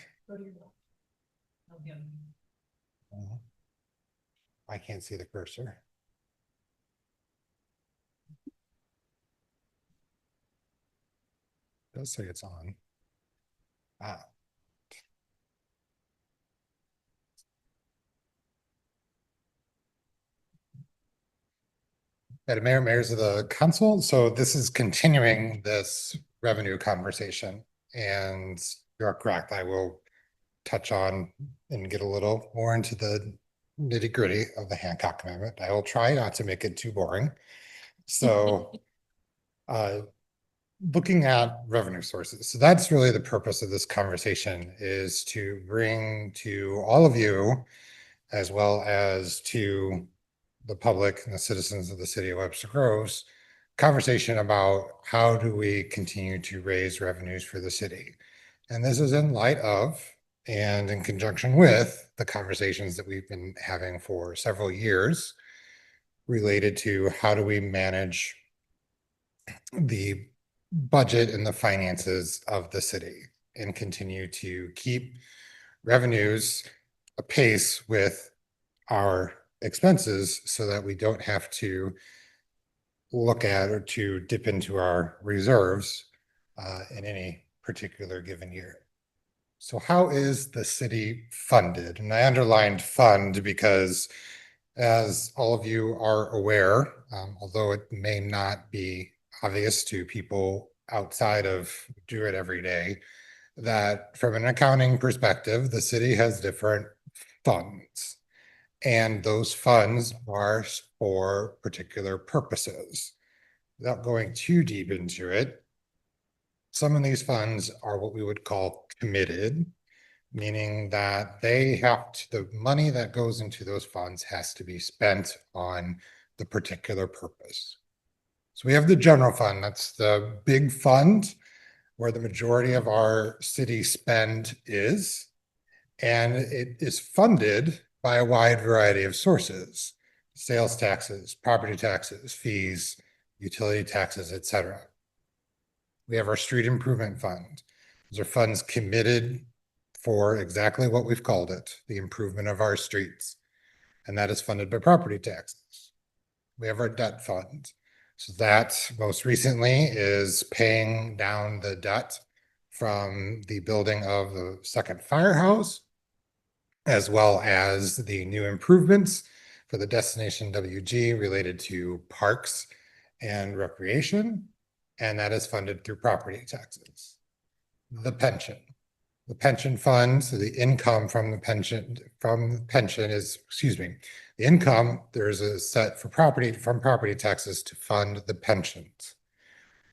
I can't see the cursor. It does say it's on. Madam Mayor, mayors of the council. So this is continuing this revenue conversation, and you're correct. I will touch on and get a little more into the nitty gritty of the Hancock Amendment. I will try not to make it too boring. So looking at revenue sources. So that's really the purpose of this conversation, is to bring to all of you, as well as to the public and the citizens of the city of Webster Groves, conversation about how do we continue to raise revenues for the city. And this is in light of and in conjunction with the conversations that we've been having for several years related to how do we manage the budget and the finances of the city and continue to keep revenues apace with our expenses so that we don't have to look at or to dip into our reserves in any particular given year. So how is the city funded? And I underlined fund because, as all of you are aware, although it may not be obvious to people outside of do it every day, that from an accounting perspective, the city has different funds. And those funds are for particular purposes. Without going too deep into it, some of these funds are what we would call committed, meaning that they have to, the money that goes into those funds has to be spent on the particular purpose. So we have the general fund, that's the big fund where the majority of our city spend is, and it is funded by a wide variety of sources: sales taxes, property taxes, fees, utility taxes, etc. We have our street improvement fund. Those are funds committed for exactly what we've called it, the improvement of our streets. And that is funded by property taxes. We have our debt fund. So that most recently is paying down the debt from the building of the second firehouse, as well as the new improvements for the Destination WG related to parks and recreation. And that is funded through property taxes. The pension fund, so the income from the pension is, the income, there's a set for property taxes to fund the pensions.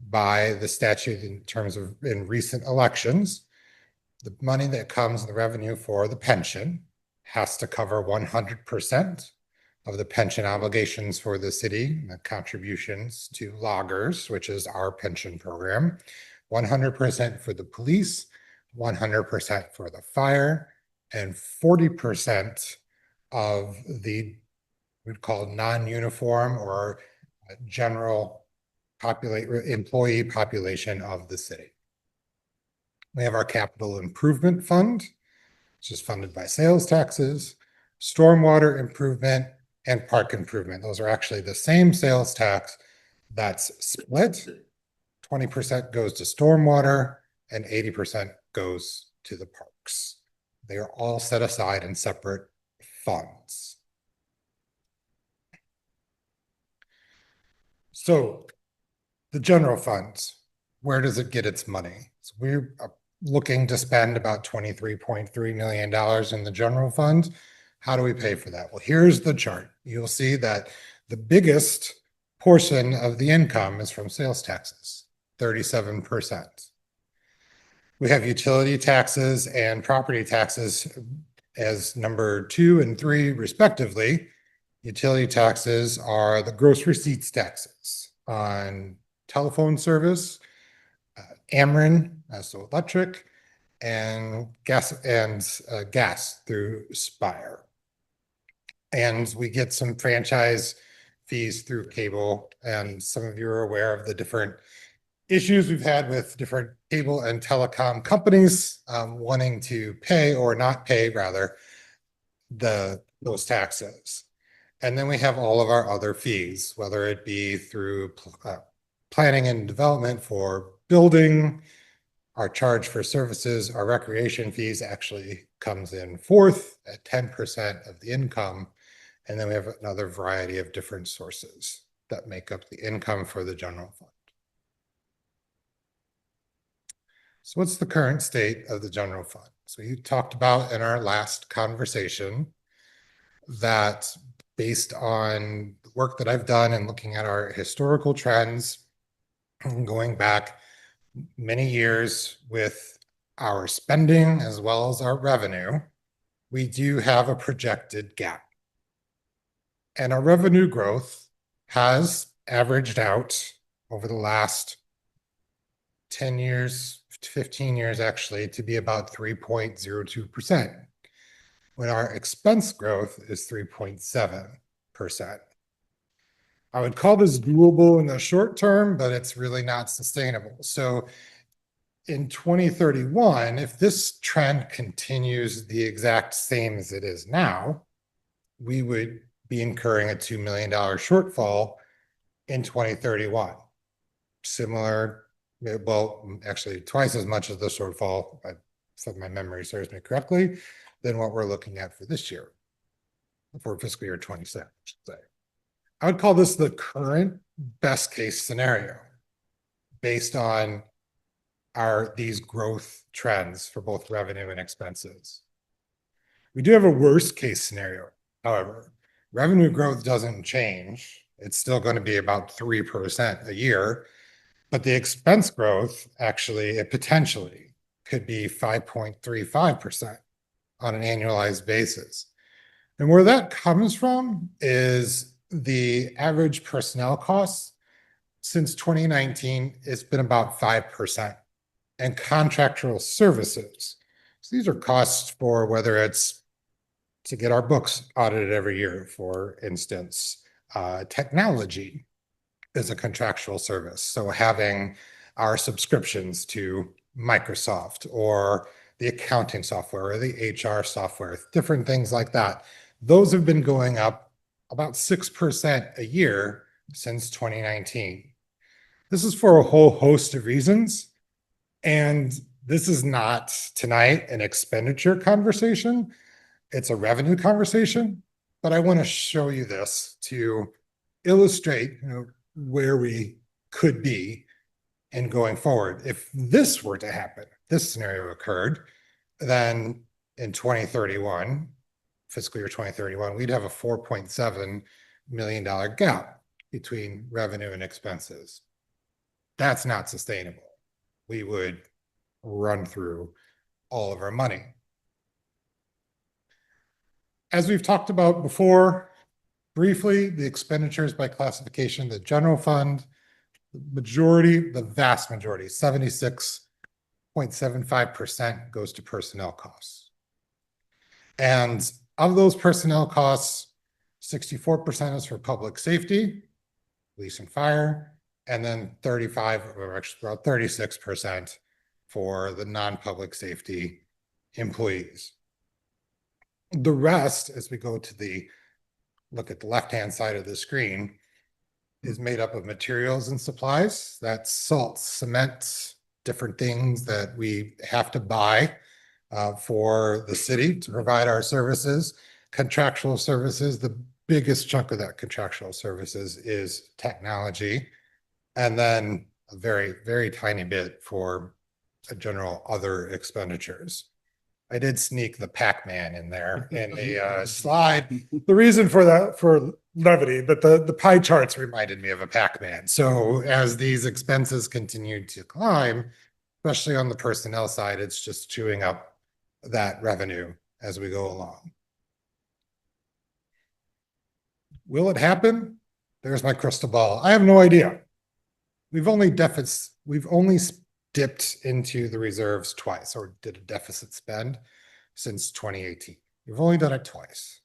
By the statute in terms of in recent elections, the money that comes in the revenue for the pension has to cover 100% of the pension obligations for the city, the contributions to loggers, which is our pension program, 100% for the police, 100% for the fire, and 40% of the we'd call non-uniform or general employee population of the city. We have our capital improvement fund, which is funded by sales taxes, stormwater improvement, and park improvement. Those are actually the same sales tax that's split. 20% goes to stormwater and 80% goes to the parks. They are all set aside in separate funds. So the general funds, where does it get its money? So we're looking to spend about $23.3 million in the general fund. How do we pay for that? Well, here's the chart. You'll see that the biggest portion of the income is from sales taxes, 37%. We have utility taxes and property taxes as number 2 and 3 respectively. Utility taxes are the gross receipts taxes on telephone service, Ameren, so electric, and gas through Spire. And we get some franchise fees through cable, and some of you are aware of the different issues we've had with different cable and telecom companies wanting to pay or not pay rather those taxes. And then we have all of our other fees, whether it be through planning and development for building, our charge for services, our recreation fees actually comes in 4th at 10% of the income. And then we have another variety of different sources that make up the income for the general fund. So what's the current state of the general fund? So you talked about in our last conversation that based on the work that I've done and looking at our historical trends, going back many years with our spending as well as our revenue, we do have a projected gap. And our revenue growth has averaged out over the last 10 years, 15 years actually, to be about 3.02%, when our expense growth is 3.7%. I would call this doable in the short term, but it's really not sustainable. So in 2031, if this trend continues the exact same as it is now, we would be incurring a $2 million shortfall in 2031. Similar, well, actually twice as much as the shortfall, if my memory serves me correctly, than what we're looking at for this year, for fiscal year 27, I should say. I would call this the current best case scenario based on these growth trends for both revenue and expenses. We do have a worst case scenario, however. Revenue growth doesn't change. It's still going to be about 3% a year, but the expense growth actually, it potentially could be 5.35% on an annualized basis. And where that comes from is the average personnel costs since 2019, it's been about 5%. And contractual services. So these are costs for whether it's to get our books audited every year, for instance. Technology is a contractual service. So having our subscriptions to Microsoft or the accounting software or the HR software, different things like that. Those have been going up about 6% a year since 2019. This is for a whole host of reasons. And this is not tonight an expenditure conversation. It's a revenue conversation, but I want to show you this to illustrate, where we could be and going forward. If this were to happen, this scenario occurred, then in 2031, fiscal year 2031, we'd have a $4.7 million gap between revenue and expenses. That's not sustainable. We would run through all of our money. As we've talked about before, briefly, the expenditures by classification, the general fund, the vast majority, 76.75% goes to personnel costs. And of those personnel costs, 64% is for public safety, police and fire, and then 36% for the non-public safety employees. The rest, as we go to look at the left-hand side of the screen, is made up of materials and supplies. That's salt, cement, different things that we have to buy for the city to provide our services. Contractual services, the biggest chunk of that contractual services is technology. And then a very, very tiny bit for a general other expenditures. I did sneak the Pac-Man in there in the slide. The reason for that, for levity, but the pie charts reminded me of a Pac-Man. So as these expenses continue to climb, especially on the personnel side, it's just chewing up that revenue as we go along. Will it happen? There's my crystal ball. I have no idea. We've only dipped into the reserves twice, or did a deficit spend since 2018. We've only done it twice.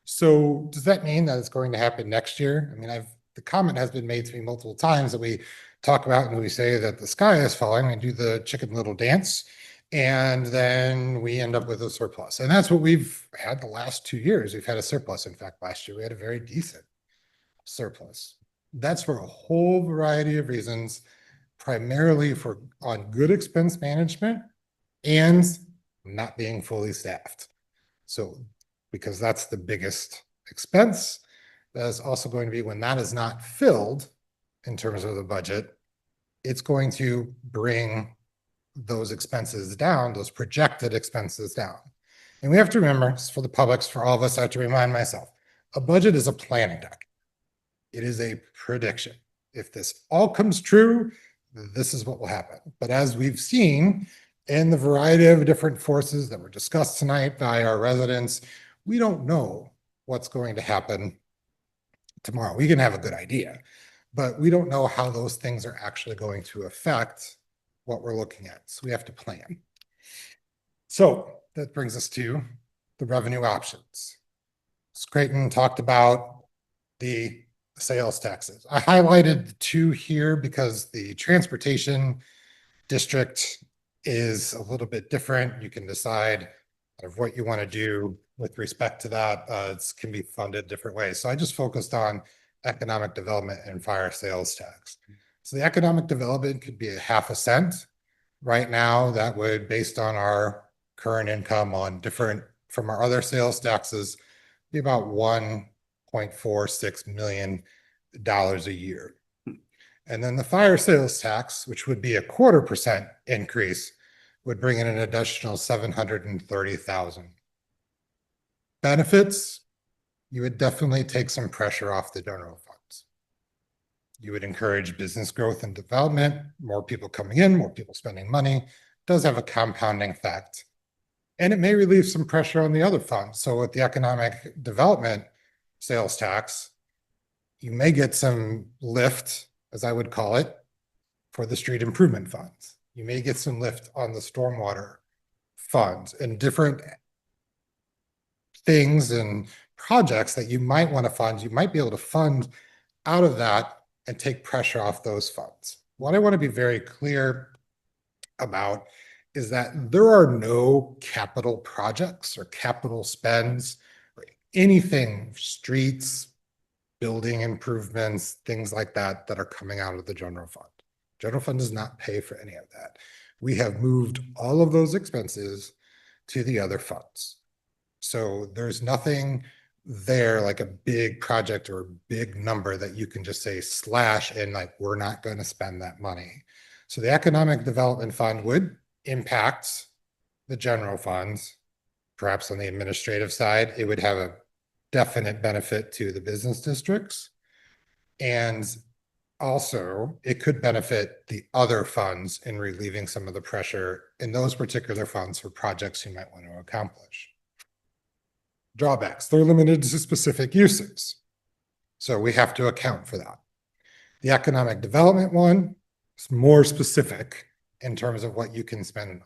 So does that mean that it's going to happen next year? I mean, the comment has been made to me multiple times that we talk about and we say that the sky is falling and do the Chicken Little dance, and then we end up with a surplus. And that's what we've had the last 2 years. We've had a surplus. In fact, last year we had a very decent surplus. That's for a whole variety of reasons, primarily on good expense management and not being fully staffed. So, because that's the biggest expense, that is also going to be when that is not filled in terms of the budget, it's going to bring those expenses down, those projected expenses down. And we have to remember, for the public, for all of us, I have to remind myself, a budget is a planning document. It is a prediction. If this all comes true, this is what will happen. But as we've seen in the variety of different forces that were discussed tonight by our residents, we don't know what's going to happen tomorrow. We can have a good idea, but we don't know how those things are actually going to affect what we're looking at. So we have to plan. So that brings us to the revenue options. Creighton talked about the sales taxes. I highlighted the two here because the transportation district is a little bit different. You can decide of what you want to do with respect to that. It can be funded different ways. So I just focused on economic development and fire sales tax. So the economic development could be a 0.5 cent. Right now, that would, based on our current income on different, from our other sales taxes, be about $1.46 million a year. And then the fire sales tax, which would be a 0.25% increase, would bring in an additional $730,000. Benefits, you would definitely take some pressure off the general funds. You would encourage business growth and development, more people coming in, more people spending money. It does have a compounding effect. And it may relieve some pressure on the other funds. So with the economic development sales tax, you may get some lift, as I would call it, for the street improvement funds. You may get some lift on the stormwater funds and different things and projects that you might want to fund. You might be able to fund out of that and take pressure off those funds. What I want to be very clear about is that there are no capital projects or capital spends or anything, streets, building improvements, things like that, that are coming out of the general fund. General fund does not pay for any of that. We have moved all of those expenses to the other funds. So there's nothing there like a big project or a big number that you can just say slash and like, we're not going to spend that money. So the economic development fund would impact the general funds. Perhaps on the administrative side, it would have a definite benefit to the business districts. And also, it could benefit the other funds in relieving some of the pressure in those particular funds for projects you might want to accomplish. Drawbacks, they're limited to specific uses. So we have to account for that. The economic development one is more specific in terms of what you can spend on.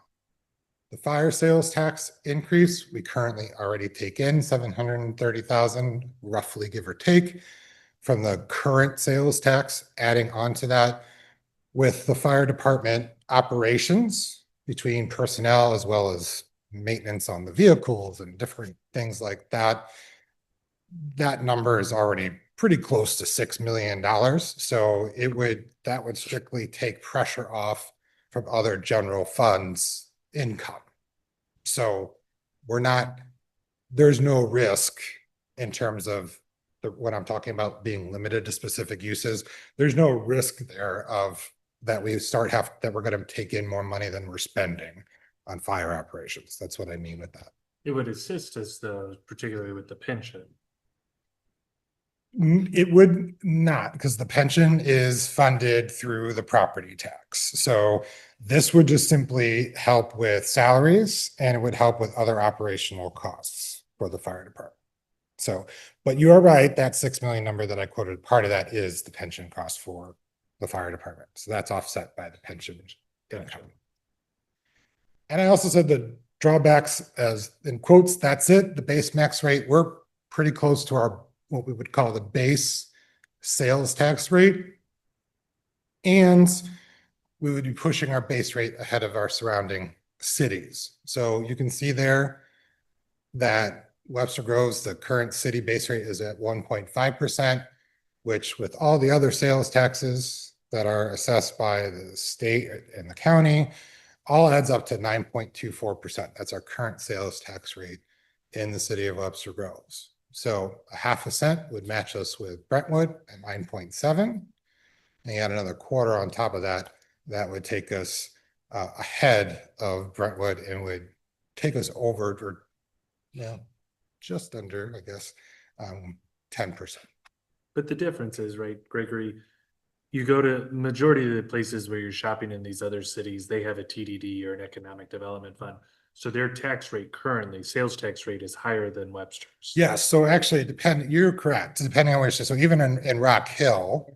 The fire sales tax increase, we currently already take in $730,000, roughly give or take, from the current sales tax, adding on to that with the fire department operations between personnel as well as maintenance on the vehicles and different things like that. That number is already pretty close to $6 million. So that would strictly take pressure off from other general funds income. So there's no risk in terms of when I'm talking about being limited to specific uses, there's no risk there of that that we're gonna take in more money than we're spending on fire operations. That's what I mean with that. It would assist us though, particularly with the pension. It would not, because the pension is funded through the property tax. So this would just simply help with salaries and it would help with other operational costs for the fire department. So, but you are right, that 6 million number that I quoted, part of that is the pension cost for the fire department. So that's offset by the pension income. And I also said the drawbacks as in quotes, that's it, the base max rate, we're pretty close to our what we would call the base sales tax rate. And we would be pushing our base rate ahead of our surrounding cities. So you can see there that Webster Groves, the current city base rate is at 1.5%, which with all the other sales taxes that are assessed by the state and the county, all adds up to 9.24%. That's our current sales tax rate in the city of Webster Groves. So a 0.5 cent would match us with Brentwood at 9.7. And you add another quarter on top of that, that would take us ahead of Brentwood and would take us over, or just under, I guess, 10%. But the difference is, right, Gregory, you go to majority of the places where you're shopping in these other cities, they have a TDD or an economic development fund. So their tax rate currently, sales tax rate is higher than Webster's. Yes, so actually you're correct, depending on which, so even in Rock Hill,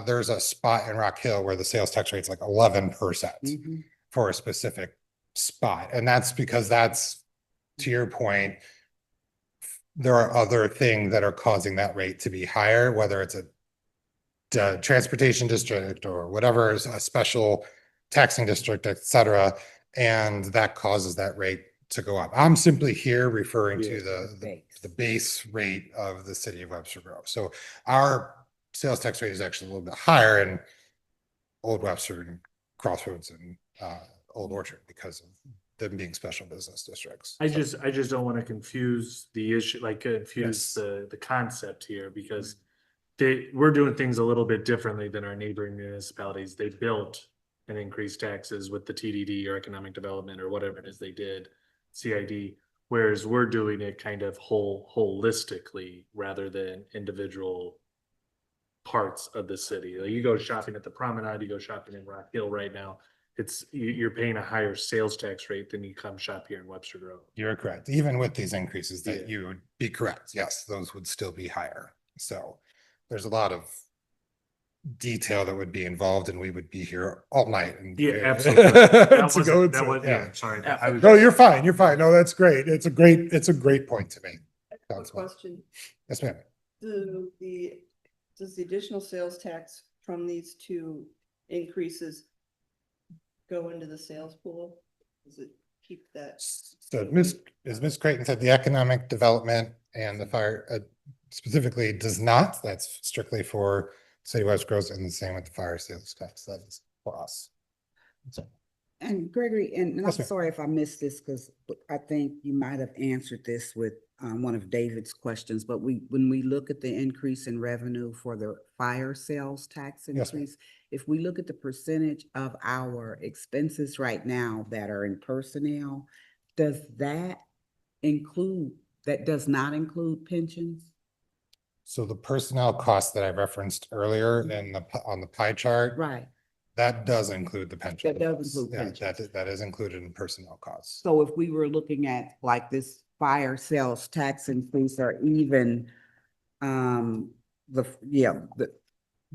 there's a spot in Rock Hill where the sales tax rate's like 11% for a specific spot. And that's because that's, to your point, there are other things that are causing that rate to be higher, whether it's a transportation district or whatever is a special taxing district, et cetera. And that causes that rate to go up. I'm simply here referring to the base rate of the city of Webster Grove. So our sales tax rate is actually a little bit higher in Old Webster and Crossroads and Old Orchard because of them being special business districts. I just don't want to confuse the issue, like confuse the concept here, because we're doing things a little bit differently than our neighboring municipalities. They built and increased taxes with the TDD or economic development or whatever it is they did, CID, whereas we're doing it kind of holistically rather than individual parts of the city. Like you go shopping at the Promenade, you go shopping in Rock Hill right now, you're paying a higher sales tax rate than you come shop here in Webster Grove. You're correct. Even with these increases that you would be correct. Yes, those would still be higher. So there's a lot of detail that would be involved and we would be here all night. And Absolutely. Sorry. No, you're fine. You're fine. No, that's great. It's a great point to make. Question. Yes, ma'am. Does the additional sales tax from these two increases go into the sales pool? Does it keep that? So as Ms. Creighton said, the economic development and the fire specifically does not. That's strictly for City of West Groves, and the same with the fire sales tax. That is for us. So. And Gregory, and I'm Yes, ma'am. sorry if I missed this, because I think you might have answered this with one of David's questions, but when we look at the increase in revenue for the fire sales tax Yes, ma'am. increase, if we look at the percentage of our expenses right now that are in personnel, does that does not include pensions? So the personnel costs that I referenced earlier on the pie chart, Right. that does include the pension. That does costs. include Yeah, pensions. that is included in personnel costs. So if we were looking at like this fire sales tax increase or even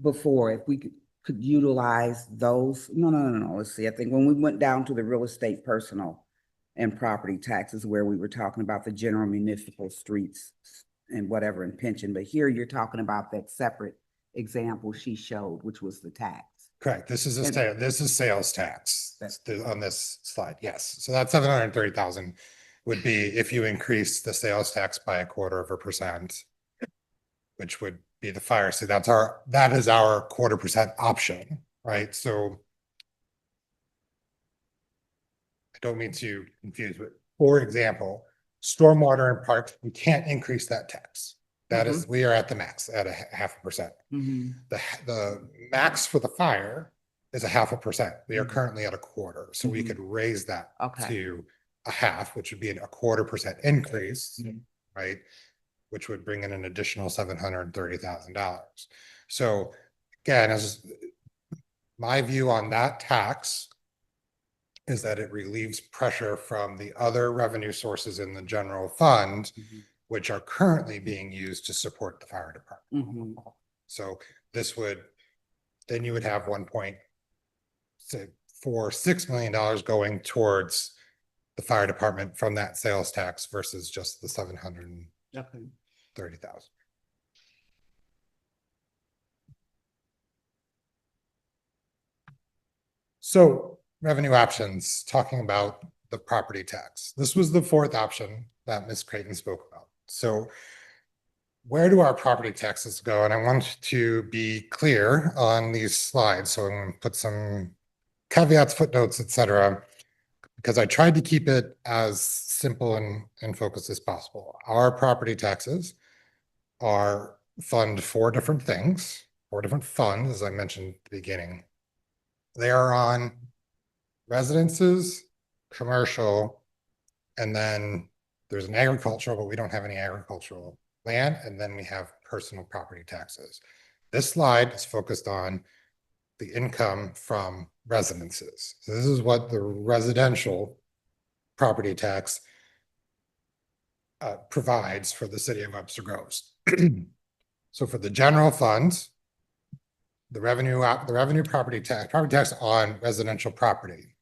before, if we could utilize those, no, let's see. I think when we went down to the real estate personal and property taxes where we were talking about the general municipal streets and whatever in pension, but here you're talking about that separate example she showed, which was the tax. Correct. This is sales tax on this slide. Yes. So that 730,000 would be if you increase the sales tax by 0.25%, which would be the fire. So that is our 0.25% option, right? So I don't mean to confuse, but for example, stormwater and parks, we can't increase that tax. That is, we are at the max at a 0.5%. The max for the fire is a 0.5%. We are currently at 1/4, so we could raise that to 1/2, which would be a 1/4% increase, right? Which would bring in an additional $730,000. So again, as my view on that tax is that it relieves pressure from the other revenue sources in the general fund, which are currently being used to support the fire department. So this would, then you would have $1.46 million going towards the fire department from that sales tax versus just the $730,000. So revenue options, talking about the property tax. This was the fourth option that Ms. Creighton spoke about. So where do our property taxes go? And I want to be clear on these slides. So I'm going to put some caveats, footnotes, etc., because I tried to keep it as simple and focused as possible. Our property taxes fund four different things, four different funds, as I mentioned at the beginning. They are on residences, commercial, and then there's an agricultural, but we don't have any agricultural land, and then we have personal property taxes. This slide is focused on the income from residences. So this is what the residential property tax provides for the city of Webster Groves. So for the general fund, the revenue property tax on residential property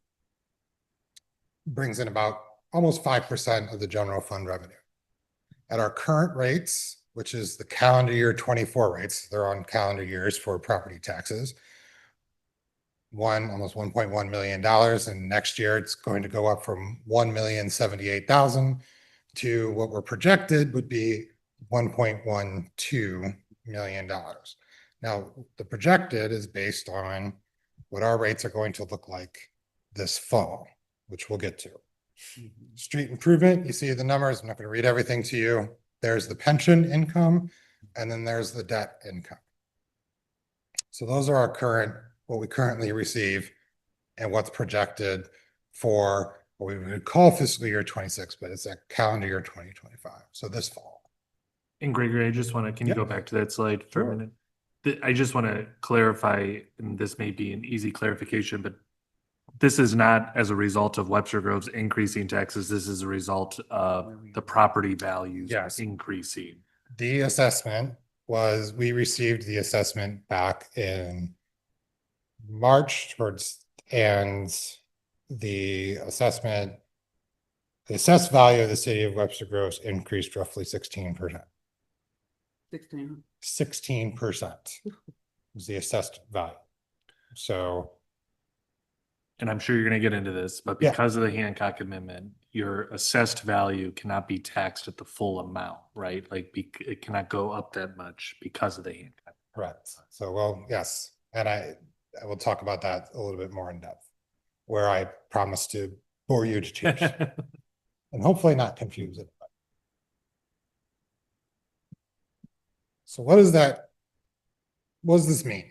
brings in about almost 5% of the general fund revenue. At our current rates, which is the calendar year 24 rates, they're on calendar years for property taxes, almost $1.1 million, and next year it's going to go up from $1,078,000 to what we're projected would be $1.12 million. Now, the projected is based on what our rates are going to look like this fall, which we'll get to. Street improvement, you see the numbers. I'm not going to read everything to you. There's the pension income, and then there's the debt income. So those are what we currently receive and what's projected for what we would call fiscal year 26, but it's a calendar year 2025. So this fall. And Gregory, can you go back to that slide for a minute? I just want to clarify, and this may be an easy clarification, but this is not as a result of Webster Groves increasing taxes. This is a result of the property values increasing. The assessment we received the assessment back in March and the assessed value of the city of Webster Groves increased roughly 16%. 16% was the assessed value. So, and I'm sure you're going to get into this, but because of the Hancock Amendment, your assessed value cannot be taxed at the full amount, right? Like it cannot go up that much because of the Hancock. Correct. So, well, yes. And I will talk about that a little bit more in depth, where I promise to bore you to tears and hopefully not confuse it. So what does this mean?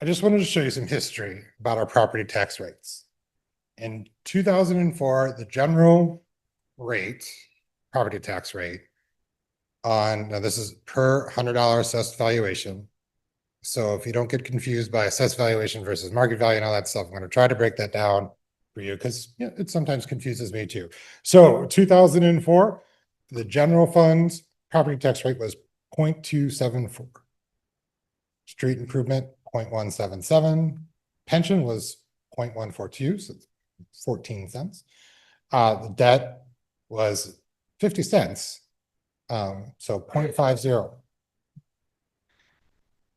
I just wanted to show you some history about our property tax rates. In 2004, the general rate, property tax rate now this is per $100 assessed valuation. So if you don't get confused by assessed valuation versus market value and all that stuff, I'm going to try to break that down for you because it sometimes confuses me too. So 2004, the general fund property tax rate was 0.274. Street improvement, 0.177. Pension was 0.142, so 14 cents. The debt was 50 cents, so 0.50.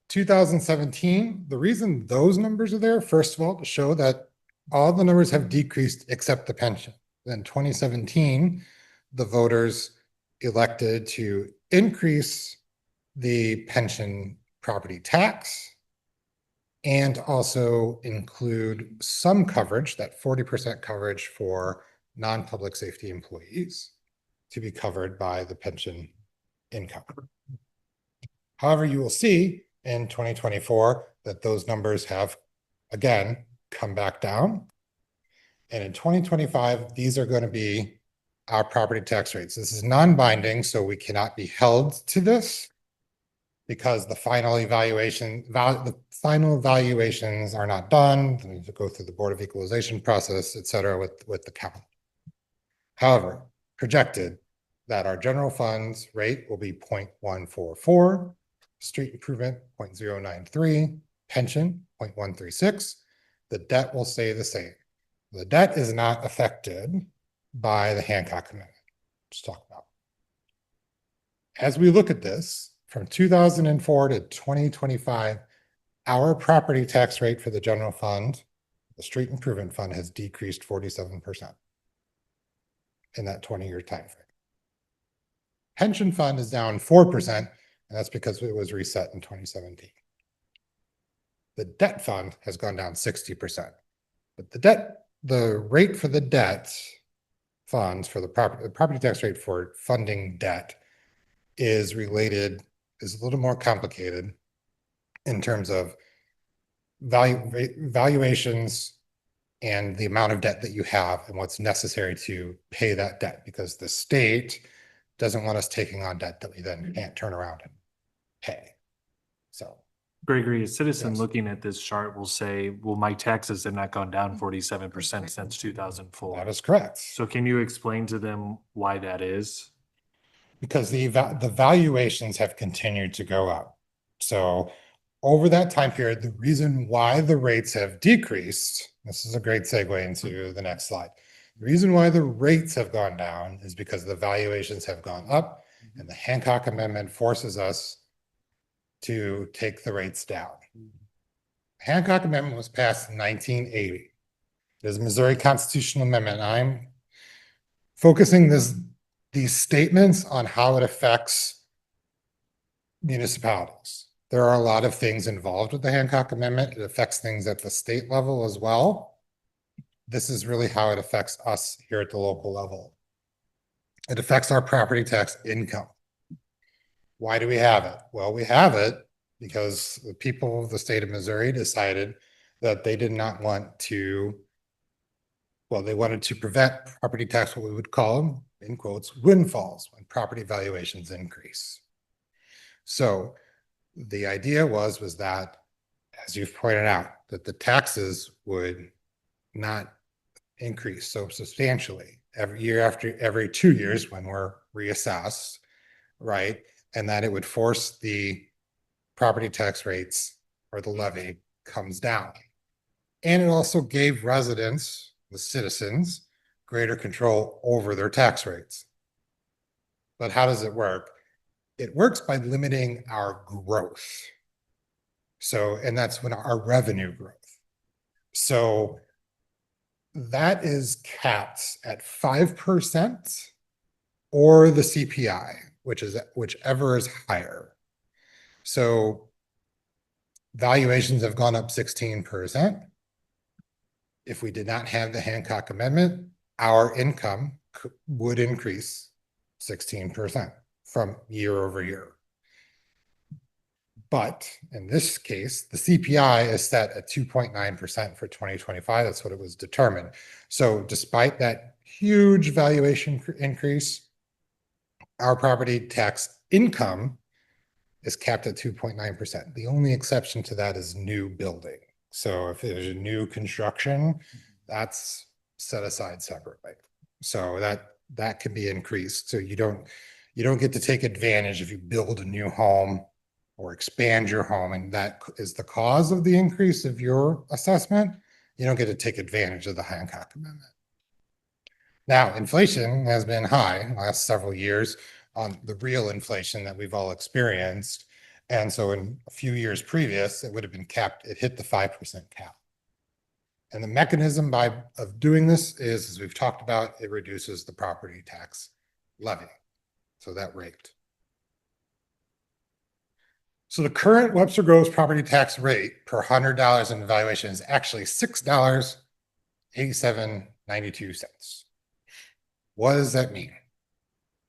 2017, the reason those numbers are there, first of all, to show that all the numbers have decreased except the pension. Then 2017, the voters elected to increase the pension property tax and also include some coverage, that 40% coverage for non-public safety employees to be covered by the pension income. However, you will see in 2024 that those numbers have, again, come back down. And in 2025, these are going to be our property tax rates. This is non-binding, so we cannot be held to this because the final evaluations are not done. They need to go through the Board of Equalization process, et cetera, with the county. However, projected that our general funds rate will be 0.144, street improvement 0.093, pension 0.136. The debt will stay the same. The debt is not affected by the Hancock Amendment. Let's talk about. As we look at this, from 2004 to 2025, our property tax rate for the general fund, the street improvement fund, has decreased 47% in that 20-year time frame. Pension fund is down 4%, and that's because it was reset in 2017. The debt fund has gone down 60%, but the rate for the debt funds for the property tax rate for funding debt is a little more complicated in terms of valuations and the amount of debt that you have and what's necessary to pay that debt, because the state doesn't want us taking on debt that we then can't turn around and pay. So Gregory, a citizen Yes. looking at this chart will say, well, my taxes have not gone down 47% since 2004. that is correct. So can you explain to them why that is? Because the valuations have continued to go up. So over that time period, the reason why the rates have decreased, this is a great segue into the next slide. The reason why the rates have gone down is because the valuations have gone up, and the Hancock Amendment forces us to take the rates down. Hancock Amendment was passed in 1980. It is a Missouri constitutional amendment. I'm focusing these statements on how it affects municipalities. There are a lot of things involved with the Hancock Amendment. It affects things at the state level as well. This is really how it affects us here at the local level. It affects our property tax income. Why do we have it? Well, we have it because the people of the state of Missouri decided that they did not want to, well, they wanted to prevent property tax, what we would call, in quotes, windfalls when property valuations increase. So the idea was that, as you've pointed out, that the taxes would not increase so substantially every year after every 2 years when we're reassessed, right? And that it would force the property tax rates or the levy comes down. And it also gave residents, the citizens, greater control over their tax rates. But how does it work? It works by limiting our growth. So, and that's when our revenue growth. So that is capped at 5% or the CPI, whichever is higher. So valuations have gone up 16%. If we did not have the Hancock Amendment, our income would increase 16% from year over year. But in this case, the CPI is set at 2.9% for 2025. That's what it was determined. So despite that huge valuation increase, our property tax income is capped at 2.9%. The only exception to that is new building. So if there's a new construction, that's set aside separately. So that can be increased. So you don't get to take advantage if you build a new home or expand your home, and that is the cause of the increase of your assessment. You don't get to take advantage of the Hancock Amendment. Now, inflation has been high in the last several years on the real inflation that we've all experienced. And so in a few years previous, it would have been capped, it hit the 5% cap. And the mechanism of doing this is, as we've talked about, it reduces the property tax levy. So that rate. So the current Webster Groves property tax rate per $100 in valuation is actually $6.8792. What does that mean?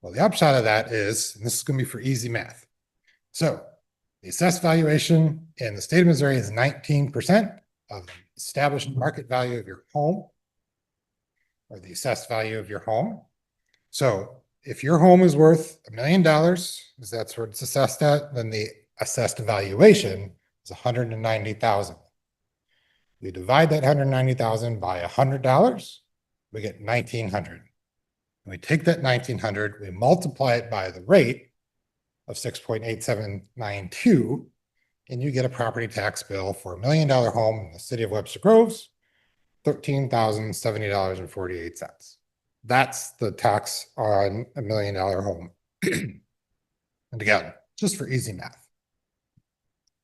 Well, the upshot of that is, and this is going to be for easy math. So the assessed valuation in the state of Missouri is 19% of the established market value of your home, or the assessed value of your home. So if your home is worth $1 million, because that's what it's assessed at, then the assessed valuation is 190,000. We divide that 190,000 by $100, we get 1,900. We take that 1,900, we multiply it by the rate of 6.8792, and you get a property tax bill for $1 million home in the city of Webster Groves, $13,070.48. That's the tax on $1 million home. And again, just for easy math.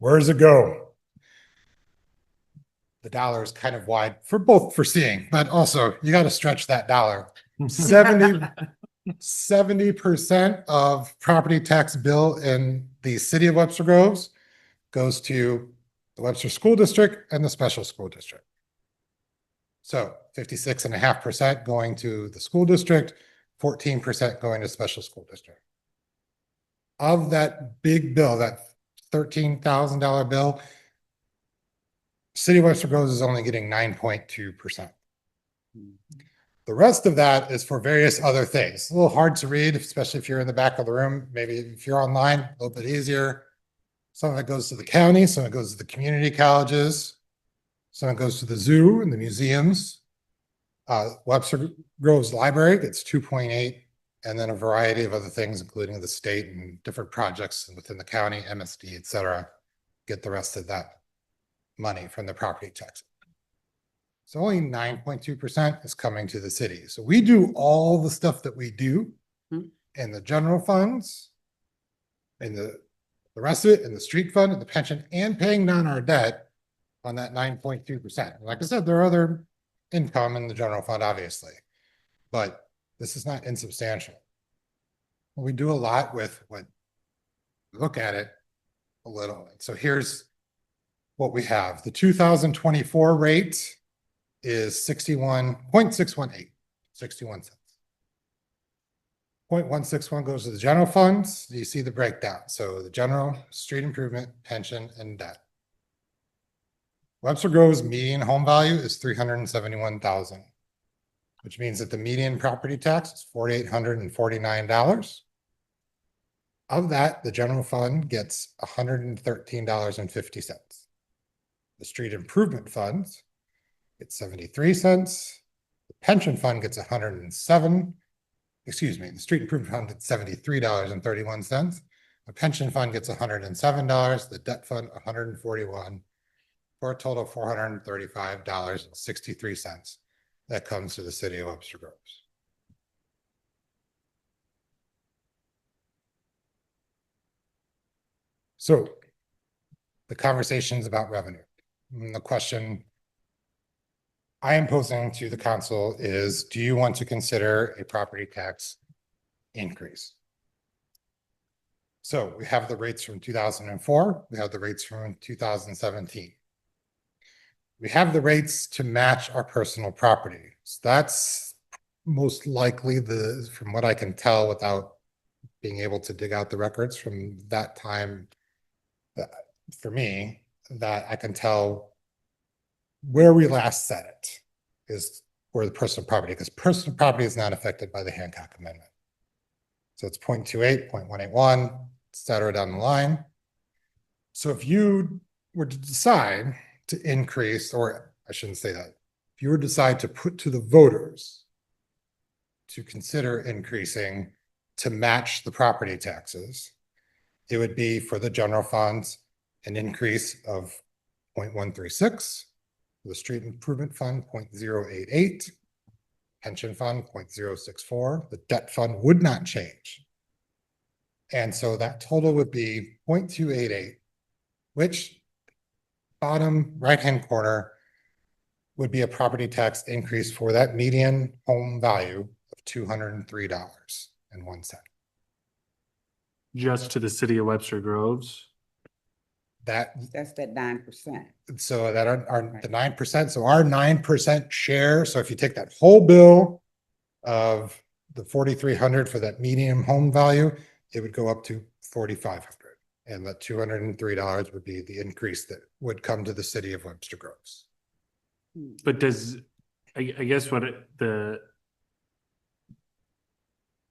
Where does it go? The dollar is kind of wide for both for seeing, but also you got to stretch that dollar. 70% of property tax bill in the city of Webster Groves goes to the Webster School District and the Special School District. So 56.5% going to the school district, 14% going to special school district. Of that big bill, that $13,000 bill, City of Webster Groves is only getting 9.2%. The rest of that is for various other things. A little hard to read, especially if you're in the back of the room. Maybe if you're online, a little bit easier. Some of it goes to the county, some of it goes to the community colleges, some of it goes to the zoo and the museums. Webster Groves Library gets 2.8, and then a variety of other things, including the state and different projects within the county, MSD, et cetera, get the rest of that money from the property tax. So only 9.2% is coming to the city. So we do all the stuff that we do in the general funds, in the rest of it, in the street fund, and the pension, and paying down our debt on that 9.2%. Like I said, there are other income in the general fund, obviously, but this is not insubstantial. We do a lot with what, look at it a little. So here's what we have. The 2024 rate is 61.618, 61 cents. 0.161 goes to the general funds. You see the breakdown. So the general, street improvement, pension, and debt. Webster Groves median home value is $371,000, which means that the median property tax is $4,849. Of that, the general fund gets $113.50. The street improvement funds get 73 cents. The pension fund gets 107. Excuse me, the street improvement fund gets $73.31. The pension fund gets $107. The debt fund $141, for a total of $435.63 that comes to the city of Webster Groves. So the conversations about revenue. And the question I am posing to the council is, do you want to consider a property tax increase? So we have the rates from 2004. We have the rates from 2017. We have the rates to match our personal property. So that's most likely from what I can tell without being able to dig out the records from that time, for me, that I can tell where we last set it is for the personal property, because personal property is not affected by the Hancock Amendment. So it's 0.28, 0.181, et cetera, down the line. So if you were to decide to increase, or I shouldn't say that, if you were to decide to put to the voters to consider increasing to match the property taxes, it would be for the general funds an increase of 0.136, the street improvement fund 0.088, pension fund 0.064, the debt fund would not change. And so that total would be 0.288, which bottom right-hand corner would be a property tax increase for that median home value of $203.01. Just to the city of Webster Groves. That's that 9%. So that are the 9%. So our 9% share. So if you take that whole bill of the 4,300 for that medium home value, it would go up to 4,500. And that $203 would be the increase that would come to the city of Webster Groves. But does, I guess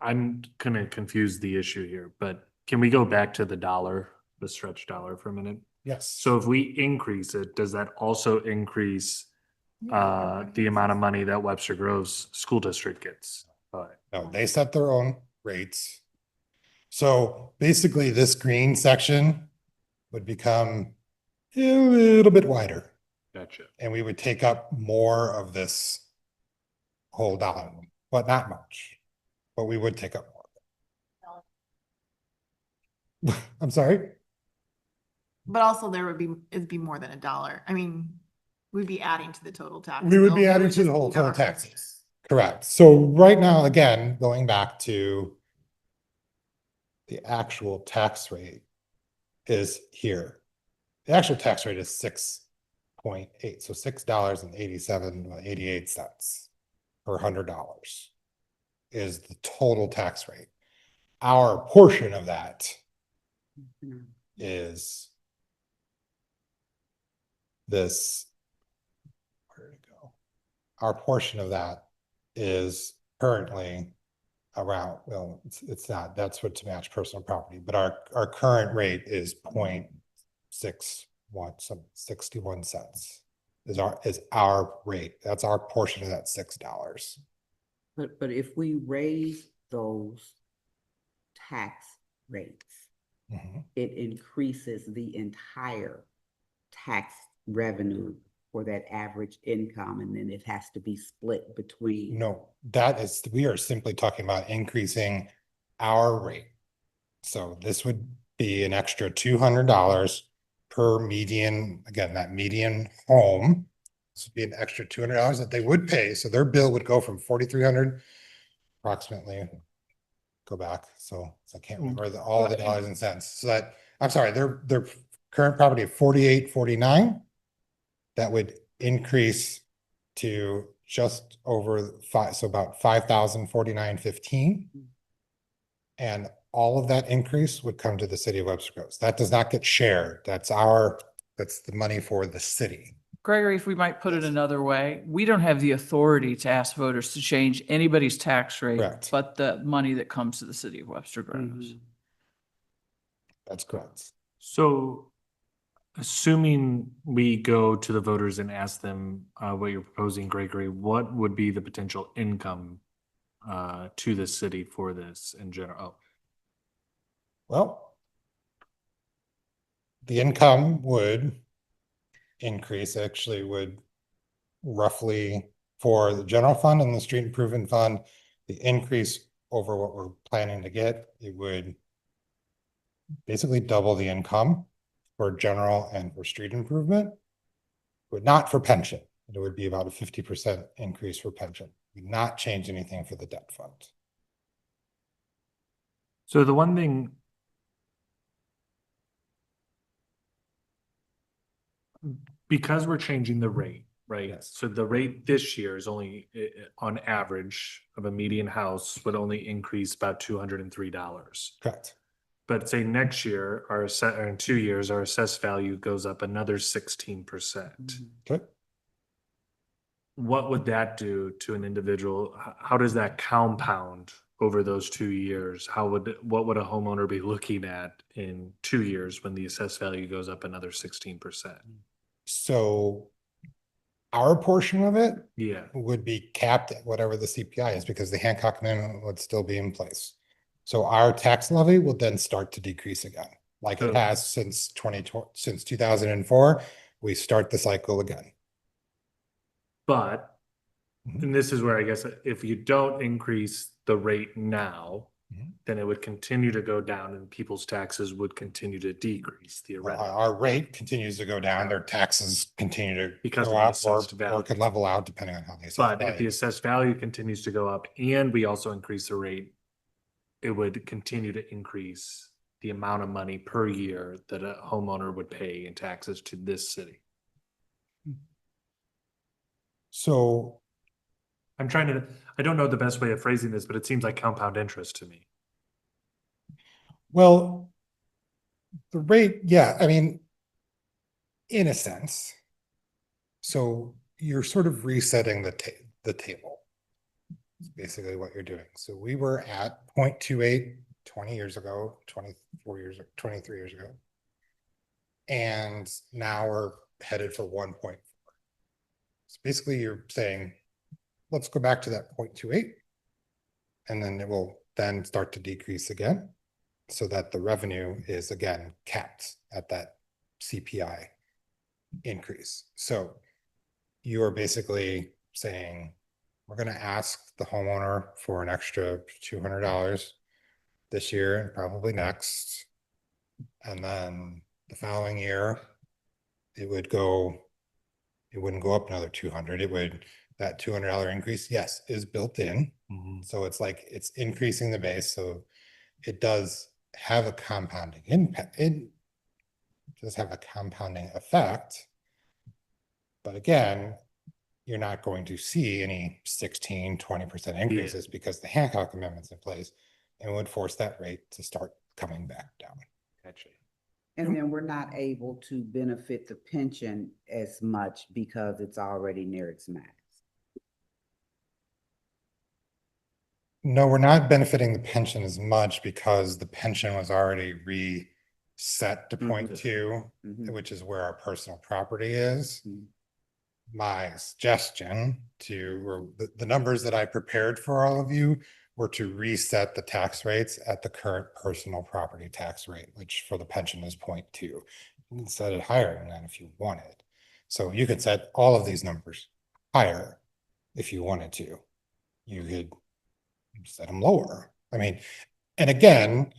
I'm gonna confuse the issue here, but can we go back to the stretch dollar for a minute? Yes. So if we increase it, does that also increase the amount of money that Webster Groves School District gets? No, they set their own rates. So basically this green section would become a little bit wider. Gotcha. And we would take up more of this whole dollar, but not much. But we would take up more. I'm sorry? But also it'd be more than $1. I mean, we'd be adding to the total tax. We would bill. be It adding would to the just whole be total our- taxes. Correct. So right now, again, going back to the actual tax rate is here. The actual tax rate is 6.8, so $6.88 per $100 is the total tax rate. Our portion of that is this. Where did it go? Our portion of that is currently around, well, it's not, that's what to match personal property, but our current rate is 0.61, some 61 cents is our rate. That's our portion of that $6. But if we raise those tax rates, it increases the entire tax revenue for that average income, and then it has to be split between. No, we are simply talking about increasing our rate. So this would be an extra $200 per median, again, that median home. This would be an extra $200 that they would pay. So their bill would go from 4,300 approximately. Go back. So I can't remember all the dollars and cents. So that, I'm sorry, their current property of 4,849, that would increase to just over so about 5,049.15. And all of that increase would come to the city of Webster Groves. That does not get shared. That's the money for the city. Gregory, if we might put it another way, we don't have the authority to ask voters to change anybody's tax rate, Correct. but the money that comes to the city of Webster Groves. That's correct. So assuming we go to the voters and ask them what you're proposing, Gregory, what would be the potential income to the city for this in general? Well, the income would increase, actually would roughly, for the general fund and the street improvement fund, the increase over what we're planning to get, it would basically double the income for general and for street improvement, but not for pension. It would be about a 50% increase for pension. Would not change anything for the debt fund. So the one thing, because we're changing the rate, right? Yes. So the rate this year is only, on average of a median house would only increase about $203. Correct. But say next year, or in 2 years, our assessed value goes up another 16%. Okay. What would that do to an individual? How does that compound over those 2 years? What would a homeowner be looking at in 2 years when the assessed value goes up another 16%? So our portion of it Yeah. would be capped at whatever the CPI is, because the Hancock Amendment would still be in place. So our tax levy will then start to decrease again, like it has since 2004. We start the cycle again. But, and this is where I guess if you don't increase the rate now, then it would continue to go down and people's taxes would continue to decrease theoretically. Our rate continues to go down, their taxes continue to Because go of the up assessed value. or could level out depending on how they. But if the assessed value continues to go up and we also increase the rate, it would continue to increase the amount of money per year that a homeowner would pay in taxes to this city. So I'm trying to, I don't know the best way of phrasing this, but it seems like compound interest to me. Well, the rate, yeah, I mean, in a sense. So you're sort of resetting the table. That's basically what you're doing. So we were at 0.28 20 years ago, 24 years, 23 years ago. And now we're headed for 1.4. So basically you're saying, let's go back to that 0.28. And then it will then start to decrease again, so that the revenue is again capped at that CPI increase. So you are basically saying, we're going to ask the homeowner for an extra $200 this year and probably next. And then the following year, it wouldn't go up another 200. That $200 increase, yes, is built in. So it's like, it's increasing the base. So it does have a compounding impact. It does have a compounding effect. But again, you're not going to see any 16, 20% increases because the Hancock Amendment's in place and would force that rate to start coming back down. Gotcha. And then we're not able to benefit the pension as much because it's already near its max. No, we're not benefiting the pension as much because the pension was already reset to 0.2, which is where our personal property is. My suggestion or the numbers that I prepared for all of you were to reset the tax rates at the current personal property tax rate, which for the pension is 0.2. You can set it higher than that if you wanted. So you could set all of these numbers higher if you wanted to. You could set them lower. I mean, and again,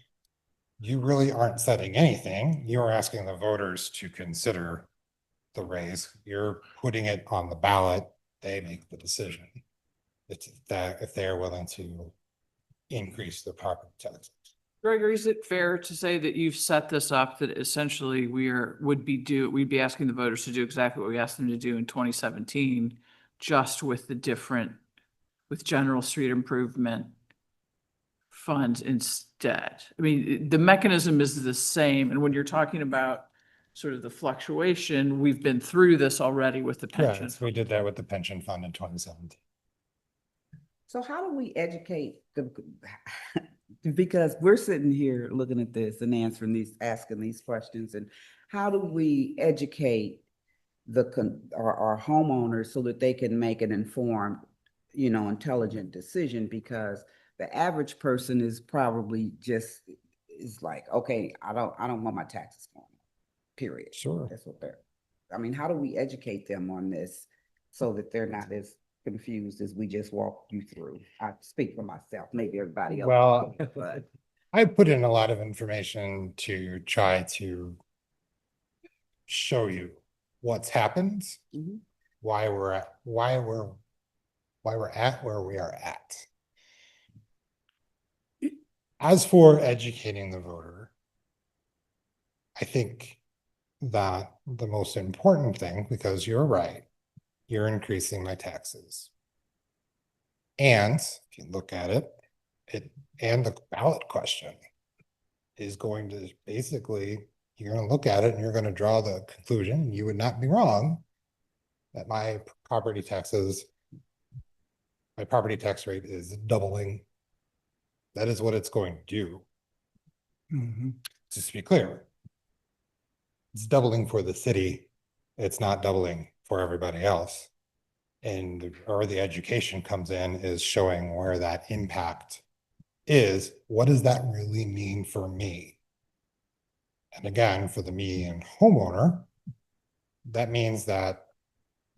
you really aren't setting anything. You're asking the voters to consider the raise. You're putting it on the ballot. They make the decision. It's that if they're willing to increase the property taxes. Gregory, is it fair to say that you've set this up that essentially we'd be asking the voters to do exactly what we asked them to do in 2017, just with with general street improvement funds instead? I mean, the mechanism is the same. And when you're talking about sort of the fluctuation, we've been through this already with the pension. Yes, we did that with the pension fund in 2017. So how do we educate because we're sitting here looking at this and asking these questions, and how do we educate our homeowners so that they can make an informed, intelligent decision? Because the average person is probably is like, okay, I don't want my taxes going up, period. Sure. That's what how do we educate them on this so that they're not as confused as we just walked you through? I speak for myself, maybe everybody else. Well, but I put in a lot of information to try to show you what's happened, why we're at where we are at. As for educating the voter, I think that the most important thing, because you're right, you're increasing my taxes. And if you look at it, and the ballot question is going to basically, you're going to look at it and you're going to draw the conclusion, you would not be wrong, that my property tax rate is doubling. That is what it's going to do. Just to be clear, it's doubling for the city. It's not doubling for everybody else. And where the education comes in is showing where that impact is. What does that really mean for me? And again, for the median homeowner, that means that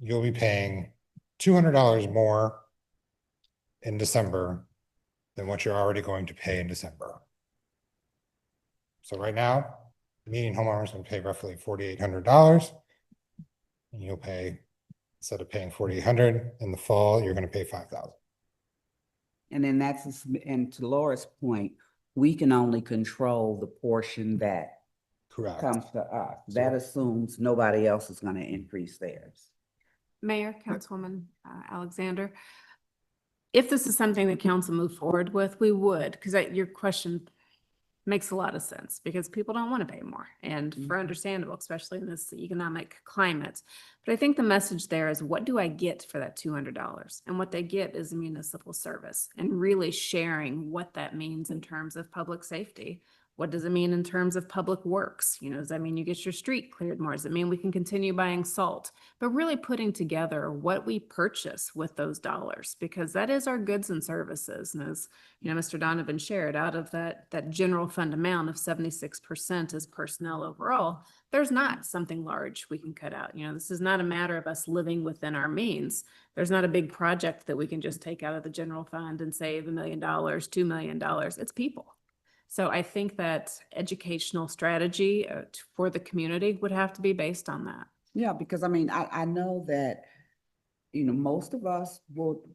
you'll be paying $200 more in December than what you're already going to pay in December. So right now, the median homeowner is going to pay roughly $4,800, and you'll pay, instead of paying $4,800 in the fall, you're going to pay $5,000. And then and to Laura's point, we can only control the portion that Correct. comes to us. That assumes nobody else is going to increase theirs. Mayor, Councilwoman Alexander, if this is something that council moved forward with, we would, because your question makes a lot of sense because people don't want to pay more and for understandable, especially in this economic climate. But I think the message there is, what do I get for that $200? And what they get is a municipal service, and really sharing what that means in terms of public safety. What does it mean in terms of public works? You know, does that mean you get your street cleared more? Does it mean we can continue buying salt? But really putting together what we purchase with those dollars, because that is our goods and services. And as you know, Mr. Donovan shared, out of that general fund amount of 76% is personnel overall, there's not something large we can cut out. You know, this is not a matter of us living within our means. There's not a big project that we can just take out of the general fund and save $1 million, $2 million. It's people. So I think that educational strategy for the community would have to be based on that. Yeah, because I mean, I know that, you know, most of us will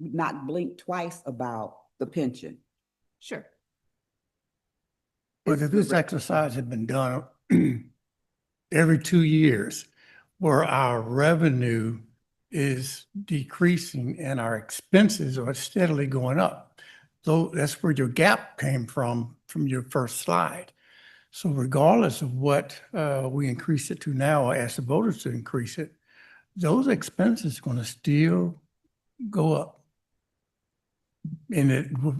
not blink twice about the pension. Sure. But if this exercise had been done every 2 years, where our revenue is decreasing and our expenses are steadily going up, so that's where your gap came from your first slide. So regardless of what we increase it to now or ask the voters to increase it, those expenses are going to still go up. And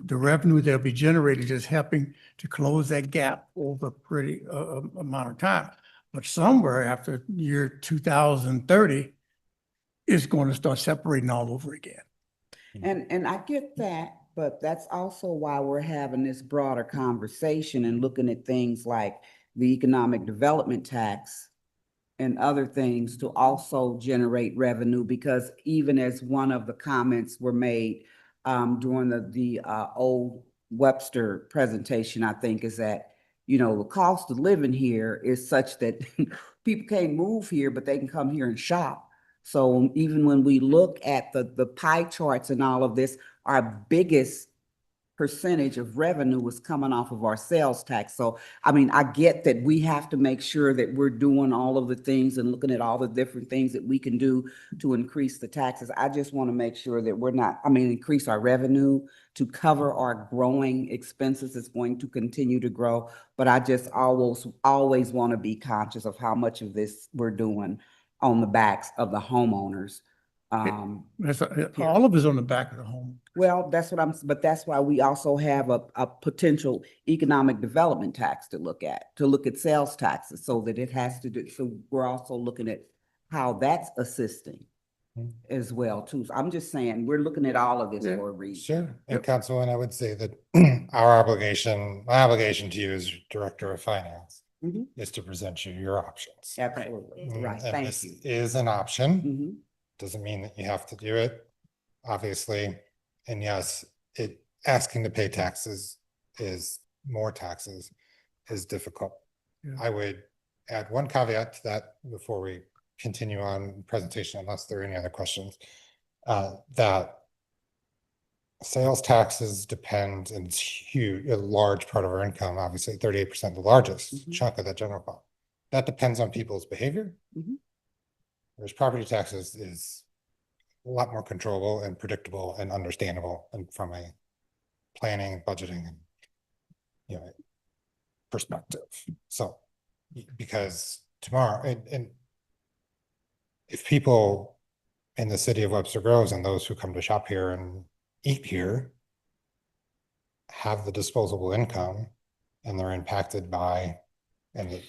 the revenue that'll be generated is helping to close that gap over a pretty amount of time. But somewhere after year 2030, it's going to start separating all over again. And I get that, but that's also why we're having this broader conversation and looking at things like the economic development tax and other things to also generate revenue, because even as one of the comments were made during the old Webster presentation, I think, is that, you know, the cost of living here is such that people can't move here, but they can come here and shop. So even when we look at the pie charts and all of this, our biggest percentage of revenue was coming off of our sales tax. So, I mean, I get that we have to make sure that we're doing all of the things and looking at all the different things that we can do to increase the taxes. I just want to make sure that we're not, increase our revenue to cover our growing expenses. It's going to continue to grow, but I just always want to be conscious of how much of this we're doing on the backs of the homeowners. All of it's on the back of the home. Well, but that's why we also have a potential economic development tax to look at sales taxes, so that it has to do, so we're also looking at how that's assisting as well too. So I'm just saying, we're looking at all of this for a reason. Sure. And Councilwoman, I would say that my obligation to you as Director of Finance is to present you your options. Absolutely. Right. And Thank this you. is an option. Doesn't mean that you have to do it, obviously. And yes, asking to pay taxes more taxes is difficult. Yeah. I would add one caveat to that before we continue on presentation, unless there are any other questions, that sales taxes depend, and it's huge, a large part of our income, obviously 38%, the largest chunk of that general fund. That depends on people's behavior. Whereas property taxes is a lot more controllable and predictable and understandable, and from a planning, budgeting, and perspective. So, because tomorrow, and if people in the city of Webster Groves and those who come to shop here and eat here have the disposable income, and they're impacted by, and the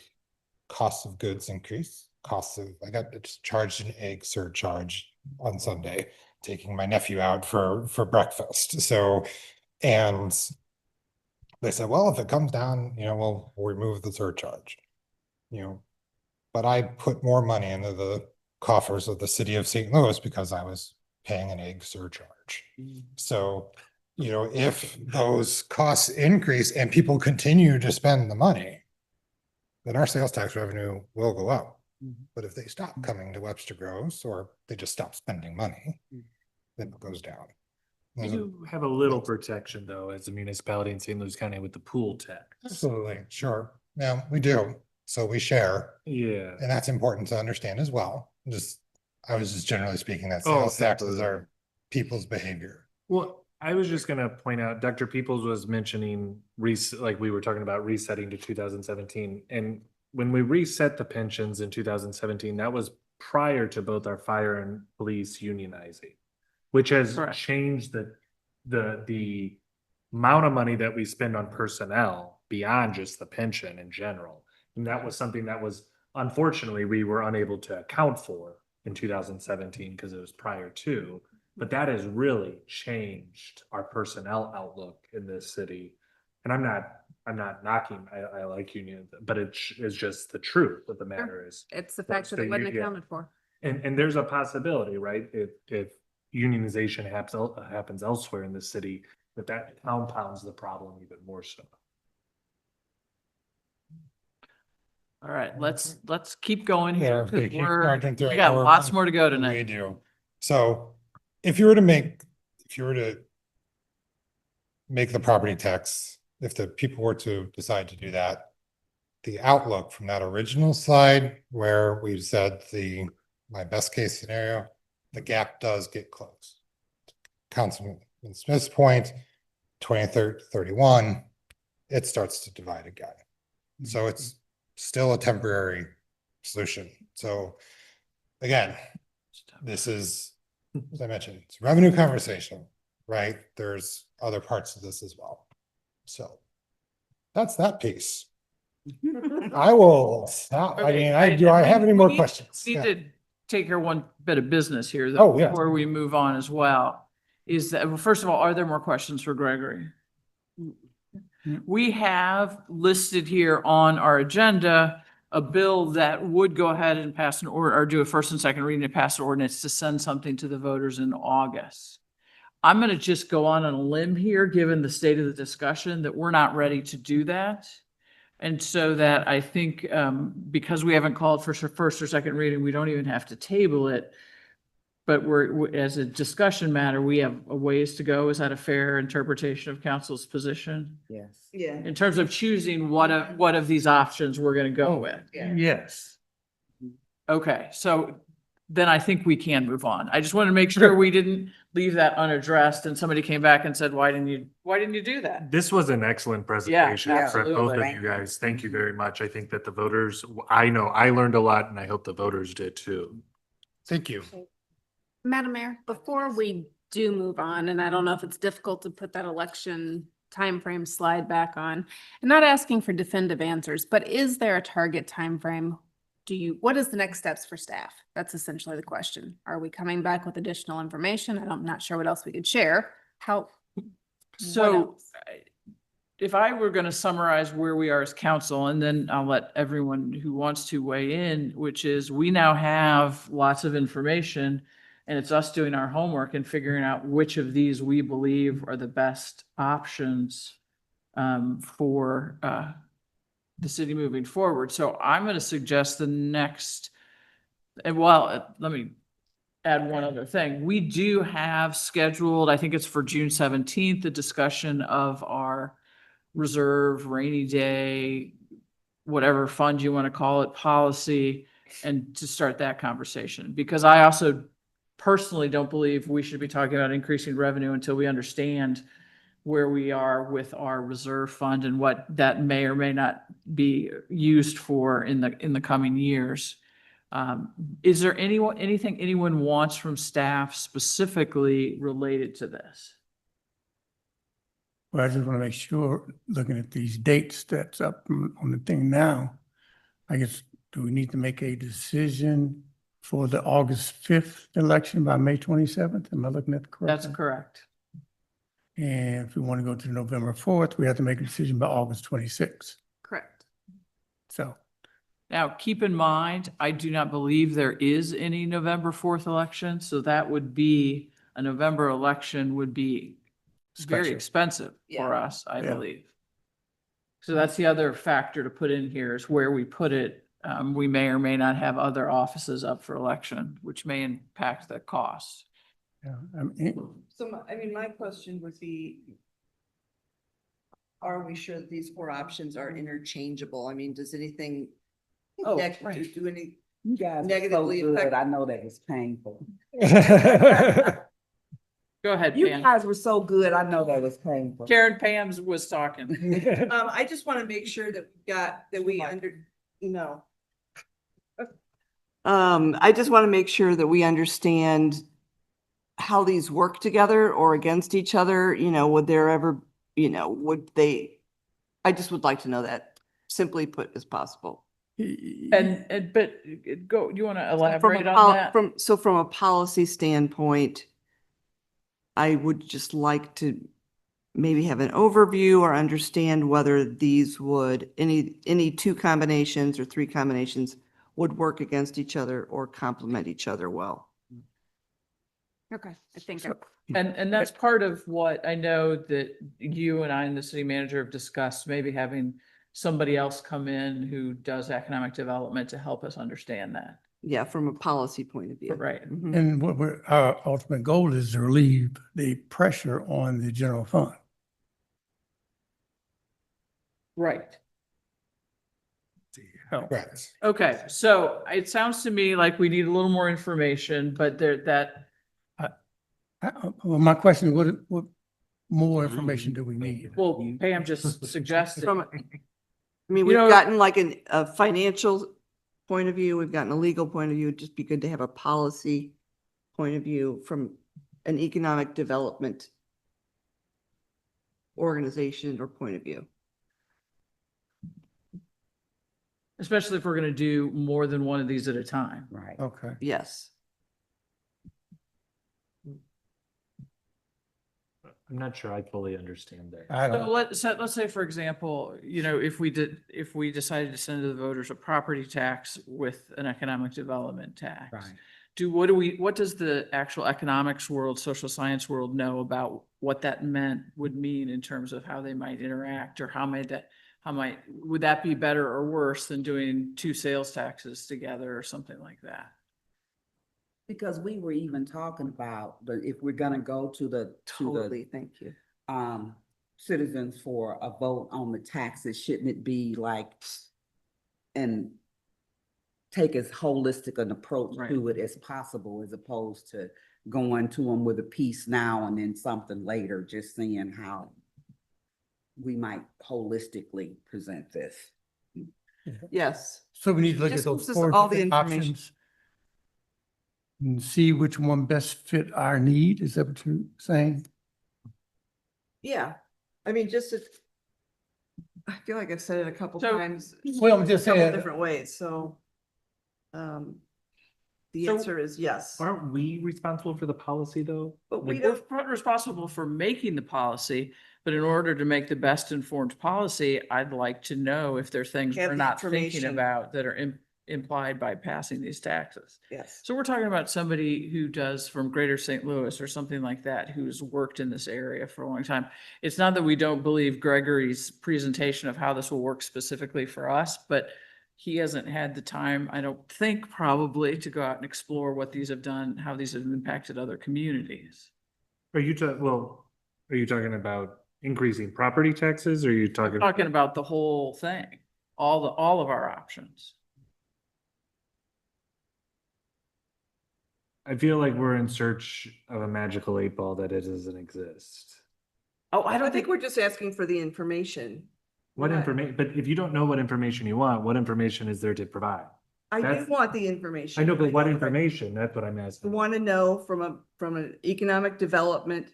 costs of goods increase, I got charged an egg surcharge on Sunday, taking my nephew out for breakfast. So, and they said, well, if it comes down, we'll remove the surcharge, but I put more money into the coffers of the city of St. Louis because I was paying an egg surcharge. So, if those costs increase and people continue to spend the money, then our sales tax revenue will go up. But if they stop coming to Webster Groves, or they just stop spending money, then it goes down. We do have a little protection though, as a municipality in St. Louis County with the pool tax. Absolutely, sure. Yeah, we do. So we share. Yeah. And that's important to understand as well. I was just generally speaking that Oh, sales taxes absolutely. are people's behavior. Well, I was just gonna point out, Dr. Peoples was mentioning like we were talking about resetting to 2017. And when we reset the pensions in 2017, that was prior to both our fire and police unionizing, which has Correct. changed the amount of money that we spend on personnel beyond just the pension in general. And that was something that was, unfortunately, we were unable to account for in 2017 because it was prior to. But that has really changed our personnel outlook in this city. And I'm not knocking, I like union, but it's just the truth of the matter is. It's the fact that it wasn't accounted for. And there's a possibility, right? If unionization happens elsewhere in the city, that compounds the problem even more so. All right, let's keep going here. Yeah, okay, keep marching through We it. got We're- lots more to go We tonight. do. So if you were to make the property tax, if the people were to decide to do that, the outlook from that original slide where we said my best case scenario, the gap does get closed. Councilman Smith's point, 2031, it starts to divide again. So it's still a temporary solution. So again, this is, as I mentioned, it's a revenue conversation, right? There's other parts of this as well. So that's that piece. I will stop. I mean, do I have any more questions? Need Yeah. to take care of one bit of business here, though, Oh, yeah. before we move on as well. Is that, well, first of all, are there more questions for Gregory? We have listed here on our agenda a bill that would go ahead and pass an or do a first and second reading and pass an ordinance to send something to the voters in August. I'm going to just go on a limb here, given the state of the discussion, that we're not ready to do that. And so that I think, because we haven't called for first or second reading, we don't even have to table it. But as a discussion matter, we have a ways to go. Is that a fair interpretation of council's position? Yes. Yeah. In terms of choosing what of these options we're going to go with? Yes. Okay, so then I think we can move on. I just wanted to make sure we didn't leave that unaddressed and somebody came back and said, why didn't you do that? This was an excellent presentation for both of absolutely. you guys. Thank you very much. I think that the voters, I know I learned a lot and I hope the voters did too. Thank you. Madam Mayor, before we do move on, and I don't know if it's difficult to put that election timeframe slide back on, I'm not asking for definitive answers, but is there a target timeframe? What is the next steps for staff? That's essentially the question. Are we coming back with additional information? I'm not sure what else we could share. So if I were going to summarize where we are as council, and then I'll let everyone who wants to weigh in, which is we now have lots of information and it's us doing our homework and figuring out which of these we believe are the best options for the city moving forward. So I'm going to suggest the next, and let me add one other thing. We do have scheduled, I think it's for June 17th, the discussion of our reserve rainy day, whatever fund you want to call it, policy, and to start that conversation. Because I also personally don't believe we should be talking about increasing revenue until we understand where we are with our reserve fund and what that may or may not be used for in the coming years. Is there anything anyone wants from staff specifically related to this? Well, I just want to make sure, looking at these dates that's up on the thing now, I guess, do we need to make a decision for the August 5th election by May 27th? Am I looking at the correct? That's correct. And if we want to go to November 4th, we have to make a decision by August 26th. Correct. So, Now, keep in mind, I do not believe there is any November 4th election, so that would be, a November election would be very Special. expensive for Yeah. us, I Yeah. believe. So that's the other factor to put in here is where we put it. We may or may not have other offices up for election, which may impact the cost. yeah, I mean, So, my question would be, are we sure that these four options are interchangeable? I mean, does anything Oh, do any You guys are so negatively good. affect? I know that was painful. Go Go ahead, You Pam. guys were so good. I know that was painful. Karen Pam's was talking. I just want to make sure that I just want to make sure that we understand how these work together or against each other, would there ever, I just would like to know that, simply put as possible. But go, you want to From elaborate a on that? from a policy standpoint, I would just like to maybe have an overview or understand whether these would, any two combinations or three combinations would work against each other or complement each other well. Okay, I think. And that's part of what I know that you and I and the city manager have discussed, maybe having somebody else come in who does economic development to help us understand that. Yeah, from a policy point of view. Right. Mhm. And our ultimate goal is to relieve the pressure on the general fund. Right. Correct. Okay, so it sounds to me like we need a little more information, but Well, my question, what more information do we need? well, Pam just suggested. We've gotten like a financial point of view, we've gotten a legal point of view. It'd just be good to have a policy point of view from an economic development organization or point of view. Especially if we're going to do more than one of these at a time. Right. Okay. Yes. I'm not sure I fully understand that. I So don't, let's say, for example, if we decided to send to the voters a property tax with an economic development tax. Right. What does the actual economics world, social science world know about what that would mean in terms of how they might interact, or would that be better or worse than doing two sales taxes together or something like that? Because we were even talking about, but if we're gonna go to the Totally, thank you. citizens for a vote on the taxes, shouldn't it be like, and take as holistic an approach to it as possible, as opposed to going to them with a piece now and then something later, just seeing how we might holistically present this. Yes. so we need to look Just at gives those us four all the different information. options and see which one best fit our need. Is that what you're saying? Yeah, I mean, I feel like I've said it a couple So- times. Well, I'm just couple saying- different ways, so. The So- answer is yes. Aren't we responsible for the policy though? But we We're don't, responsible for making the policy, but in order to make the best informed policy, I'd like to know if there are things Have we're the not thinking information. about that are implied by passing these taxes. yes. So we're talking about somebody who does from Greater St. Louis or something like that, who's worked in this area for a long time. It's not that we don't believe Gregory's presentation of how this will work specifically for us, but he hasn't had the time, I don't think, probably, to go out and explore what these have done, how these have impacted other communities. Are you talking about increasing property taxes, or are you I'm talking? talking about the whole thing, all of our options. I feel like we're in search of a magical 8 ball that it doesn't exist. Oh, I think we're just asking for the information. What Right. information, but if you don't know what information you want, what information is there to provide? I do That's- want the information. I know, but what information? That's what I'm I asking. want to know from an economic development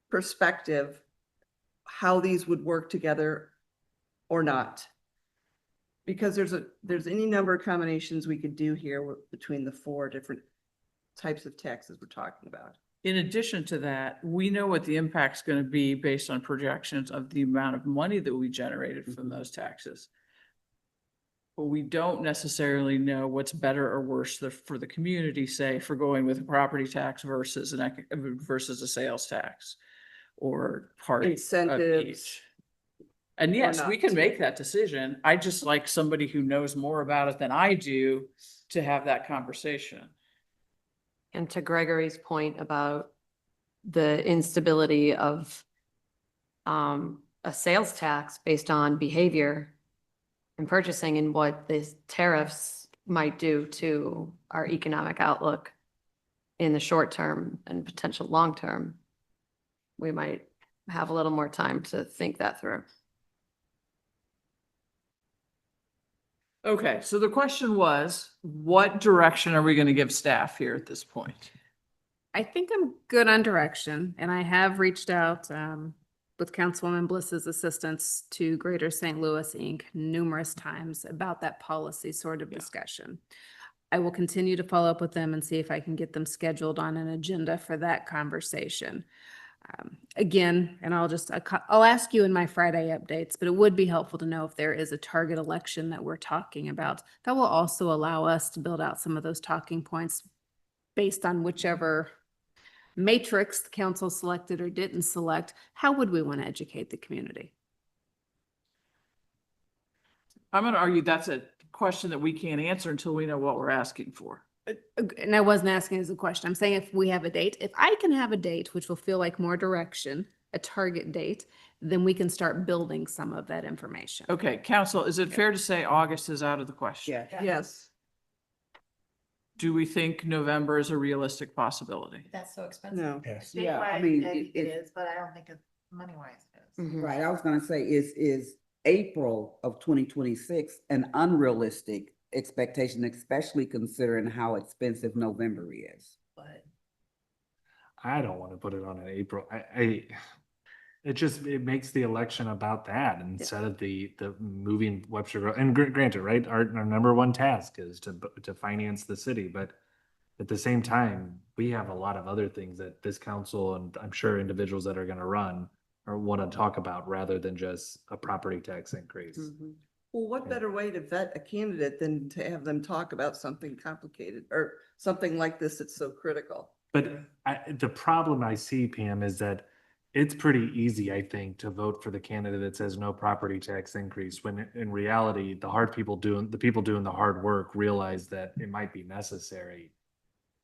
perspective, how these would work together or not. Because there's any number of combinations we could do here between the four different types of taxes we're talking about. In addition to that, we know what the impact's going to be based on projections of the amount of money that we generated from those taxes. But we don't necessarily know what's better or worse for the community, say, for going with a property tax versus versus a sales tax or part of Incentives. each. And yes, we not. can make that decision. I just like somebody who knows more about it than I do to have that conversation. And to Gregory's point about the instability of a sales tax based on behavior and purchasing and what the tariffs might do to our economic outlook in the short term and potential long term. we might have a little more time to think that through. Okay, so the question was, what direction are we going to give staff here at this point? I think I'm good on direction, and I have reached out with Councilwoman Bliss's assistance to Greater St. Louis Inc. numerous times about that policy sort of discussion. I will continue to follow up with them and see if I can get them scheduled on an agenda for that conversation. Again, and I'll ask you in my Friday updates, but it would be helpful to know if there is a target election that we're talking about. That will also allow us to build out some of those talking points based on whichever matrix the council selected or didn't select. How would we want to educate the community? I'm going to argue that's a question that we can't answer until we know what we're asking for. And I wasn't asking as a question. I'm saying if we have a date, if I can have a date, which will feel like more direction, a target date, then we can start building some of that information. Okay, council, is it fair to say August is out of the question? Yeah. Yes. Do we think November is a realistic possibility? That's so expensive. No. Yes. Yeah, I mean, it is, but I don't think it's money-wise it is. right, I was gonna say, is April of 2026 an unrealistic expectation, especially considering how expensive November is? But I don't want to put it on in April. It makes the election about that instead of the moving Webster Grove. And granted, right, our number one task is to finance the city, but at the same time, we have a lot of other things that this council and I'm sure individuals that are going to run or want to talk about rather than just a property tax increase. Well, what better way to vet a candidate than to have them talk about something complicated or something like this that's so critical? But the problem I see, Pam, is that it's pretty easy, I think, to vote for the candidate that says no property tax increase, when in reality, the people doing the hard work realize that it might be necessary.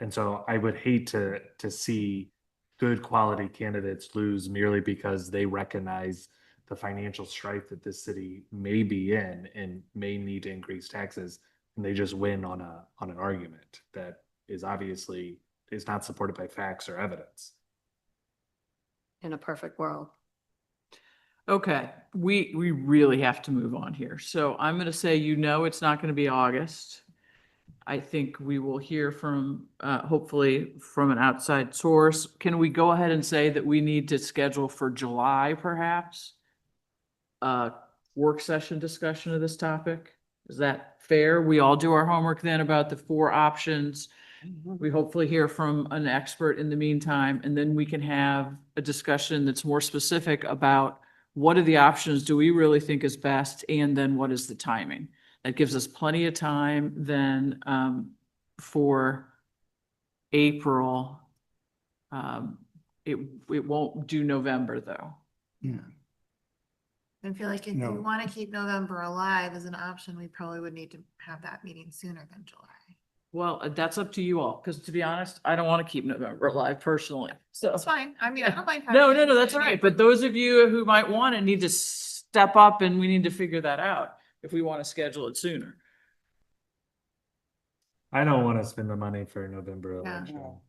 And so I would hate to see good quality candidates lose merely because they recognize the financial strife that this city may be in and may need to increase taxes, and they just win on an argument that is obviously is not supported by facts or evidence. In a perfect world. Okay, we really have to move on here. So I'm going to say, it's not going to be August. I think we will hear from, hopefully from an outside source. Can we go ahead and say that we need to schedule for July, perhaps? Work session discussion of this topic? Is that fair? We all do our homework then about the 4 options. We hopefully hear from an expert in the meantime, and then we can have a discussion that's more specific about what are the options do we really think is best, and then what is the timing. That gives us plenty of time then for April. It won't do November though. Yeah. I feel like if No. we want to keep November alive as an option, we probably would need to have that meeting sooner than July. Well, that's up to you all, because to be honest, I don't want to keep November alive personally. So It's fine. I mean, I don't mind. no, having it that's all in right. But those of you who might want it need to step up, and we need to figure that out if we want to schedule it sooner. I don't want to spend the money for November Yeah. election.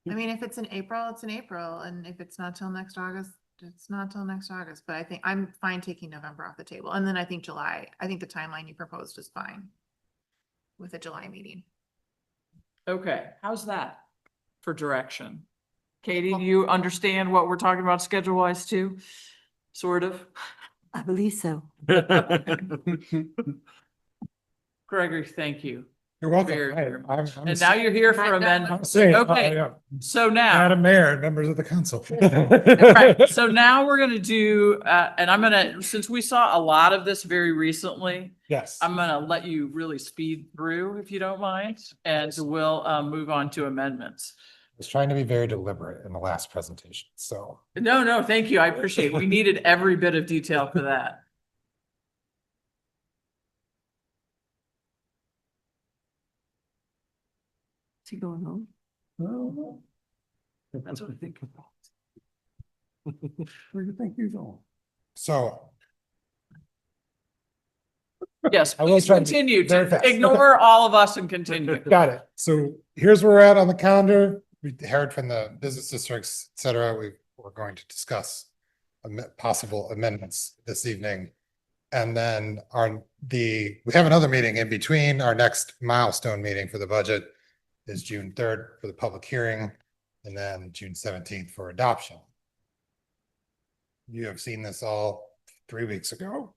I mean, if it's in April, it's in April, and if it's not till next August, it's not till next August. But I think I'm fine taking November off the table. And then I think July, I think the timeline you proposed is fine with a July meeting. Okay, how's that for direction? Katie, do you understand what we're talking about schedule wise too? Sort of. I believe so. Gregory, thank you. You're welcome. Very, Hey, very I'm- much. I'm And now you're here for I'm amendments. saying, Okay, so now. Madam Mayor, members of the council. Right, so now we're gonna do, and I'm gonna, since we saw a lot of this very recently, Yes. I'm gonna let you really speed through if you don't mind, and we'll move on to amendments. I was trying to be very deliberate in the last presentation, so. No, thank you. I appreciate it. We needed every bit of detail for that. Is he going home? That's what I think. Where do you think you're going? So Yes, I will please try to be continue. very fast. Ignore all of us and continue. got it. So here's where we're at on the calendar. We heard from the business districts, et cetera. We're we're going to discuss possible amendments this evening. And then we have another meeting in between. Our next milestone meeting for the budget is June 3rd for the public hearing, and then June 17th for adoption. You have seen this all 3 weeks ago.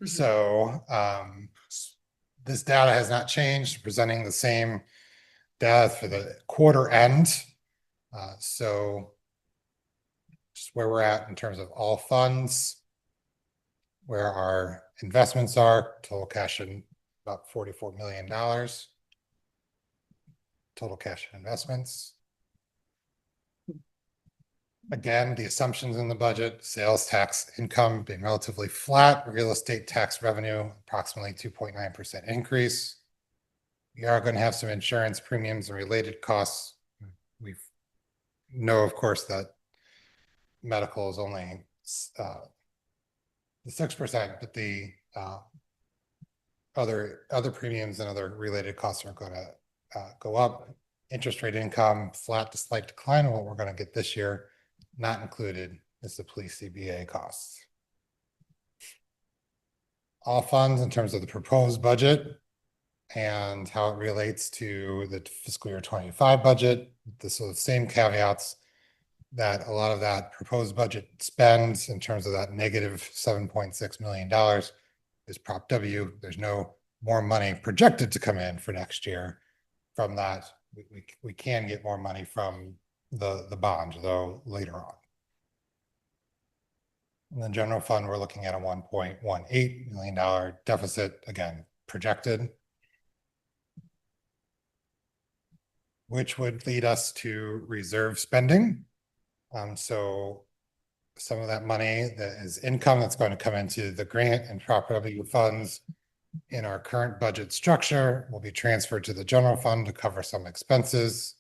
So this data has not changed, presenting the same data for the quarter end. So just where we're at in terms of all funds, where our investments are, total cash in about $44 million. Total cash and investments. Again, the assumptions in the budget, sales tax income being relatively flat, real estate tax revenue, approximately 2.9% increase. We are going to have some insurance premiums and related costs. We know, of course, that medical is only the 6%, but the other premiums and other related costs are going to go up. Interest rate income, flat to slight decline of what we're going to get this year. Not included is the police CBA costs. All funds in terms of the proposed budget and how it relates to the fiscal year 25 budget. So the same caveats that a lot of that proposed budget spends in terms of that negative $7.6 million is Prop W. There's no more money projected to come in for next year from that. We can get more money from the bond, though, later on. In the general fund, we're looking at a $1.18 million deficit, again, projected, which would lead us to reserve spending. So some of that money that is income that's going to come into the grant and property funds in our current budget structure will be transferred to the general fund to cover some expenses.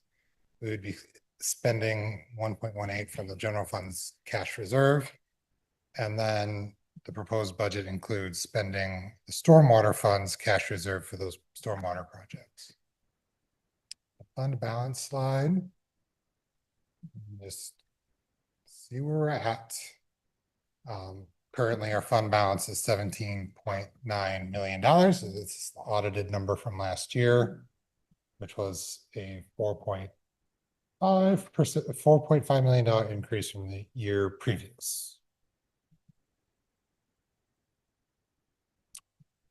We would be spending 1.18 from the general fund's cash reserve. And then the proposed budget includes spending the stormwater fund's cash reserve for those stormwater projects. The fund balance slide. Just see where we're at. Currently, our fund balance is $17.9 million. So this is the audited number from last year, which was a 4.5 million increase from the year previous.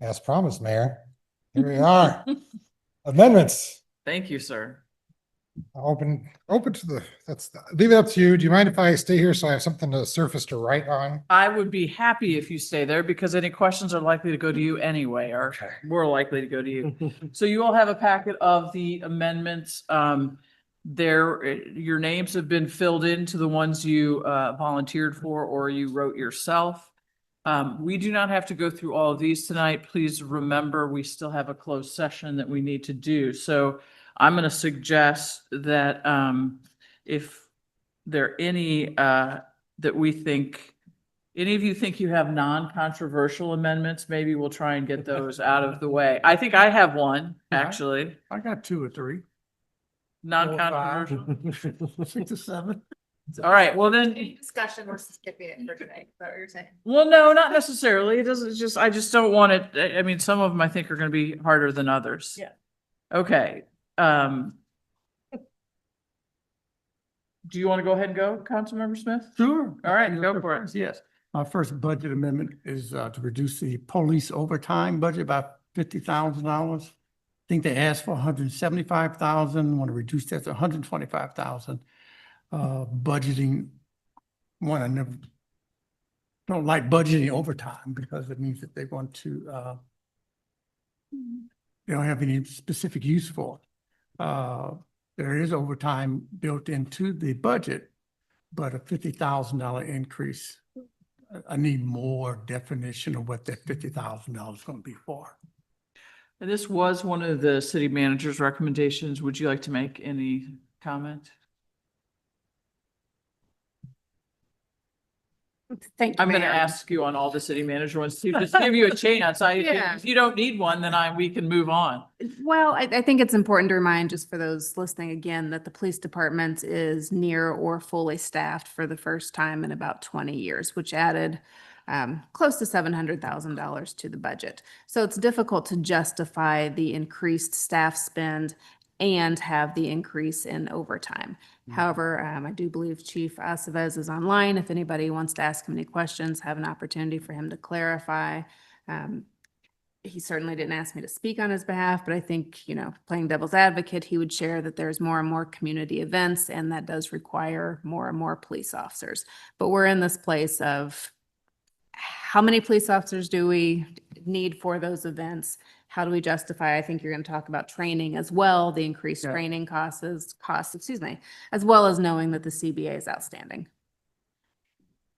As promised, Mayor, here we are. Amendments. Thank you, sir. Open to leave it up to you. Do you mind if I stay here so I have something to surface to write on? I would be happy if you stay there because any questions are likely to go to you anyway, or more likely to go to you. So you all have a packet of the amendments. Your names have been filled into the ones you volunteered for or you wrote yourself. We do not have to go through all of these tonight. Please remember, we still have a closed session that we need to do. So I'm going to suggest that if there are any that we think, any of you think you have non-controversial amendments, maybe we'll try and get those out of the way. I think I have one, actually. I got 2 or 3. Non-controversial. 6 or 7. All right, well then. Discussion versus skipping it for today. Is that what you're saying? Well, no, not necessarily. It doesn't just, I just don't want it. I mean, some of them I think are going to be harder than others. Yeah. Okay. Do you want to go ahead and go, Councilmember Smith? Sure. All right, go for it. Yes. Our first budget amendment is to reduce the police overtime budget by $50,000. I think they asked for 175,000, want to reduce that to 125,000. Budgeting, one, I never don't like budgeting overtime because it means that they want to, they don't have any specific use for it. There is overtime built into the budget, but a $50,000 increase, I need more definition of what that $50,000 is going to be for. And this was one of the city manager's recommendations. Would you like to make any comment? Thank you, I'm going to Mayor. ask you on all the city manager ones to just give you a chance. Yeah. If you don't need one, then we can move on. Well, I think it's important to remind, just for those listening again, that the police department is near or fully staffed for the first time in about 20 years, which added close to $700,000 to the budget. So it's difficult to justify the increased staff spend and have the increase in overtime. However, I do believe Chief Aceves is online. If anybody wants to ask him any questions, have an opportunity for him to clarify. He certainly didn't ask me to speak on his behalf, but I think, playing devil's advocate, he would share that there's more and more community events, and that does require more and more police officers. But we're in this place of how many police officers do we need for those events? How do we justify? I think you're going to talk about training as well, the increased training costs, as well as knowing that the CBA is outstanding.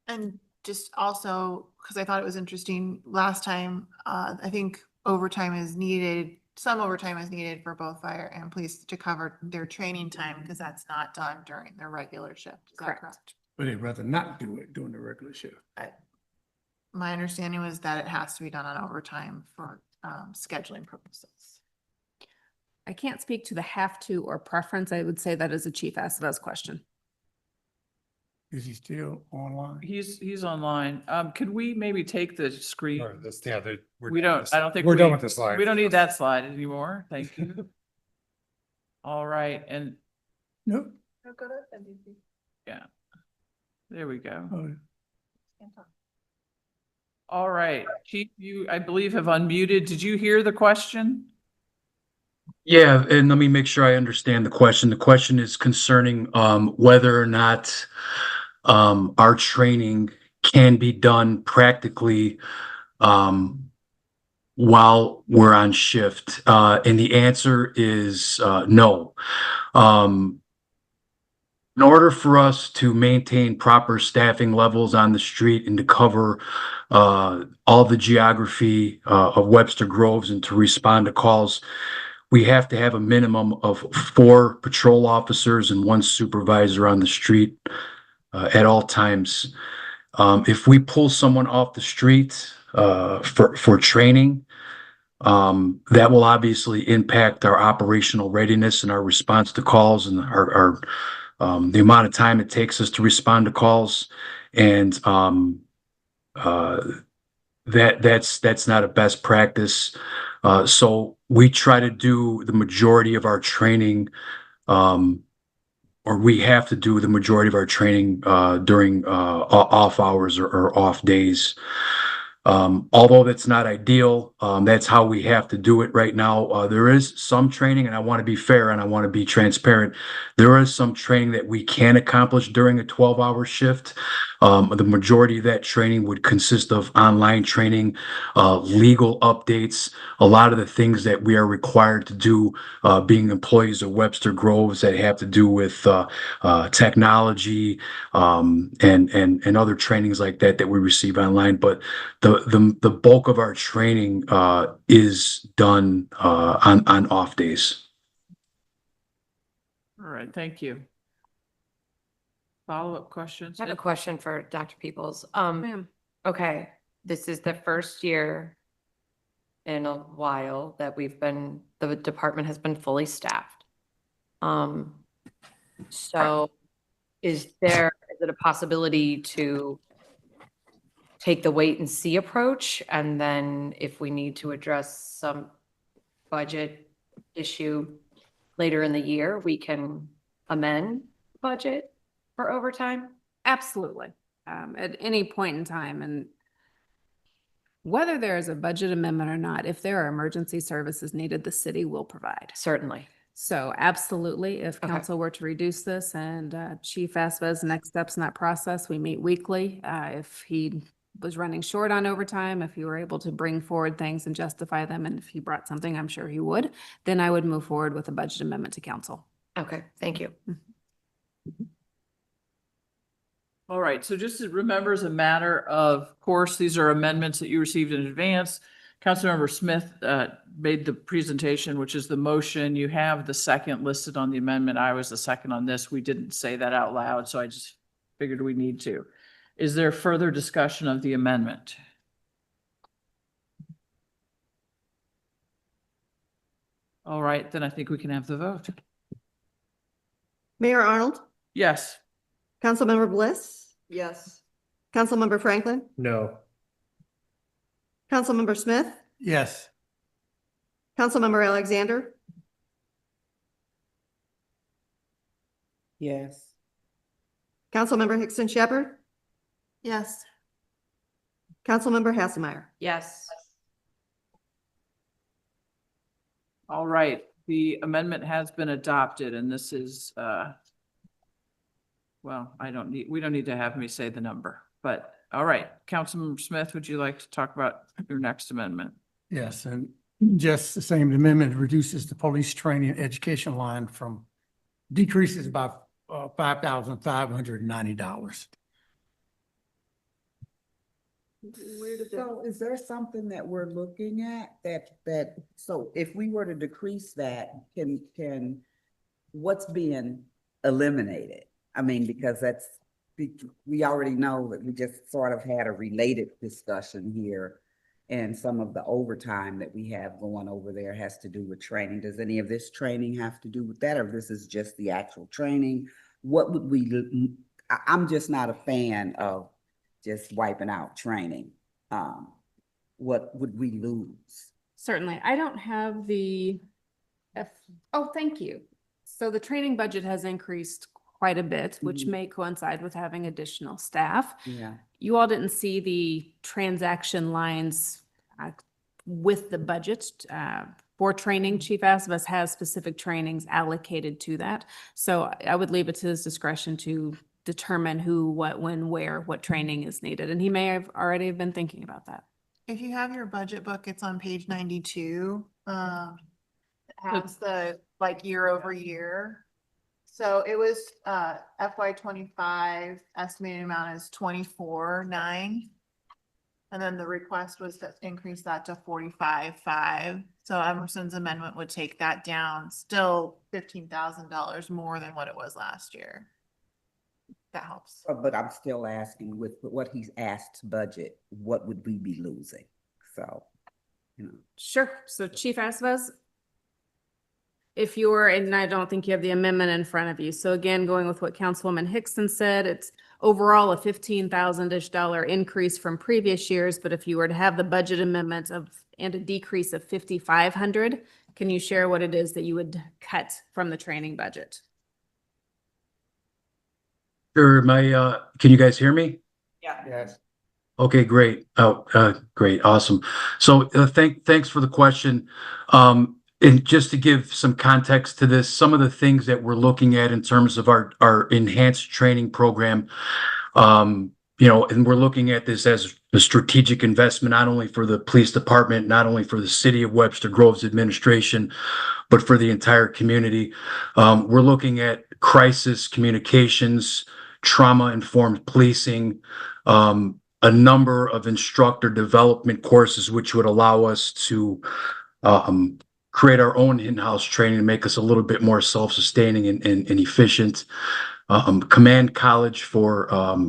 And just also, because I thought it was interesting, last time, I think overtime is needed, some overtime is needed for both fire and police to cover their training time, because that's not done during their regular shift. Is that correct? But they'd rather not do it during the regular shift. My understanding was that it has to be done on overtime for scheduling purposes. I can't speak to the have to or preference. I would say that is a Chief Aceves question. Is he still online? He's online. Could we maybe take the screen? Or this, yeah, I don't think we're done with the slide. We don't need that slide anymore. Thank you. All right. And Nope. yeah, there we go. Oh, All right. Chief, you, I believe, have unmuted. Did you hear the question? Yeah, and let me make sure I understand the question. The question is concerning whether or not our training can be done practically while we're on shift. And the answer is no. In order for us to maintain proper staffing levels on the street and to cover all the geography of Webster Groves and to respond to calls, we have to have a minimum of 4 patrol officers and 1 supervisor on the street at all times. If we pull someone off the street for training, that will obviously impact our operational readiness and our response to calls and our the amount of time it takes us to respond to calls. And that's not a best practice. So we try to do the majority of our training, or we have to do the majority of our training during off hours or off days. Although that's not ideal, that's how we have to do it right now. There is some training, and I want to be fair and I want to be transparent. There is some training that we can accomplish during a 12-hour shift. The majority of that training would consist of online training, legal updates, a lot of the things that we are required to do being employees of Webster Groves that have to do with technology and other trainings like that we receive online. But the bulk of our training is done on off days. All right. Thank you. Follow-up questions? I have a question for Dr. Peoples. Ma'am. Okay, this is the first year in a while that the department has been fully staffed. So is it a possibility to take the wait and see approach? And then if we need to address some budget issue later in the year, we can amend budget for overtime? Absolutely. At any point in time. And whether there is a budget amendment or not, if there are emergency services needed, the city will provide. Certainly. So absolutely, if Okay. council were to reduce this and Chief Aceves, next steps in that process, we meet weekly. If he was running short on overtime, if he were able to bring forward things and justify them, and if he brought something, I'm sure he would, then I would move forward with a budget amendment to council. Okay, thank you. All right, so just remember, as a matter of course, these are amendments that you received in advance. Councilmember Smith made the presentation, which is the motion. You have the second listed on the amendment. I was the second on this. We didn't say that out loud, so I just figured we need to. Is there further discussion of the amendment? All right, then I think we can have the vote. Mayor Arnold, Yes. Councilmember Bliss, Yes. Councilmember Franklin, No. Councilmember Smith, Yes. Councilmember Alexander, Yes. Councilmember Hickson Shepherd, Yes. Councilmember Hasselmeyer. Yes. All right, the amendment has been adopted and this is, well, we don't need to have me say the number, but all right. Councilmember Smith, would you like to talk about your next amendment? Yes, and just the same amendment reduces the police training and education line from, decreases by $5,590. So is there something that we're looking at so if we were to decrease that, what's being eliminated? I mean, because we already know that we just sort of had a related discussion here. And some of the overtime that we have going over there has to do with training. Does any of this training have to do with that, or this is just the actual training? What would I'm just not a fan of just wiping out training. What would we lose? Certainly. I don't have oh, thank you. So the training budget has increased quite a bit, which may coincide with having additional staff. Yeah. You all didn't see the transaction lines with the budget for training. Chief Asbus has specific trainings allocated to that. So I would leave it to his discretion to determine who, what, when, where, what training is needed. And he may have already been thinking about that. If you have your budget book, it's on page 92. It has the year over year. So it was FY 25 estimated amount is 24,900. And then the request was to increase that to 45,500. So Emerson's amendment would take that down, still $15,000 more than what it was last year. That helps. But I'm still asking, with what he's asked budget, what would we be losing? So, Sure. So Chief Asbus, if you're, and I don't think you have the amendment in front of you. So again, going with what Councilwoman Hickson said, it's overall a $15,000-ish increase from previous years. But if you were to have the budget amendment and a decrease of $5,500, can you share what it is that you would cut from the training budget? Sure, can you guys hear me? Yeah. Yes. Okay, great. Great, awesome. So thanks for the question. And just to give some context to this, some of the things that we're looking at in terms of our enhanced training program, and we're looking at this as a strategic investment, not only for the police department, not only for the city of Webster Groves administration, but for the entire community. We're looking at crisis communications, trauma-informed policing, a number of instructor development courses, which would allow us to create our own in-house training to make us a little bit more self-sustaining and efficient. Command College for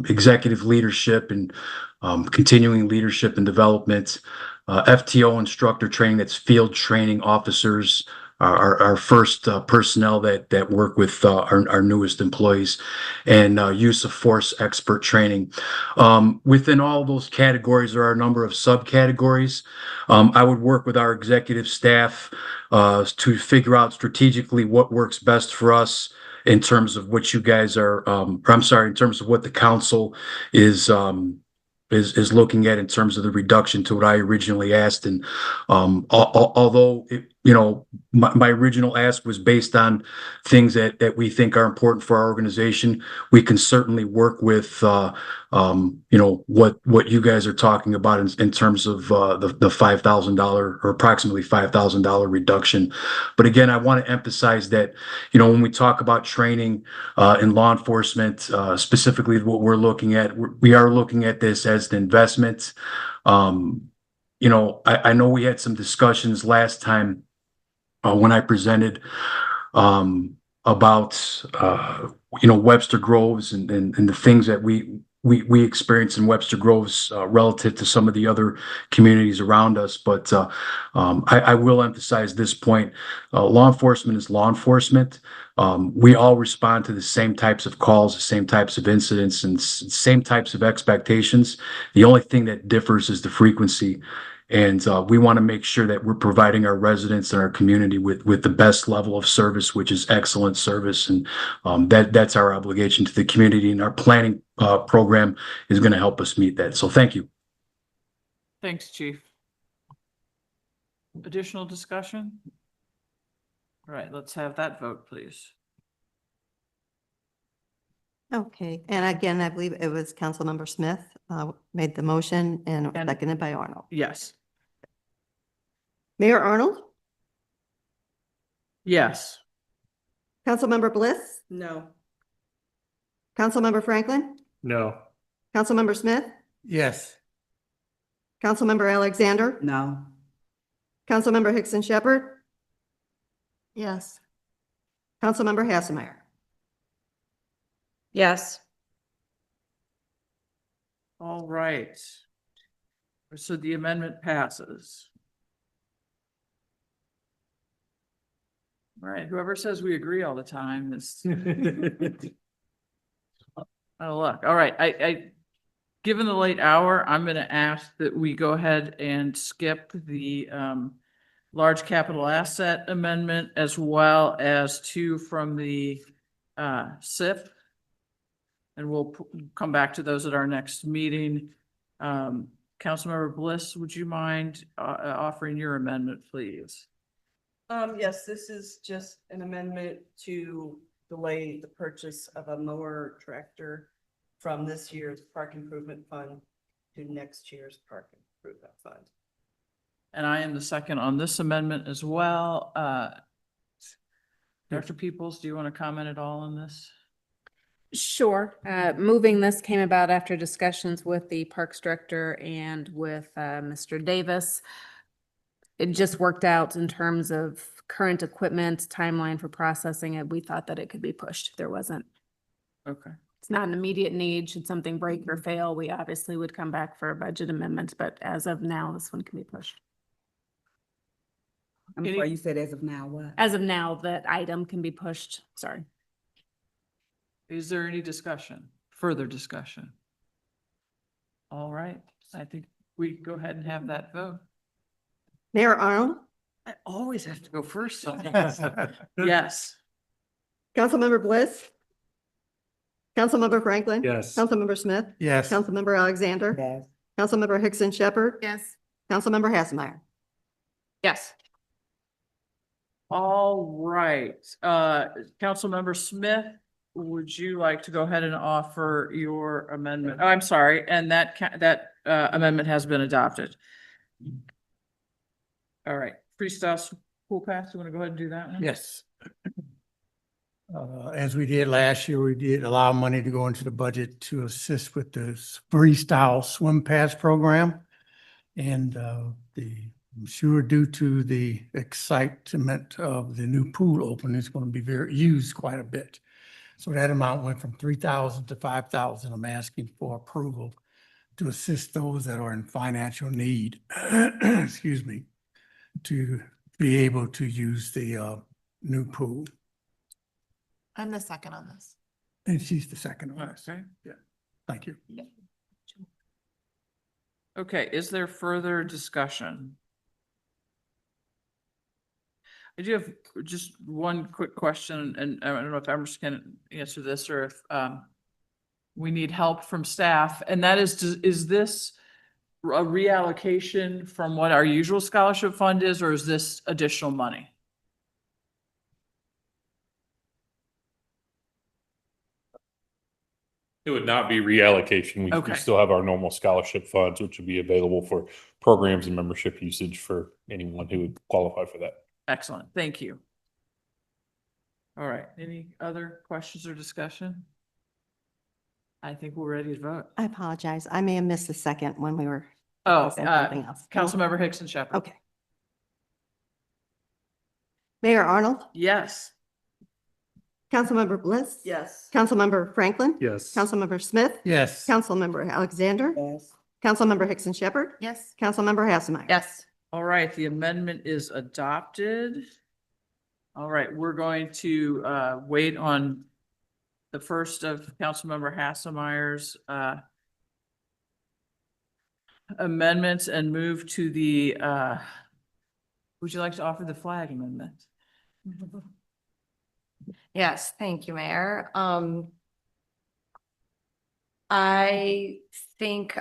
executive leadership and continuing leadership and development. FTO instructor training, that's field training officers, our first personnel that work with our newest employees, and use of force expert training. Within all those categories, there are a number of subcategories. I would work with our executive staff to figure out strategically what works best for us in terms of what you guys are, in terms of what the council is looking at in terms of the reduction to what I originally asked. And although my original ask was based on things that we think are important for our organization, we can certainly work with what you guys are talking about in terms of the $5,000 or approximately $5,000 reduction. But again, I want to emphasize that when we talk about training in law enforcement, specifically what we're looking at, we are looking at this as an investment. I know we had some discussions last time when I presented about Webster Groves and the things that we experience in Webster Groves relative to some of the other communities around us. But I will emphasize this point. Law enforcement is law enforcement. We all respond to the same types of calls, the same types of incidents, and same types of expectations. The only thing that differs is the frequency. And we want to make sure that we're providing our residents and our community with the best level of service, which is excellent service. And that's our obligation to the community. And our planning program is going to help us meet that. So thank you. Thanks, Chief. Additional discussion? All right, let's have that vote, please. Okay, and again, I believe it was Councilmember Smith made the motion and And- seconded by Arnold. Yes. Mayor Arnold, Yes. Councilmember Bliss, No. Councilmember Franklin, No. Councilmember Smith, Yes. Councilmember Alexander, No. Councilmember Hickson Shepherd, Yes. Councilmember Hassemeyer. Yes. All right. So the amendment passes. All right, whoever says we agree all the time is. Oh, look, all right, given the late hour, I'm gonna ask that we go ahead and skip the large capital asset amendment as well as two from the SIP. And we'll come back to those at our next meeting. Councilmember Bliss, would you mind offering your amendment, please? Yes, this is just an amendment to delay the purchase of a mower tractor from this year's park improvement fund to next year's park improvement fund. And I am the second on this amendment as well. Dr. Peoples, do you want to comment at all on this? Sure. Moving this came about after discussions with the Parks Director and with Mr. Davis. It just worked out in terms of current equipment, timeline for processing it. We thought that it could be pushed. There wasn't. Okay. It's not an immediate need. Should something break or fail, we obviously would come back for a budget amendment, but as of now, this one can be pushed. I'm sorry, you said as of now, what? As of now, that item can be pushed. Sorry. Is there any discussion, further discussion? All right, I think we go ahead and have that vote. Mayor Arnold, I always have to go first. Sometimes. Yes. Councilmember Bliss, Councilmember Franklin. Yes. Councilmember Smith, Yes. Councilmember Alexander, Yes. Councilmember Hickson Shepherd, Yes. Councilmember Hassemeyer. Yes. All right, Councilmember Smith, would you like to go ahead and offer your amendment? Oh, I'm sorry, and that amendment has been adopted. All right, freestyle school pass, you want to go ahead and do that one? Yes. As we did last year, we did allow money to go into the budget to assist with the freestyle swim pass program. And I'm sure due to the excitement of the new pool opening, it's going to be used quite a bit. So that amount went from 3,000 to 5,000. I'm asking for approval to assist those that are in financial need, excuse me, to be able to use the new pool. I'm the second on this. And she's the second one. Okay. Yeah, thank you. Okay, is there further discussion? I do have just one quick question, and I don't know if Emerson can answer this or if we need help from staff, and that is this a reallocation from what our usual scholarship fund is, or is this additional money? It would not be reallocation. We Okay. still have our normal scholarship funds, which would be available for programs and membership usage for anyone who would qualify for that. Excellent, thank you. All right, any other questions or discussion? I think we're ready to vote. I apologize. I may have missed the second when we were. Oh, discussing something else. Councilmember Hickson Shepherd. Okay. Mayor Arnold, Yes. Councilmember Bliss? Yes. Councilmember Franklin? Yes. Councilmember Smith? Yes. Councilmember Alexander? Yes. Councilmember Hickson Shepherd? Yes. Councilmember Hassemeyer? Yes. All right, the amendment is adopted. All right, we're going to wait on the first of Councilmember Hassemeyer's amendments and move to the would you like to offer the flag amendment? Yes, thank you, Mayor. I think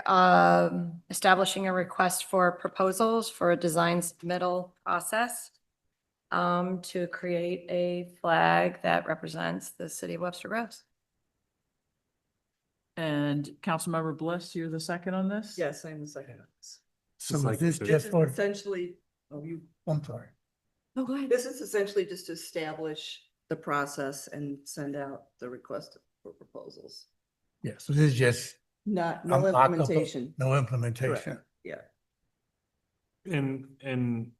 establishing a request for proposals for a design submittal process to create a flag that represents the city of Webster Groves. And Councilmember Bliss, you're the second on this? Yes, I'm the second. So It's is like this the- This just is for, essentially, oh, you, I'm sorry. Oh, go ahead. this is essentially just to establish the process and send out the request for proposals. Yeah, so this is just. Not, a no mock-up of- implementation. No implementation. Correct. Yeah. And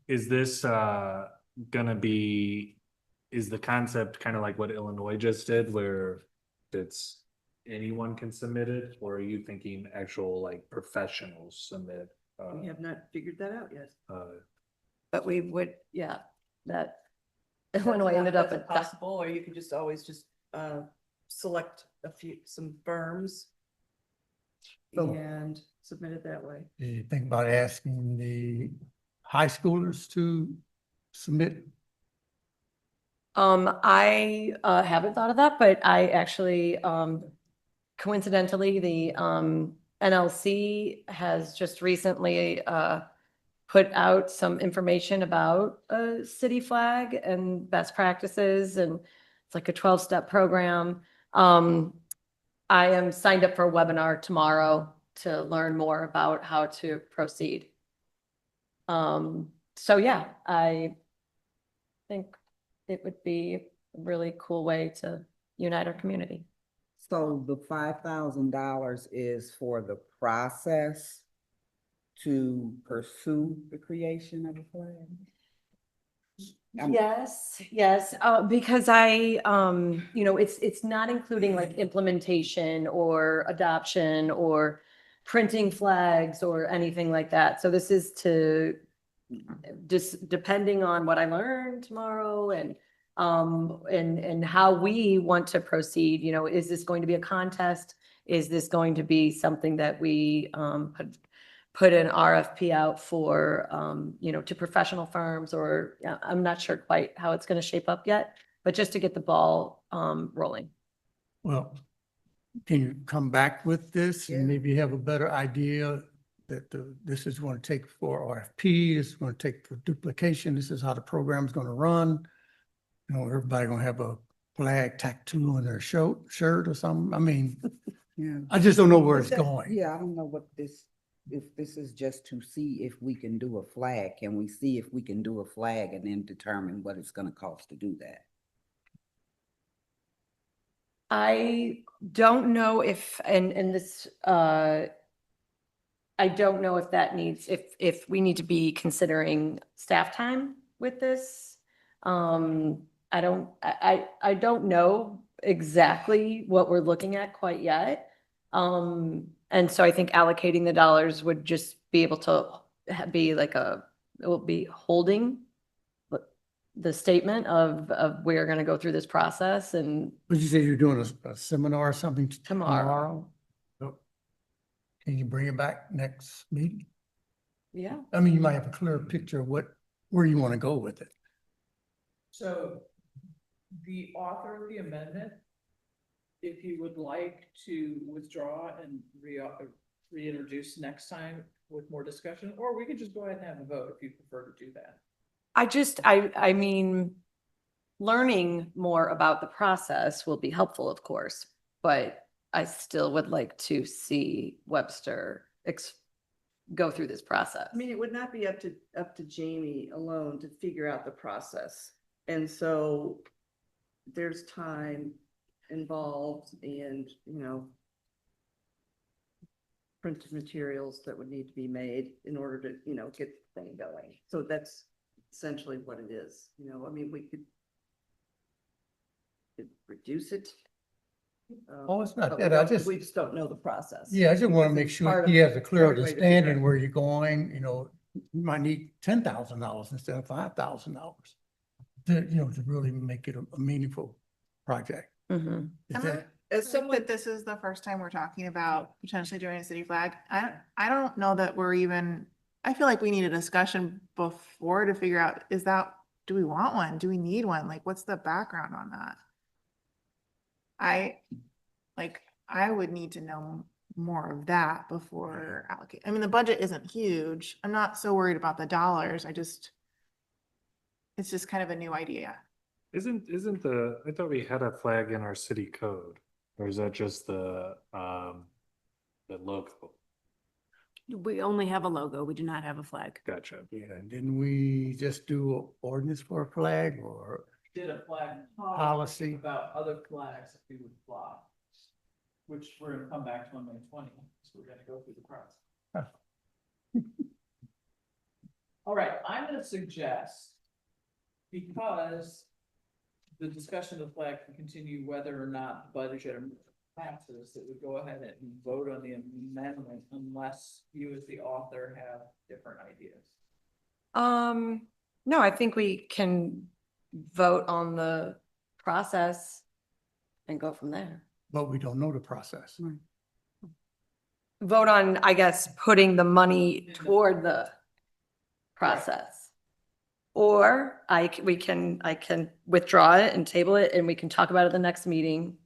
is this gonna be, is the concept kind of like what Illinois just did where it's anyone can submit it, or are you thinking actual like professionals submit? We have not figured that out yet. But we would, yeah, that That's Illinois not- ended up that's at. possible, or you could just always just select some firms So- and submit it that way. Do you think about asking the high schoolers to submit? I haven't thought of that, but I actually coincidentally, the NLC has just recently put out some information about a city flag and best practices, and it's like a 12-step program. I am signed up for a webinar tomorrow to learn more about how to proceed. So yeah, I think it would be a really cool way to unite our community. So the $5,000 is for the process to pursue the creation of a flag? Yes, yes, because I, it's not including like implementation or adoption or printing flags or anything like that. So this is to just depending on what I learn tomorrow and how we want to proceed, is this going to be a contest? Is this going to be something that we put an RFP out for, to professional firms, or I'm not sure quite how it's going to shape up yet, but just to get the ball rolling. Well, can you come back with this and maybe have a better idea that this is going to take for RFP, this is going to take for duplication, this is how the program's going to run. Everybody going to have a flag tattoo on their shirt or something. I mean, Yeah. I just don't know where it's Is that- going. Yeah, I don't know what this, if this is just to see if we can do a flag. Can we see if we can do a flag and then determine what it's gonna cost to do that? I don't know if, and this, I don't know if that needs, if we need to be considering staff time with this. I don't know exactly what we're looking at quite yet. And so I think allocating the dollars would just be able to be like it will be holding the statement of we're going to go through this process and Would you say you're doing a seminar or something tomorrow? So, can you bring it back next meeting? Yeah. I mean, you might have a clearer picture of where you want to go with it. So the author of the amendment, if you would like to withdraw and reintroduce next time with more discussion, or we could just go ahead and have a vote if you prefer to do that. I mean, learning more about the process will be helpful, of course, but I still would like to see Webster go through this process. I mean, it would not be up to Jamie alone to figure out the process. And so there's time involved and, printed materials that would need to be made in order to, get the thing going. So that's essentially what it is. I mean, we could reduce it? Oh, it's not But that. we just don't know the process. Yeah, I just want to make sure Part of he has a clear every way to figure understanding it. where you're going, you might need $10,000 instead of $5,000 to really make it a meaningful project. Mhm. Is Am that- As someone, But this is the first time we're talking about potentially doing a city flag. I don't know that we're even, I feel like we need a discussion before to figure out, do we want one? Do we need one? Like, what's the background on that? I would need to know more of that before allocate. I mean, the budget isn't huge. I'm not so worried about the dollars. it's just kind of a new idea. Isn't I thought we had a flag in our city code, or is that just the logo? We only have a logo. We do not have a flag. Gotcha. Yeah, didn't we just do an ordinance for a flag or? Did a flag Policy. about other flags that we would fly, which we're gonna come back to on May 20th, so we're gonna go through the process. All right, I'm gonna suggest, because the discussion of the flag can continue whether or not the budget passes, that we go ahead and vote on the amendment unless you as the author have different ideas. No, I think we can vote on the process and go from there. But we don't know the process. Vote on, I guess, putting the money toward the process. Or I can withdraw it and table it and we can talk about it at the next meeting.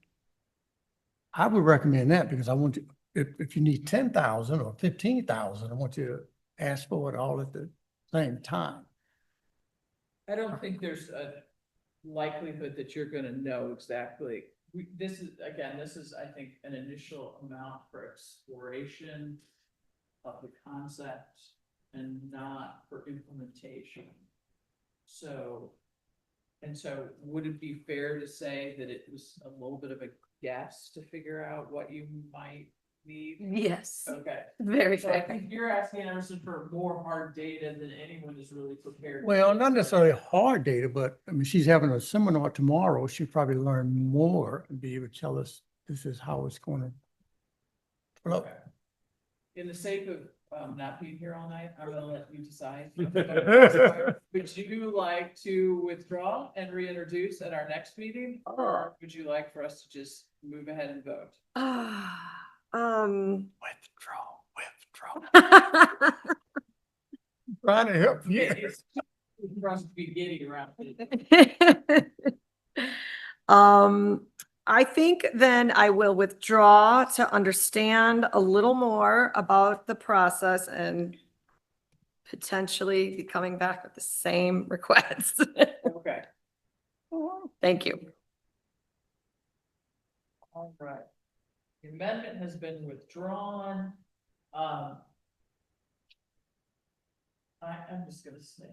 I would recommend that because I want you, if you need 10,000 or 15,000, I want you to ask for it all at the same time. I don't think there's a likelihood that you're gonna know exactly. This is, I think, an initial amount for exploration of the concept and not for implementation. So would it be fair to say that it was a little bit of a guess to figure out what you might need? Yes. Okay. Very So I fair. think you're asking Emerson for more hard data than anyone is really prepared. to Well, give. not necessarily hard data, but I mean, she's having a seminar tomorrow. She'll probably learn more and be able to tell us this is how it's going to flow. Okay. In the sake of not being here all night, I'm gonna let you decide. Would you like to withdraw and reintroduce at our next meeting? Or would you like for us to just move ahead and vote? Withdraw. Trying to help you. It's for us to be giddy around. it. I think then I will withdraw to understand a little more about the process and potentially be coming back with the same request. Okay, Thank you. all right. The amendment has been withdrawn. I'm just gonna say.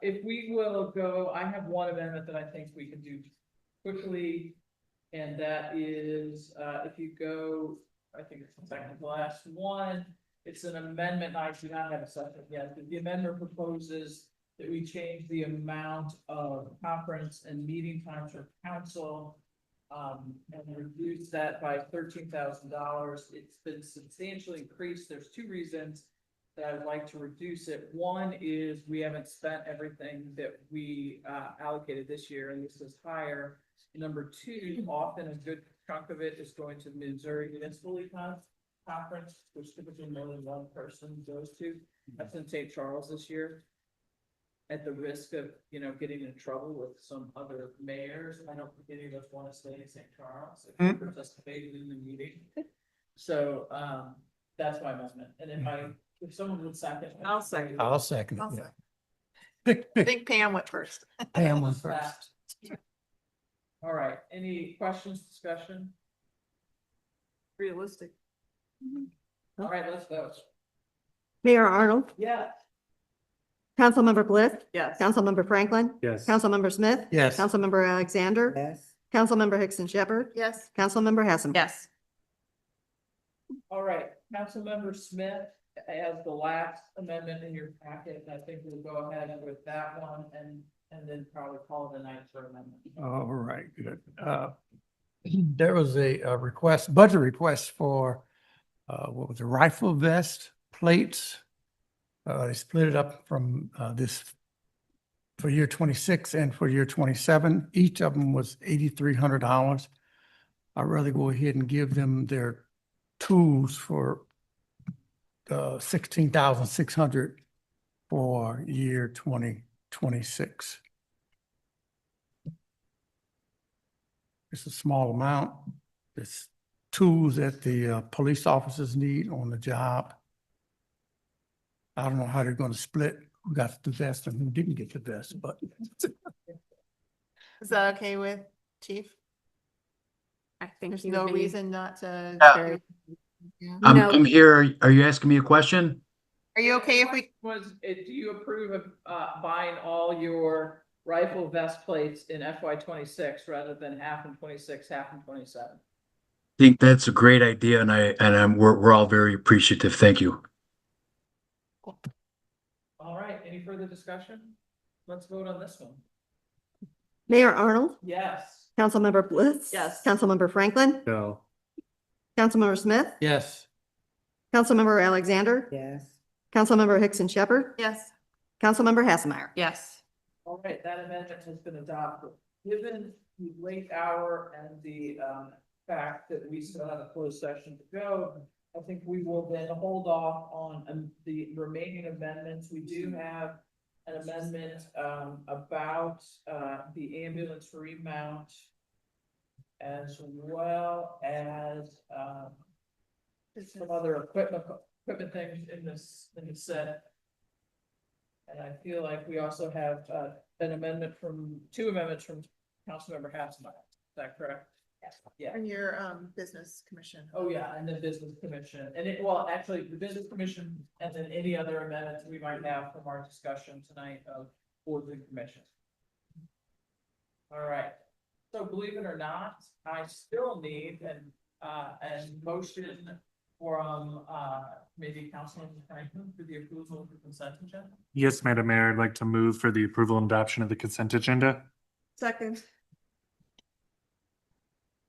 If we will go, I have one amendment that I think we can do quickly. And that is, if you go, I think it's the second to last one, it's an amendment, I do not have a second yet, but the amendment proposes that we change the amount of conference and meeting times for council. And reduce that by $13,000. It's been substantially increased. There's two reasons that I'd like to reduce it. One is we haven't spent everything that we allocated this year, and this is higher. Number two, often a good chunk of it is going to Missouri Municipal Conference, which typically more than one person goes to. That's in St. Charles this year. At the risk of, getting in trouble with some other mayors, I don't think any of us want to stay in St. Charles if we participated in the meeting. So, that's my amendment. And if someone would second. I'll second. I'll second I'll it. Yeah. I think Pam went first. Pam was first. All right, any questions, discussion? Realistic. All right, let's vote. Mayor Arnold, Yeah. Councilmember Bliss, Yes. Councilmember Franklin, Yes. Councilmember Smith. Yes. Councilmember Alexander, Yes. Councilmember Hickson Shepherd, Yes. Councilmember Hassan. Yes. All right, Councilmember Smith has the last amendment in your packet, and I think we'll go ahead with that one, and and then probably call it a night for amendment. All right, good. There was a request, budget request for, what was it, rifle vest plates. They split it up from, this for year 26 and for year 27. Each of them was $8,300. I'd rather go ahead and give them their tools for 16,600 for year 2026. It's a small amount. It's tools that the police officers need on the job. I don't know how they're going to split who got the vest and who didn't get the vest, but Is that okay with Chief? I think There's he no would be- reason not to. Yeah. carry- Yeah. No. I'm here. Are you asking me a question? Are you okay if we, Do you approve of, buying all your rifle vest plates in FY 26 rather than half in 26, half in 27? Think that's a great idea, and we're all very appreciative. Thank you. All right, any further discussion? Let's vote on this one. Mayor Arnold, Yes. Councilmember Bliss. Yes. Councilmember Franklin, No. Councilmember Smith, yes. Councilmember Alexander, Yes. Councilmember Hickson Shepherd, yes, Councilmember Hasselmeyer. Yes. All right, that amendment has been adopted. Given the late hour and the fact that we still have a closed session to go, I think we will then hold off on the remaining amendments. We do have an amendment about the ambulance remount, as well as some other equipment things in this set. And I feel like we also have two amendments from Councilmember Hassmeyer. Is that correct? Yes. Yeah. and your business commission. Oh, yeah, and the business commission, and well, actually, the business commission, and then any other amendments we might have from our discussion tonight of boards and commissions. All right, so believe it or not, I still need an motion from maybe Councilman Franklin for the approval of the consent agenda. Yes, Madam Mayor, I'd like to move for the approval and adoption of the consent agenda. Second.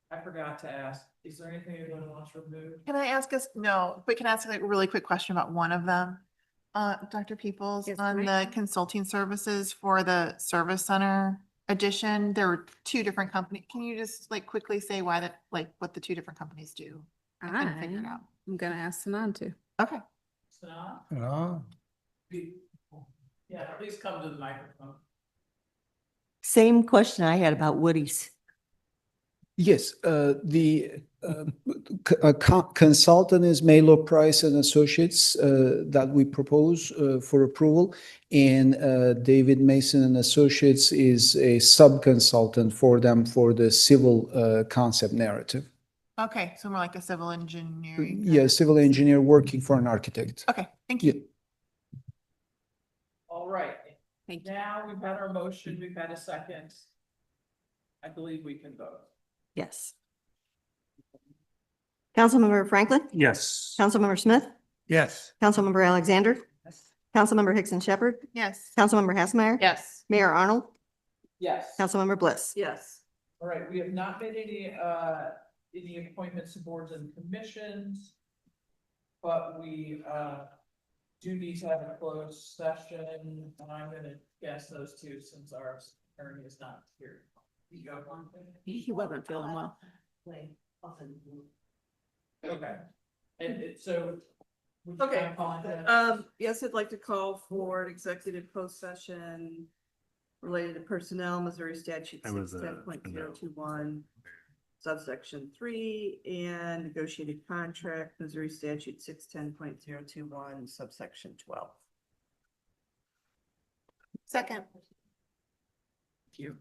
I forgot to ask, is there anything anyone wants removed? Can I ask us, no, but can I ask like a really quick question about one of them? Dr. Peoples, Yes, on ma'am. the consulting services for the service center addition, there were two different companies. Can you just like quickly say why that, like what the two different companies do? I couldn't figure it out. I'm gonna ask Sanan to. Okay. So, yeah, please come to the microphone. Same question I had about Woody's. Yes, the consultant is Melo Price and Associates that we propose for approval, and David Mason and Associates is a sub-consultant for them for the civil concept narrative. Okay, so more like a civil engineering. Yeah, civil engineer working for an architect. Okay, thank you. All right, now we've had our motion, we've had a second. I believe we can vote. Yes. Councilmember Franklin, Yes. Councilmember Smith, Yes. Councilmember Alexander, Councilmember Hickson Shepherd, Yes. Councilmember Hasselmeyer. Yes. Mayor Arnold, Yes. Councilmember Bliss. Yes. All right, we have not made any appointments to boards and commissions. But we do need to have a closed session, and I'm gonna guess those two since our attorney is not here. He wasn't feeling well. Okay, and so. would you Okay, mind calling that? yes, I'd like to call for an executive closed session related to personnel, Missouri statute That was a 610.021, subsection 3, and negotiated contract, Missouri statute 610.021, subsection 12. Second. Thank you.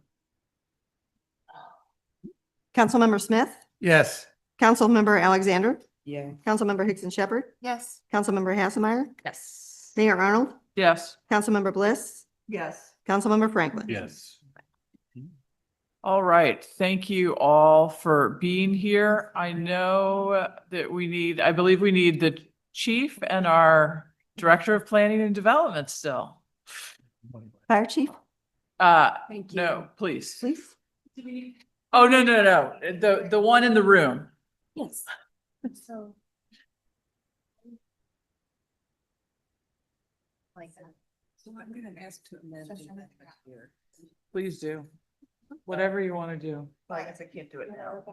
Councilmember Smith, Yes. Councilmember Alexander, Yeah. Councilmember Hickson Shepherd, Yes. Councilmember Hasselmeyer, Yes. Mayor Arnold, Yes. Councilmember Bliss, Yes. Councilmember Franklin. Yes. All right, thank you all for being here. I know that I believe we need the chief and our director of planning and development still. Fire Chief? Thank you. No, please. Please? Oh, no. The one in the room. Yes. So. Like that. So I'm gonna ask to amend here. Please do. Whatever you want to do. I guess I can't do it now.